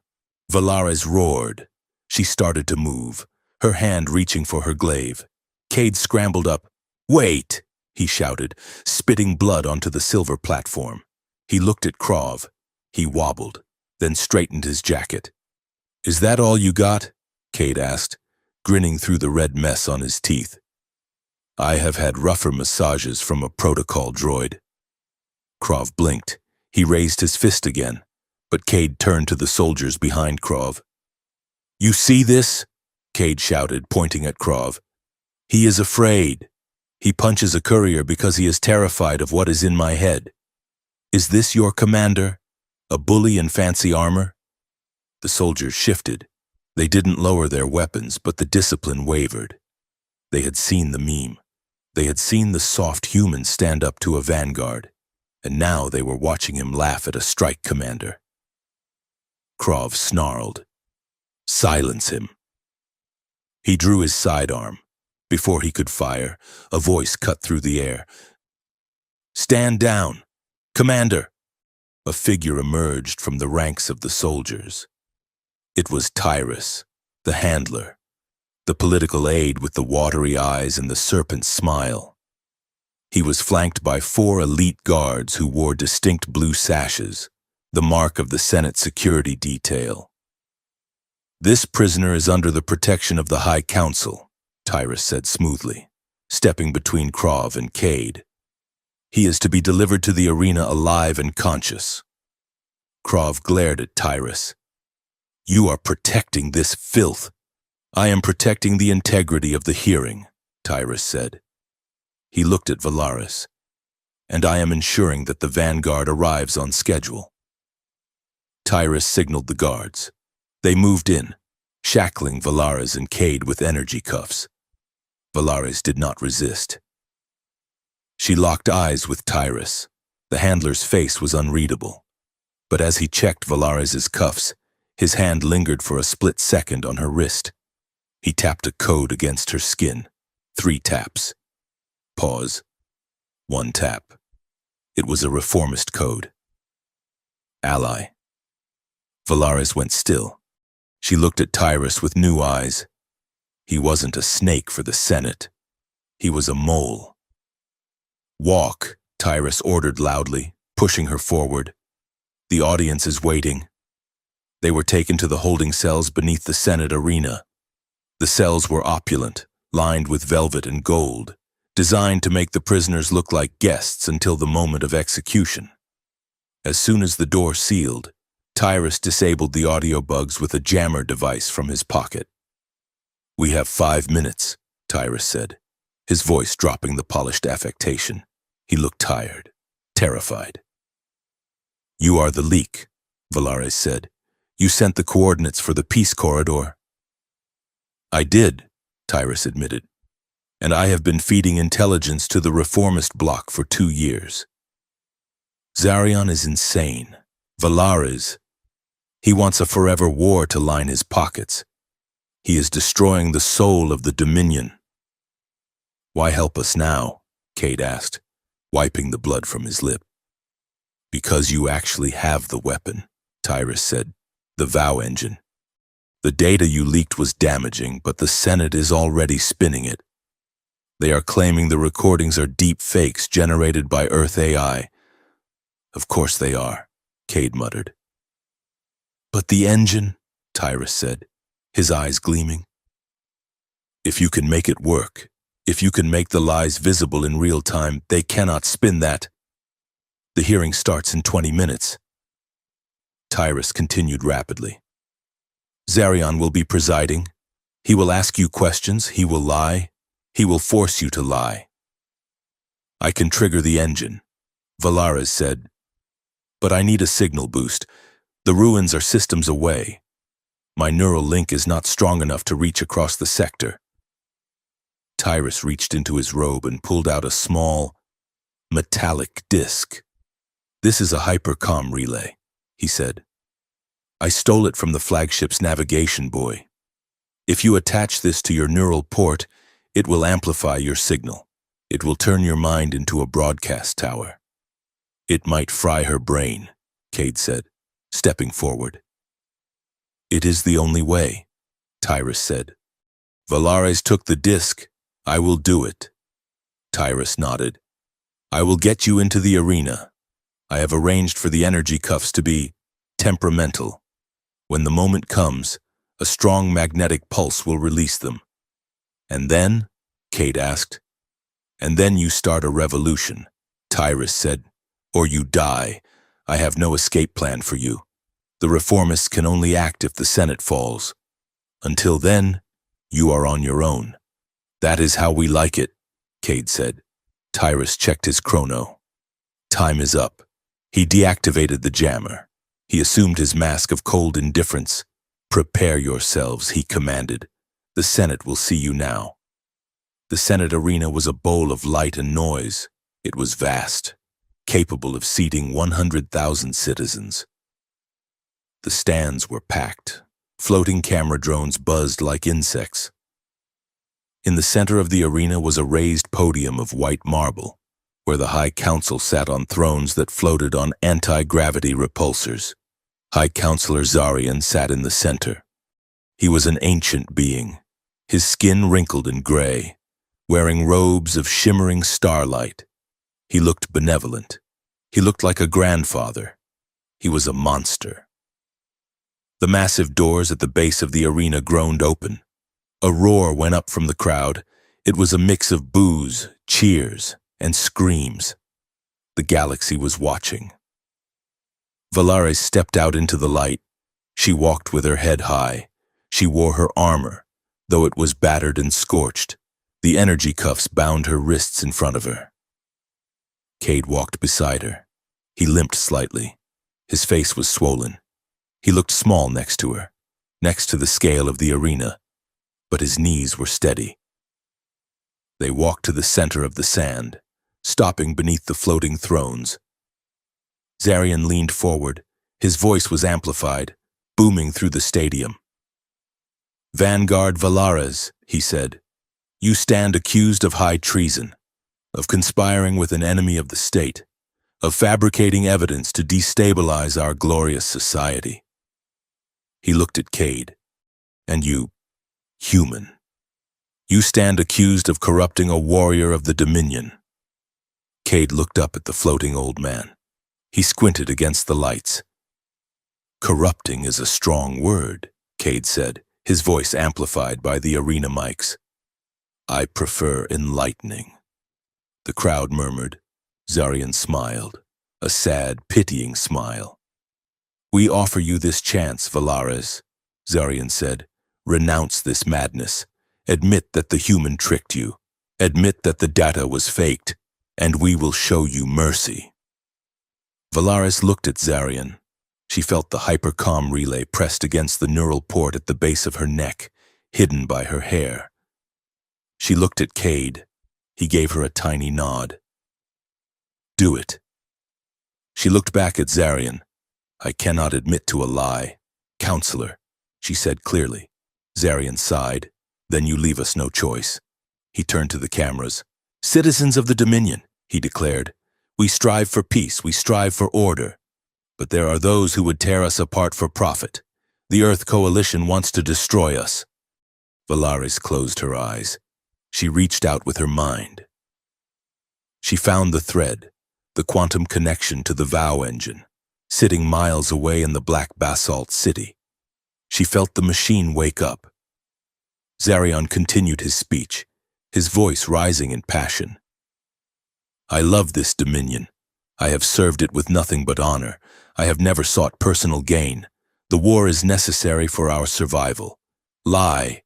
Valaris roared. She started to move, her hand reaching for her glaive. Cade scrambled up. Wait, he shouted, spitting blood onto the silver platform. He looked at Krov. He wobbled, then straightened his jacket. Is that all you got? Cade asked, grinning through the red mess on his teeth. I have had rougher massages from a protocol droid. Krov blinked. He raised his fist again, but Cade turned to the soldiers behind Krov. "You see this?" Cade shouted, pointing at Krov. "He is afraid. He punches a courier because he is terrified of what is in my head. Is this your commander? A bully in fancy armor?" The soldiers shifted. They didn't lower their weapons, but the discipline wavered. They had seen the meme. They had seen the soft human stand up to a vanguard, and now they were watching him laugh at a strike commander. Krov snarled. "Silence him." He drew his sidearm. Before he could fire, a voice cut through the air. "Stand down! Commander!" A figure emerged from the ranks of the soldiers. It was Tyrus, the handler, the political aide with the watery eyes and the serpent smile. He was flanked by 4 elite guards who wore distinct blue sashes, the mark of the Senate security detail. "This prisoner is under the protection of the High Council," Tyrus said smoothly, stepping between Krov and Cade. "He is to be delivered to the arena alive and conscious." Krov glared at Tyrus. "You are protecting this filth." "I am protecting the integrity of the hearing," Tyrus said. He looked at Valaris. "And I am ensuring that the vanguard arrives on schedule." Tyrus signaled the guards. They moved in, shackling Valaris and Cade with energy cuffs. Valaris did not resist. She locked eyes with Tyrus. The handler's face was unreadable. But as he checked Valaris's cuffs, his hand lingered for a split second on her wrist. He tapped a code against her skin. 3 taps. Pause. 1 tap. It was a reformist code. Ally. Valaris went still. She looked at Tyrus with new eyes. He wasn't a snake for the Senate. He was a mole. "Walk," Tyrus ordered loudly, pushing her forward. "The audience is waiting." They were taken to the holding cells beneath the Senate arena. The cells were opulent, lined with velvet and gold, designed to make the prisoners look like guests until the moment of execution. As soon as the door sealed, Tyrus disabled the audio bugs with a jammer device from his pocket. "We have 5 minutes," Tyrus said, his voice dropping the polished affectation. He looked tired, terrified. "You are the leak," Valaris said. "You sent the coordinates for the peace corridor." "I did," Tyrus admitted. "And I have been feeding intelligence to the reformist bloc for 2 years. Zarion is insane. Valaris, he wants a forever war to line his pockets. He is destroying the soul of the Dominion." "Why help us now?" Cade asked, wiping the blood from his lip. "Because you actually have the weapon," Tyrus said. "The Vow engine. The data you leaked was damaging, but the Senate is already spinning it. They are claiming the recordings are deep fakes generated by Earth AI. Of course they are," Cade muttered. "But the engine," Tyrus said, his eyes gleaming. "If you can make it work, if you can make the lies visible in real time, they cannot spin that. The hearing starts in 20 minutes. Tyrus continued rapidly. "Zarion will be presiding. He will ask you questions, he will lie, he will force you to lie. I can trigger the engine," Valaris said. "But I need a signal boost. The ruins are systems away. My neural link is not strong enough to reach across the sector." Tyrus reached into his robe and pulled out a small, metallic disc. "This is a hypercom relay," he said. "I stole it from the flagship's navigation buoy. If you attach this to your neural port, it will amplify your signal. It will turn your mind into a broadcast tower." "It might fry her brain," Cade said, stepping forward. "It is the only way," Tyrus said. "Valaris took the disc. I will do it." Tyrus nodded. "I will get you into the arena. I have arranged for the energy cuffs to be temperamental. When the moment comes, a strong magnetic pulse will release them. And then?" Cade asked. "And then you start a revolution," Tyrus said, Or you die. I have no escape plan for you. The reformists can only act if the Senate falls. Until then, you are on your own. That is how we like it, Cade said. Tyrus checked his chrono. Time is up. He deactivated the jammer. He assumed his mask of cold indifference. Prepare yourselves, he commanded. The Senate will see you now. The Senate arena was a bowl of light and noise. It was vast, capable of seating 100,000 citizens. The stands were packed. Floating camera drones buzzed like insects. In the center of the arena was a raised podium of white marble, where the High Council sat on thrones that floated on anti-gravity repulsors. High Counselor Zarian sat in the center. He was an ancient being, his skin wrinkled and gray, wearing robes of shimmering starlight. He looked benevolent. He looked like a grandfather. He was a monster. The massive doors at the base of the arena groaned open. A roar went up from the crowd. It was a mix of boos, cheers, and screams. The galaxy was watching. Valaris stepped out into the light. She walked with her head high. She wore her armor, though it was battered and scorched. The energy cuffs bound her wrists in front of her. Cade walked beside her. He limped slightly. His face was swollen. He looked small next to her, next to the scale of the arena, but his knees were steady. They walked to the center of the sand, stopping beneath the floating thrones. Zarian leaned forward. His voice was amplified, booming through the stadium. "Vanguard Valaris," he said, "you stand accused of high treason, of conspiring with an enemy of the state, of fabricating evidence to destabilize our glorious society." He looked at Cade. "And you, human, you stand accused of corrupting a warrior of the Dominion." Cade looked up at the floating old man. He squinted against the lights. "Corrupting is a strong word," Cade said, his voice amplified by the arena mics. "I prefer enlightening." The crowd murmured. Zarian smiled, a sad, pitying smile. "We offer you this chance, Valaris," Zarian said. "Renounce this madness. Admit that the human tricked you. Admit that the data was faked, and we will show you mercy." Valaris looked at Zarian. She felt the hypercom relay pressed against the neural port at the base of her neck, hidden by her hair. She looked at Cade. He gave her a tiny nod. "Do it." She looked back at Zarian. "I cannot admit to a lie. Counselor," she said clearly. Zarian sighed. "Then you leave us no choice." He turned to the cameras. "Citizens of the Dominion," he declared. "We strive for peace, we strive for order. But there are those who would tear us apart for profit. The Earth Coalition wants to destroy us." Valaris closed her eyes. She reached out with her mind. She found the thread, the quantum connection to the VOW engine, sitting miles away in the black basalt city. She felt the machine wake up. Zarian continued his speech, his voice rising in passion. "I love this Dominion. I have served it with nothing but honor. I have never sought personal gain. The war is necessary for our survival. Lie."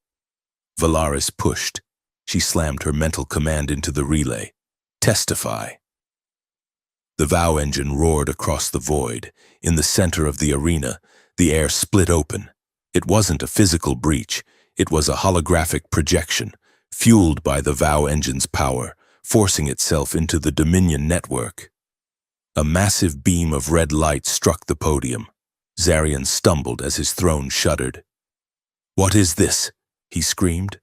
Valaris pushed. She slammed her mental command into the relay. "Testify." The VOW engine roared across the void. In the center of the arena, the air split open. It wasn't a physical breach. It was a holographic projection, fueled by the VOW engine's power, forcing itself into the Dominion network. A massive beam of red light struck the podium. Zarian stumbled as his throne shuddered. "What is this?" he screamed.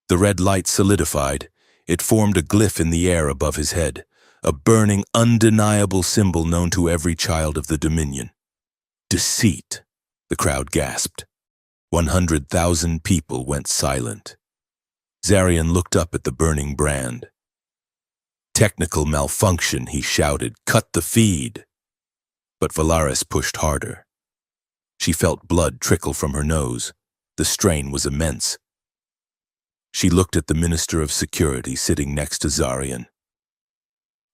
The red light solidified. It formed a glyph in the air above his head, a burning, undeniable symbol known to every child of the Dominion. "Deceit," the crowd gasped. 100,000 people went silent. Zarian looked up at the burning brand. "Technical malfunction," he shouted. "Cut the feed." But Valaris pushed harder. She felt blood trickle from her nose. The strain was immense. She looked at the Minister of Security sitting next to Zarian.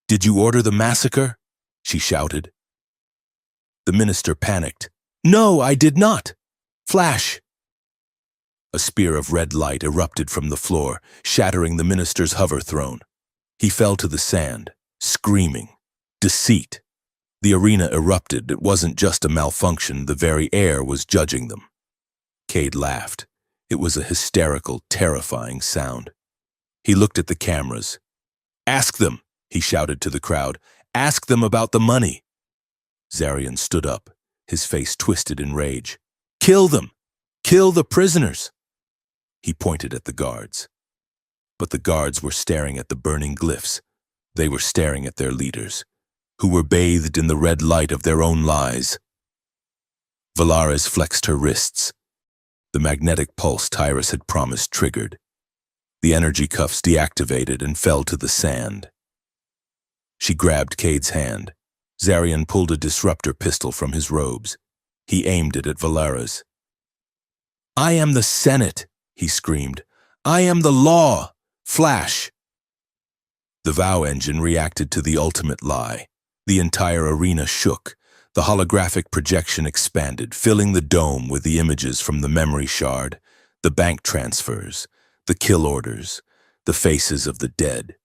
"Did you order the massacre?" she shouted. The minister panicked. "No, I did not! Flash!" A spear of red light erupted from the floor, shattering the minister's hover throne. He fell to the sand, screaming. Deceit. The arena erupted. It wasn't just a malfunction, the very air was judging them. Cade laughed. It was a hysterical, terrifying sound. He looked at the cameras. "Ask them," he shouted to the crowd. "Ask them about the money." Zarian stood up, his face twisted in rage. "Kill them! Kill the prisoners!" He pointed at the guards. But the guards were staring at the burning glyphs. They were staring at their leaders, who were bathed in the red light of their own lies. Valares flexed her wrists. The magnetic pulse Tyrus had promised triggered. The energy cuffs deactivated and fell to the sand. She grabbed Cade's hand. Zarian pulled a disruptor pistol from his robes. He aimed it at Valares. "I am the Senate," he screamed. "I am the law! Flash!" The vow engine reacted to the ultimate lie. The entire arena shook. The holographic projection expanded, filling the dome with the images from the memory shard, the bank transfers, the kill orders, the faces of the dead.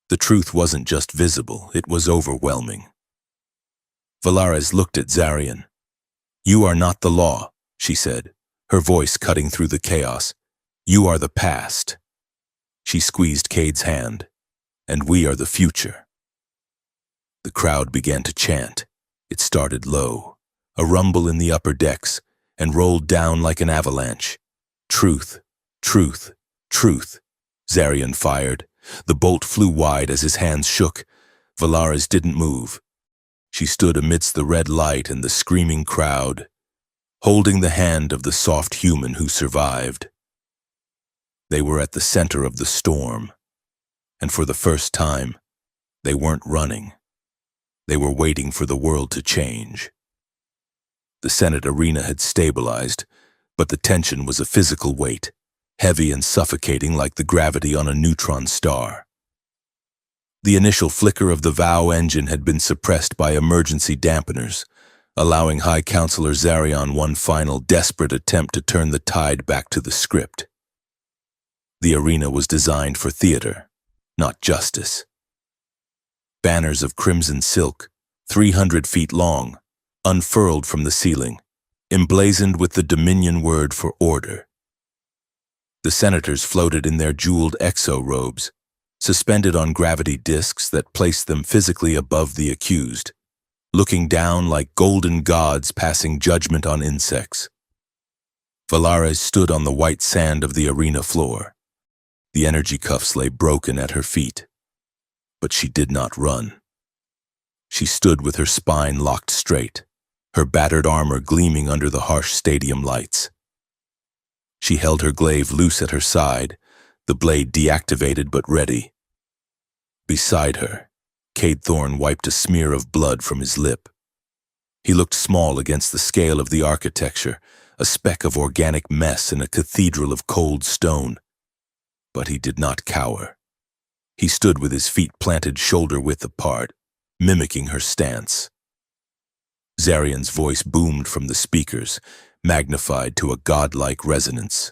The truth wasn't just visible, it was overwhelming. Valares looked at Zarian. "You are not the law," she said, her voice cutting through the chaos. "You are the past." She squeezed Cade's hand. "And we are the future." The crowd began to chant. It started low, a rumble in the upper decks, and rolled down like an avalanche. "Truth, truth, truth," Zarian fired. The bolt flew wide as his hands shook. Valares didn't move. She stood amidst the red light and the screaming crowd, holding the hand of the soft human who survived. They were at the center of the storm, and for the first time, they weren't running. They were waiting for the world to change. The Senate arena had stabilized, but the tension was a physical weight, heavy and suffocating like the gravity on a neutron star. The initial flicker of the vow engine had been suppressed by emergency dampeners, allowing High Counselor Zarian one final desperate attempt to turn the tide back to the script. The arena was designed for theater, not justice. Banners of crimson silk, 300 feet long, unfurled from the ceiling, emblazoned with the Dominion word for order. The senators floated in their jeweled exo-robes, suspended on gravity discs that placed them physically above the accused, looking down like golden gods passing judgment on insects. Valares stood on the white sand of the arena floor. The energy cuffs lay broken at her feet. But she did not run. She stood with her spine locked straight, her battered armor gleaming under the harsh stadium lights. She held her glaive loose at her side, the blade deactivated but ready. Beside her, Cade Thorne wiped a smear of blood from his lip. He looked small against the scale of the architecture, a speck of organic mess in a cathedral of cold stone. But he did not cower. He stood with his feet planted shoulder-width apart, mimicking her stance. Zarian's voice boomed from the speakers, magnified to a godlike resonance.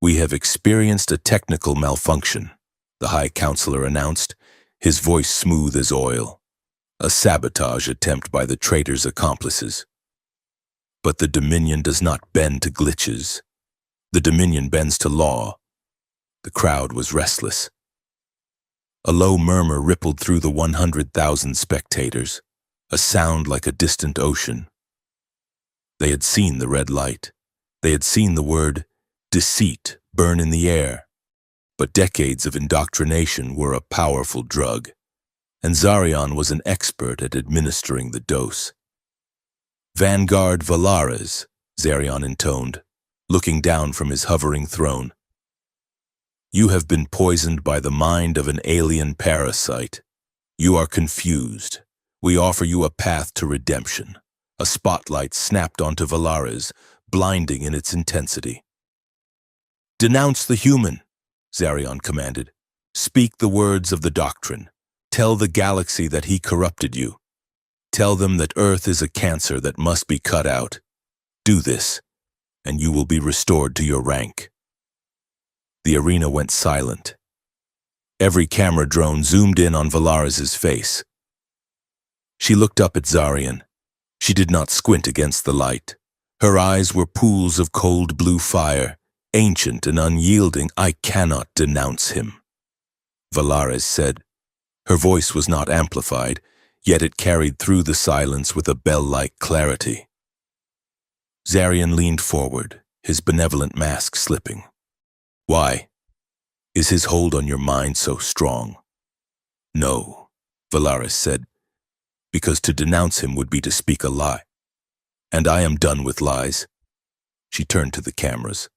"We have experienced a technical malfunction," the High Counselor announced, his voice smooth as oil. "A sabotage attempt by the traitor's accomplices. But the Dominion does not bend to glitches. The Dominion bends to law." The crowd was restless. A low murmur rippled through the 100,000 spectators, a sound like a distant ocean. They had seen the red light. They had seen the word deceit burn in the air. But decades of indoctrination were a powerful drug, and Zarian was an expert at administering the dose. "Vanguard Valares," Zarian intoned, looking down from his hovering throne. "You have been poisoned by the mind of an alien parasite. You are confused. We offer you a path to redemption." A spotlight snapped onto Valares, blinding in its intensity. "Denounce the human," Zarian commanded. "Speak the words of the doctrine. Tell the galaxy that he corrupted you. Tell them that Earth is a cancer that must be cut out. Do this, and you will be restored to your rank." The arena went silent. Every camera drone zoomed in on Valaris's face. She looked up at Zarian. She did not squint against the light. Her eyes were pools of cold blue fire, ancient and unyielding. "I cannot denounce him," Valaris said. Her voice was not amplified, yet it carried through the silence with a bell-like clarity. Zarian leaned forward, his benevolent mask slipping. "Why? Is his hold on your mind so strong?" "No," Valaris said, "because to denounce him would be to speak a lie. And I am done with lies." She turned to the cameras,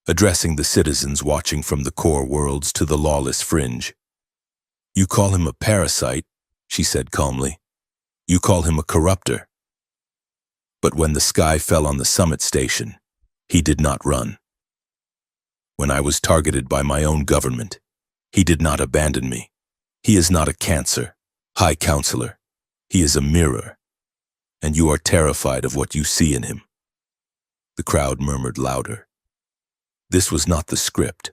addressing the citizens watching from the core worlds to the lawless fringe. "You call him a parasite," she said calmly. "You call him a corruptor. But when the sky fell on the summit station, he did not run. When I was targeted by my own government, he did not abandon me. He is not a cancer, High Counselor. He is a mirror, and you are terrified of what you see in him." The crowd murmured louder. This was not the script.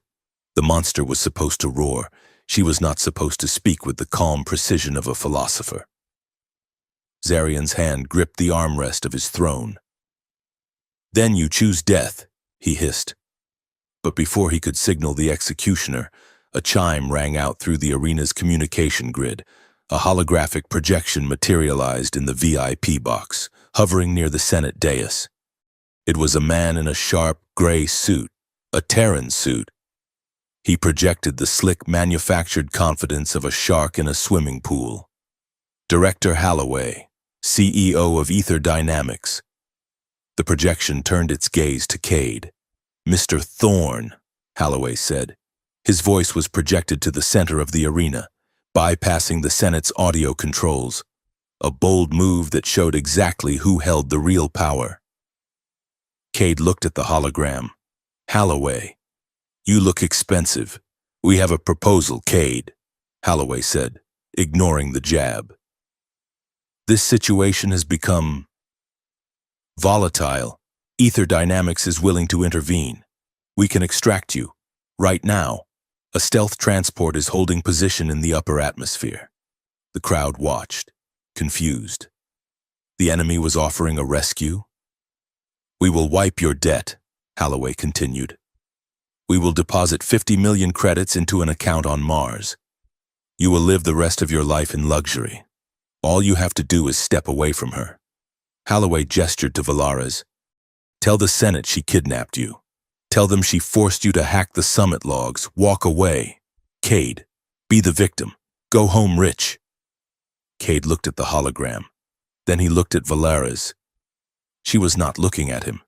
The monster was supposed to roar. She was not supposed to speak with the calm precision of a philosopher. Zarian's hand gripped the armrest of his throne. "Then you choose death," he hissed. But before he could signal the executioner, a chime rang out through the arena's communication grid. A holographic projection materialized in the VIP box, hovering near the Senate dais. It was a man in a sharp, gray suit, a Terran suit. He projected the slick, manufactured confidence of a shark in a swimming pool. Director Halloway, CEO of Ether Dynamics. The projection turned its gaze to Cade. "Mr. Thorne," Halloway said. His voice was projected to the center of the arena, bypassing the Senate's audio controls. A bold move that showed exactly who held the real power. Cade looked at the hologram. "Halloway, you look expensive. We have a proposal, Cade," Halloway said, ignoring the jab. "This situation has become volatile. Ether Dynamics is willing to intervene. We can extract you. Right now, a stealth transport is holding position in the upper atmosphere." The crowd watched, confused. The enemy was offering a rescue? "We will wipe your debt," Halloway continued. "We will deposit 50 million credits into an account on Mars. You will live the rest of your life in luxury. All you have to do is step away from her." Halloway gestured to Valaris. "Tell the Senate she kidnapped you. Tell them she forced you to hack the summit logs. Walk away. Cade, be the victim. Go home rich." Cade looked at the hologram. Then he looked at Valaris. She was not looking at him.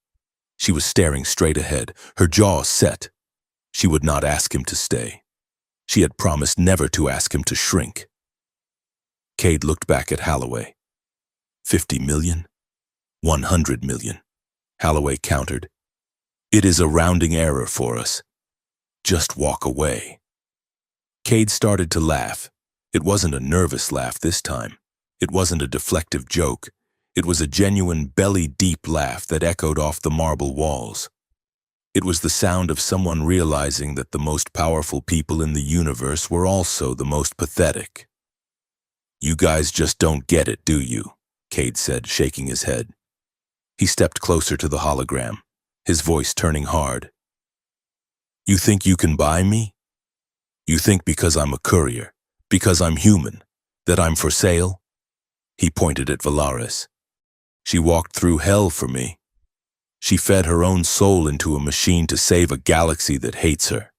She was staring straight ahead, her jaw set. She would not ask him to stay. She had promised never to ask him to shrink. Cade looked back at Halloway. 50 million? 100 million. Halloway countered. "It is a rounding error for us. Just walk away." Cade started to laugh. It wasn't a nervous laugh this time. It wasn't a deflective joke. It was a genuine belly-deep laugh that echoed off the marble walls. It was the sound of someone realizing that the most powerful people in the universe were also the most pathetic. "You guys just don't get it, do you?" Cade said, shaking his head. He stepped closer to the hologram, his voice turning hard. "You think you can buy me? You think because I'm a courier, because I'm human, that I'm for sale?" He pointed at Valaris. "She walked through hell for me. She fed her own soul into a machine to save a galaxy that hates her.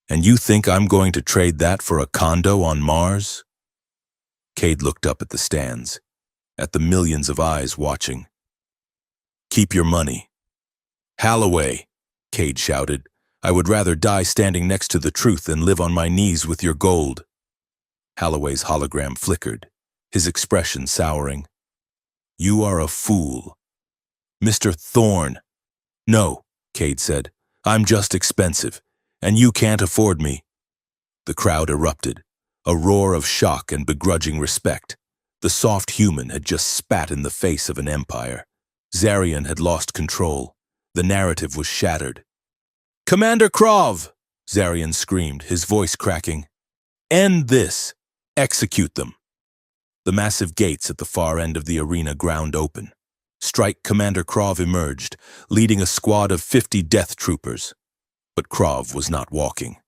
And you think I'm going to trade that for a condo on Mars?" Cade looked up at the stands, at the millions of eyes watching. "Keep your money." "Halloway," Cade shouted, "I would rather die standing next to the truth than live on my knees with your gold." Halloway's hologram flickered, his expression souring. "You are a fool." "Mr. Thorne." "No," Cade said. "I'm just expensive, and you can't afford me." The crowd erupted. A roar of shock and begrudging respect. The soft human had just spat in the face of an empire. Zarian had lost control. The narrative was shattered. "Commander Krov!" Zarian screamed, his voice cracking. "End this! Execute them!" The massive gates at the far end of the arena ground open. Strike Commander Krov emerged, leading a squad of 50 death troopers. But Krov was not walking.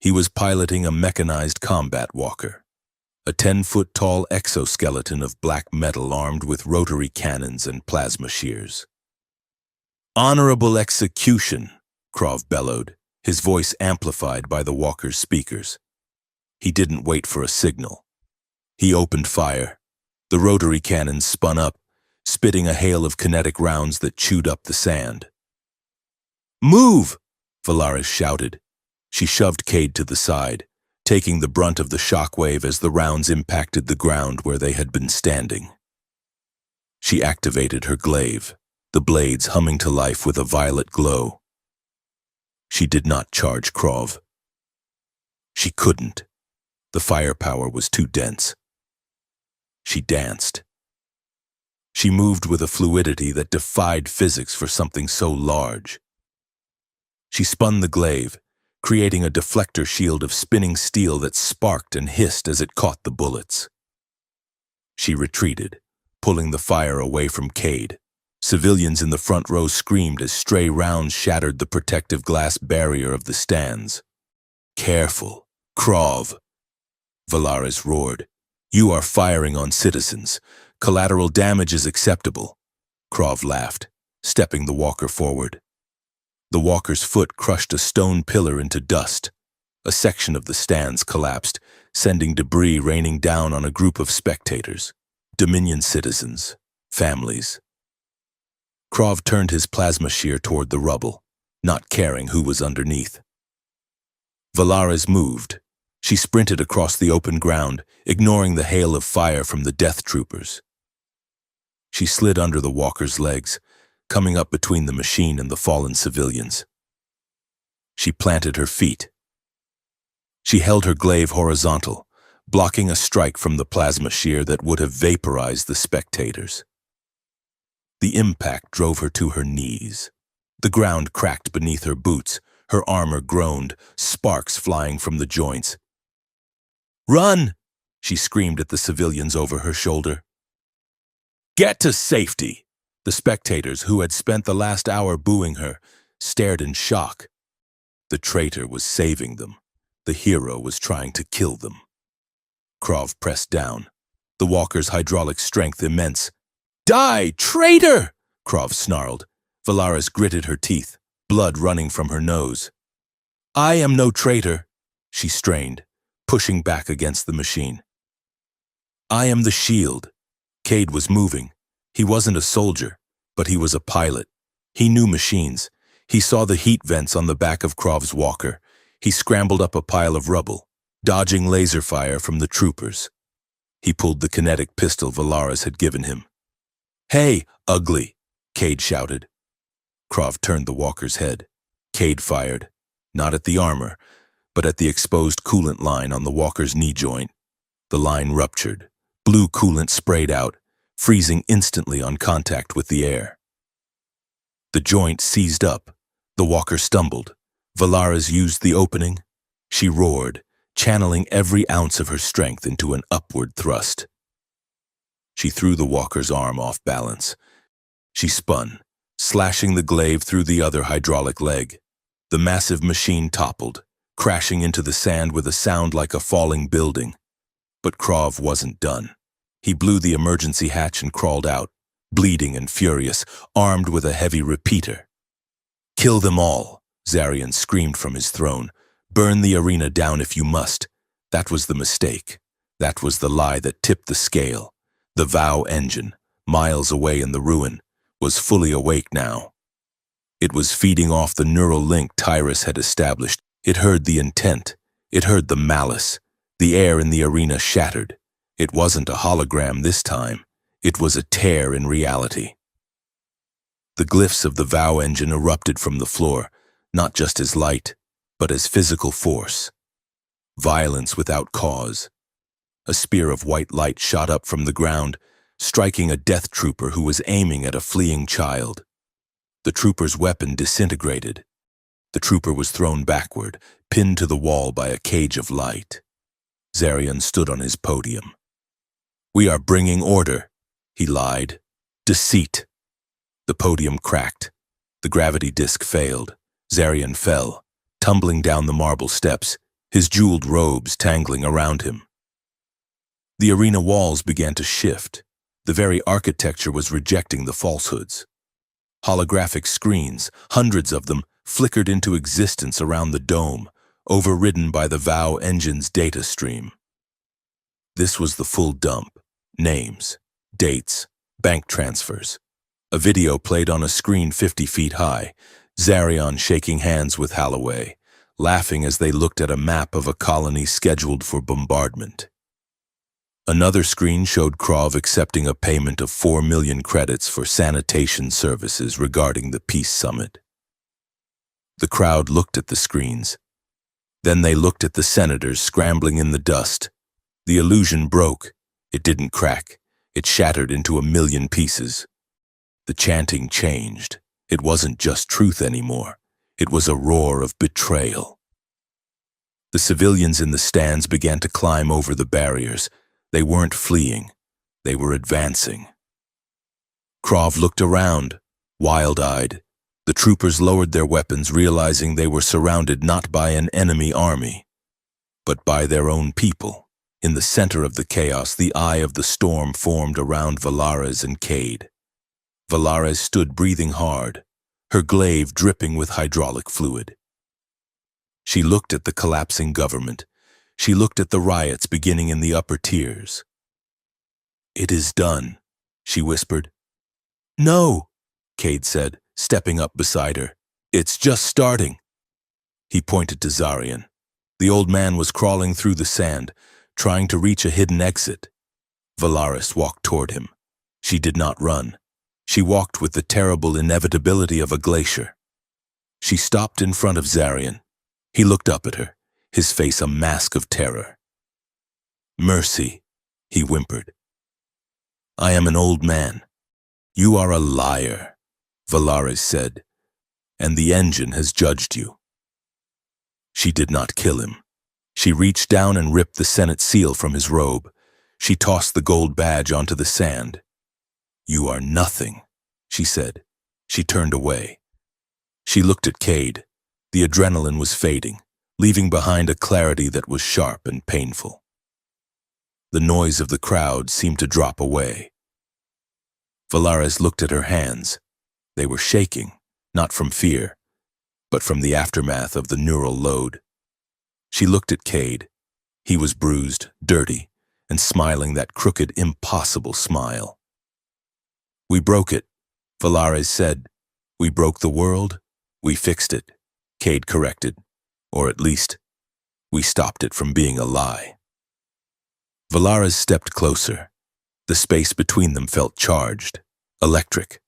He was piloting a mechanized combat walker. A 10-foot-tall exoskeleton of black metal armed with rotary cannons and plasma shears. "Honorable execution," Krov bellowed, his voice amplified by the walker's speakers. He didn't wait for a signal. He opened fire. The rotary cannons spun up, spitting a hail of kinetic rounds that chewed up the sand. "Move!" Valaris shouted. She shoved Cade to the side, taking the brunt of the shockwave as the rounds impacted the ground where they had been standing. She activated her glaive, the blades humming to life with a violet glow. She did not charge Krov. She couldn't. The firepower was too dense. She danced. She moved with a fluidity that defied physics for something so large. She spun the glaive, creating a deflector shield of spinning steel that sparked and hissed as it caught the bullets. She retreated, pulling the fire away from Cade. Civilians in the front row screamed as stray rounds shattered the protective glass barrier of the stands. "Careful, Krov!" Valaris roared. "You are firing on citizens. Collateral damage is acceptable." Krov laughed, stepping the walker forward. The walker's foot crushed a stone pillar into dust. A section of the stands collapsed, sending debris raining down on a group of spectators. Dominion citizens, families. Krov turned his plasma shear toward the rubble, not caring who was underneath. Valaris moved. She sprinted across the open ground, ignoring the hail of fire from the death troopers. She slid under the walker's legs, coming up between the machine and the fallen civilians. She planted her feet. She held her glaive horizontal, blocking a strike from the plasma shear that would have vaporized the spectators. The impact drove her to her knees. The ground cracked beneath her boots, her armor groaned, sparks flying from the joints. "Run!" she screamed at the civilians over her shoulder. "Get to safety!" The spectators, who had spent the last hour booing her, stared in shock. The traitor was saving them. The hero was trying to kill them. Krov pressed down, the walker's hydraulic strength immense. "Die, traitor!" Krov snarled. Valaris gritted her teeth, blood running from her nose. "I am no traitor," she strained, pushing back against the machine. "I am the shield." Cade was moving. He wasn't a soldier, but he was a pilot. He knew machines. He saw the heat vents on the back of Krov's walker. He scrambled up a pile of rubble, dodging laser fire from the troopers. He pulled the kinetic pistol Valaris had given him. "Hey, ugly!" Cade shouted. Krov turned the walker's head. Cade fired, not at the armor, but at the exposed coolant line on the walker's knee joint. The line ruptured. Blue coolant sprayed out, freezing instantly on contact with the air. The joint seized up. The walker stumbled. Valaris used the opening. She roared, channeling every ounce of her strength into an upward thrust. She threw the walker's arm off balance. She spun, slashing the glaive through the other hydraulic leg. The massive machine toppled, crashing into the sand with a sound like a falling building. But Krov wasn't done. He blew the emergency hatch and crawled out, bleeding and furious, armed with a heavy repeater. "Kill them all," Zarian screamed from his throne. "Burn the arena down if you must." That was the mistake. That was the lie that tipped the scale. The Vow engine, miles away in the ruin, was fully awake now. It was feeding off the neural link Tyrus had established. It heard the intent. It heard the malice. The air in the arena shattered. It wasn't a hologram this time. It was a tear in reality. The glyphs of the Vow engine erupted from the floor, not just as light, but as physical force. violence without cause. A spear of white light shot up from the ground, striking a death trooper who was aiming at a fleeing child. The trooper's weapon disintegrated. The trooper was thrown backward, pinned to the wall by a cage of light. Zarian stood on his podium. "We are bringing order," he lied. "Deceit." The podium cracked. The gravity disc failed. Zarian fell, tumbling down the marble steps, his jeweled robes tangling around him. The arena walls began to shift. The very architecture was rejecting the falsehoods. Holographic screens, hundreds of them, flickered into existence around the dome, overridden by the VOW engine's data stream. This was the full dump. Names, dates, bank transfers. A video played on a screen 50 feet high, Zarian shaking hands with Holloway, laughing as they looked at a map of a colony scheduled for bombardment. Another screen showed Krav accepting a payment of 4 million credits for sanitation services regarding the peace summit. The crowd looked at the screens. Then they looked at the senators scrambling in the dust. The illusion broke. It didn't crack. It shattered into 1,000,000 pieces. The chanting changed. It wasn't just truth anymore. It was a roar of betrayal. The civilians in the stands began to climb over the barriers. They weren't fleeing. They were advancing. Krav looked around, wild-eyed. The troopers lowered their weapons, realizing they were surrounded not by an enemy army, but by their own people. In the center of the chaos, the eye of the storm formed around Valares and Cade. Valares stood breathing hard, her glaive dripping with hydraulic fluid. She looked at the collapsing government. She looked at the riots beginning in the upper tiers. "It is done," she whispered. "No," Cade said, stepping up beside her. "It's just starting." He pointed to Zarian. The old man was crawling through the sand, trying to reach a hidden exit. Valaris walked toward him. She did not run. She walked with the terrible inevitability of a glacier. She stopped in front of Zarian. He looked up at her, his face a mask of terror. "Mercy," he whimpered. "I am an old man." "You are a liar," Valaris said, "and the engine has judged you." She did not kill him. She reached down and ripped the Senate seal from his robe. She tossed the gold badge onto the sand. "You are nothing," she said. She turned away. She looked at Cade. The adrenaline was fading, leaving behind a clarity that was sharp and painful. The noise of the crowd seemed to drop away. Valares looked at her hands. They were shaking, not from fear, but from the aftermath of the neural load. She looked at Cade. He was bruised, dirty, and smiling that crooked, impossible smile. "We broke it," Valares said. "We broke the world. We fixed it," Cade corrected. "Or at least, we stopped it from being a lie." Valares stepped closer. The space between them felt charged, electric.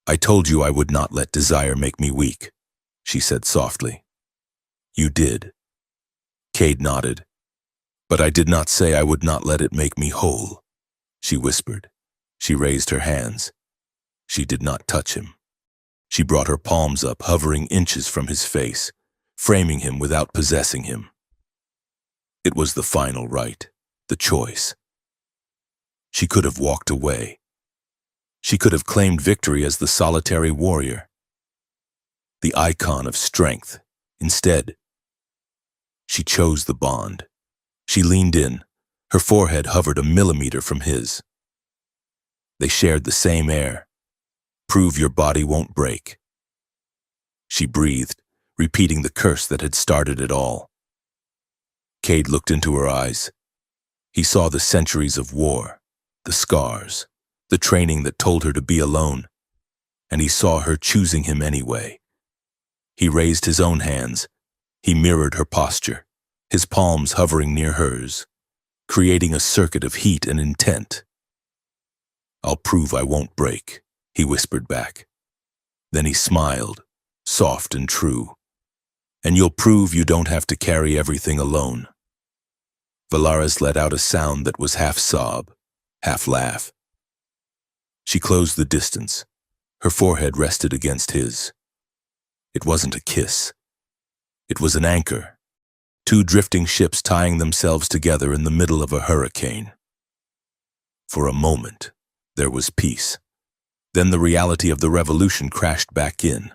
"I told you I would not let desire make me weak," she said softly. "You did." Cade nodded. "But I did not say I would not let it make me whole," she whispered. She raised her hands. She did not touch him. She brought her palms up, hovering inches from his face, framing him without possessing him. It was the final right, the choice. She could have walked away. She could have claimed victory as the solitary warrior, the icon of strength. Instead, she chose the bond. She leaned in. Her forehead hovered a millimeter from his. They shared the same air. "Prove your body won't break." She breathed, repeating the curse that had started it all. Cade looked into her eyes. He saw the centuries of war, the scars, the training that told her to be alone, and he saw her choosing him anyway. He raised his own hands. He mirrored her posture, his palms hovering near hers, creating a circuit of heat and intent. "I'll prove I won't break," he whispered back. Then he smiled, soft and true. "And you'll prove you don't have to carry everything alone." Valaris let out a sound that was half sob, half laugh. She closed the distance. Her forehead rested against his. It wasn't a kiss. It was an anchor. Two drifting ships tying themselves together in the middle of a hurricane. For a moment, there was peace. Then the reality of the revolution crashed back in.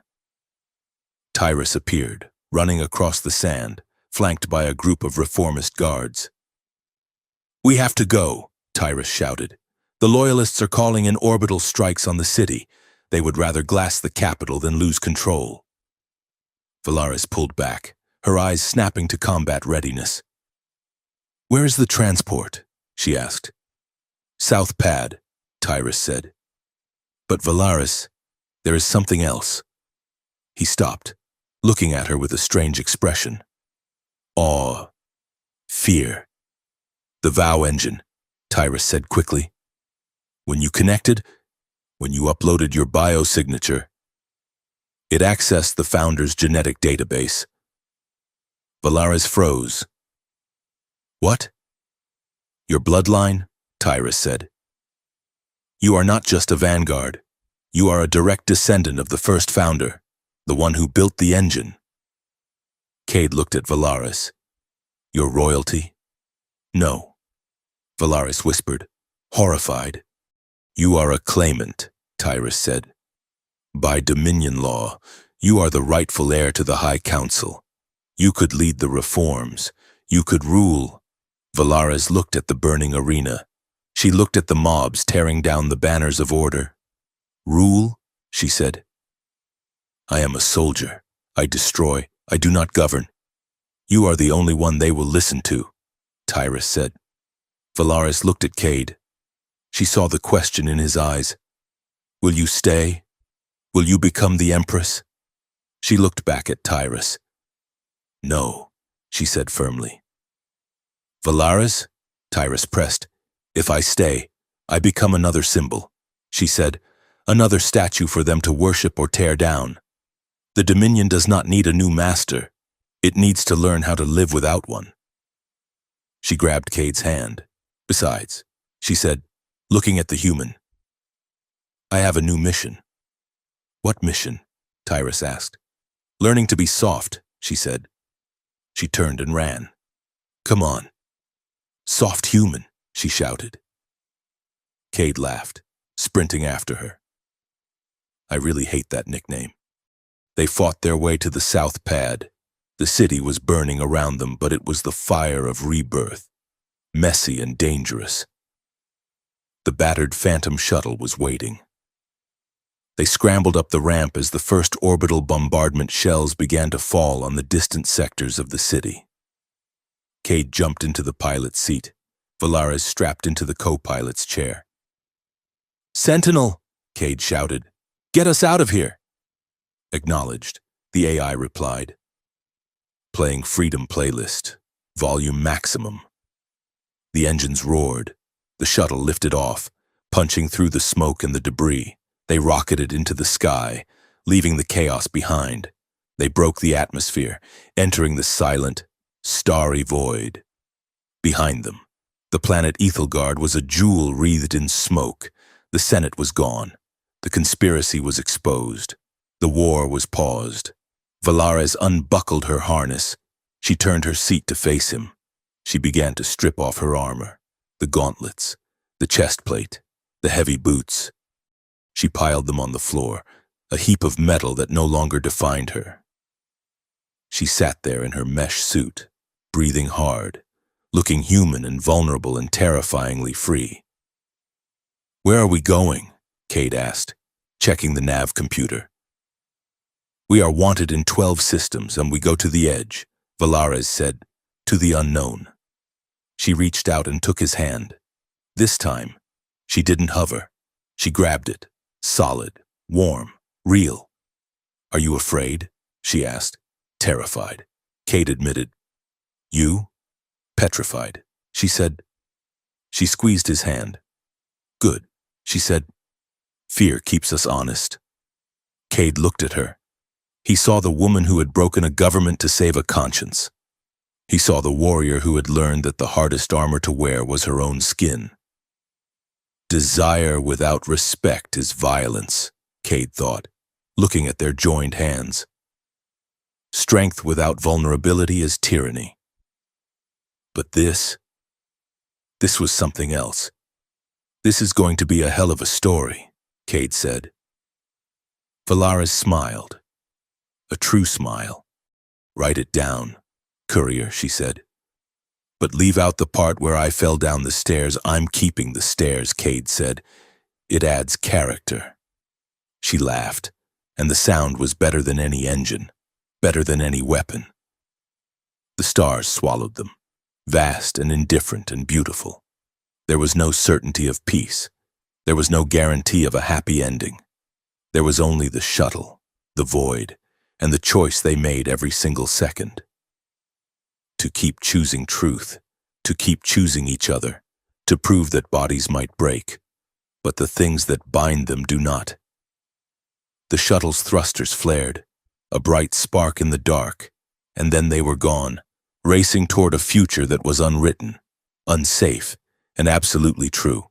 Tyrus appeared, running across the sand, flanked by a group of reformist guards. "We have to go," Tyrus shouted. "The Loyalists are calling in orbital strikes on the city. They would rather glass the capital than lose control." Valaris pulled back, her eyes snapping to combat readiness. "Where is the transport?" she asked. "South Pad," Tyrus said. "But Valaris, there is something else." He stopped, looking at her with a strange expression. Awe. Fear. "The Vow engine," Tyrus said quickly. "When you connected, when you uploaded your biosignature, it accessed the Founder's genetic database." Valaris froze. "What?" "Your bloodline," Tyrus said. "You are not just a vanguard. You are a direct descendant of the first Founder, the one who built the engine." Cade looked at Valaris. "Your royalty?" "No," Valaris whispered, horrified. "You are a claimant," Tyrus said. "By Dominion law, you are the rightful heir to the High Council. You could lead the reforms. You could rule." Valaris looked at the burning arena. She looked at the mobs tearing down the banners of order. "Rule?" she said. "I am a soldier. I destroy. I do not govern. You are the only one they will listen to," Tyrus said. Valaris looked at Cade. She saw the question in his eyes. "Will you stay? Will you become the Empress?" She looked back at Tyrus. "No," she said firmly. "Valaris," Tyrus pressed, "if I stay, I become another symbol," she said, "another statue for them to worship or tear down. The Dominion does not need a new master. It needs to learn how to live without one." She grabbed Cade's hand. "Besides," she said, looking at the human, "I have a new mission." "What mission?" Tyrus asked. "Learning to be soft," she said. She turned and ran. "Come on." "Soft human," she shouted. Cade laughed, sprinting after her. "I really hate that nickname." They fought their way to the South Pad. The city was burning around them, but it was the fire of rebirth, messy and dangerous. The battered Phantom shuttle was waiting. They scrambled up the ramp as the first orbital bombardment shells began to fall on the distant sectors of the city. Cade jumped into the pilot's seat. Valaris strapped into the co-pilot's chair. "Sentinel!" Cade shouted. "Get us out of here!" "Acknowledged," the AI replied. "Playing Freedom Playlist, volume maximum." The engines roared. The shuttle lifted off, punching through the smoke and the debris. They rocketed into the sky, leaving the chaos behind. They broke the atmosphere, entering the silent, starry void. Behind them, the planet Ethelgard was a jewel wreathed in smoke. The Senate was gone. The conspiracy was exposed. The war was paused. Valaris unbuckled her harness. She turned her seat to face him. She began to strip off her armor, the gauntlets, the chest plate, the heavy boots. She piled them on the floor, a heap of metal that no longer defined her. She sat there in her mesh suit, breathing hard, looking human and vulnerable and terrifyingly free. "Where are we going?" Cade asked, checking the nav computer. "We are wanted in 12 systems and we go to the edge," Valaris said, "to the unknown." She reached out and took his hand. This time, she didn't hover. She grabbed it, solid, warm, real. "Are you afraid?" she asked, terrified. Cade admitted. "You?" "Petrified," she said. She squeezed his hand. "Good," she said. "Fear keeps us honest." Cade looked at her. He saw the woman who had broken a government to save a conscience. He saw the warrior who had learned that the hardest armor to wear was her own skin. Desire without respect is violence, Cade thought, looking at their joined hands. Strength without vulnerability is tyranny. But this was something else. This is going to be a hell of a story, Cade said. Valaris smiled. A true smile. Write it down, courier, she said. But leave out the part where I fell down the stairs. I'm keeping the stairs, Cade said. It adds character. She laughed, and the sound was better than any engine, better than any weapon. The stars swallowed them, vast and indifferent and beautiful. There was no certainty of peace. There was no guarantee of a happy ending. There was only the shuttle, the void, and the choice they made every single second. To keep choosing truth, to keep choosing each other, to prove that bodies might break, but the things that bind them do not. The shuttle's thrusters flared, a bright spark in the dark, and then they were gone, racing toward a future that was unwritten, unsafe, and absolutely true.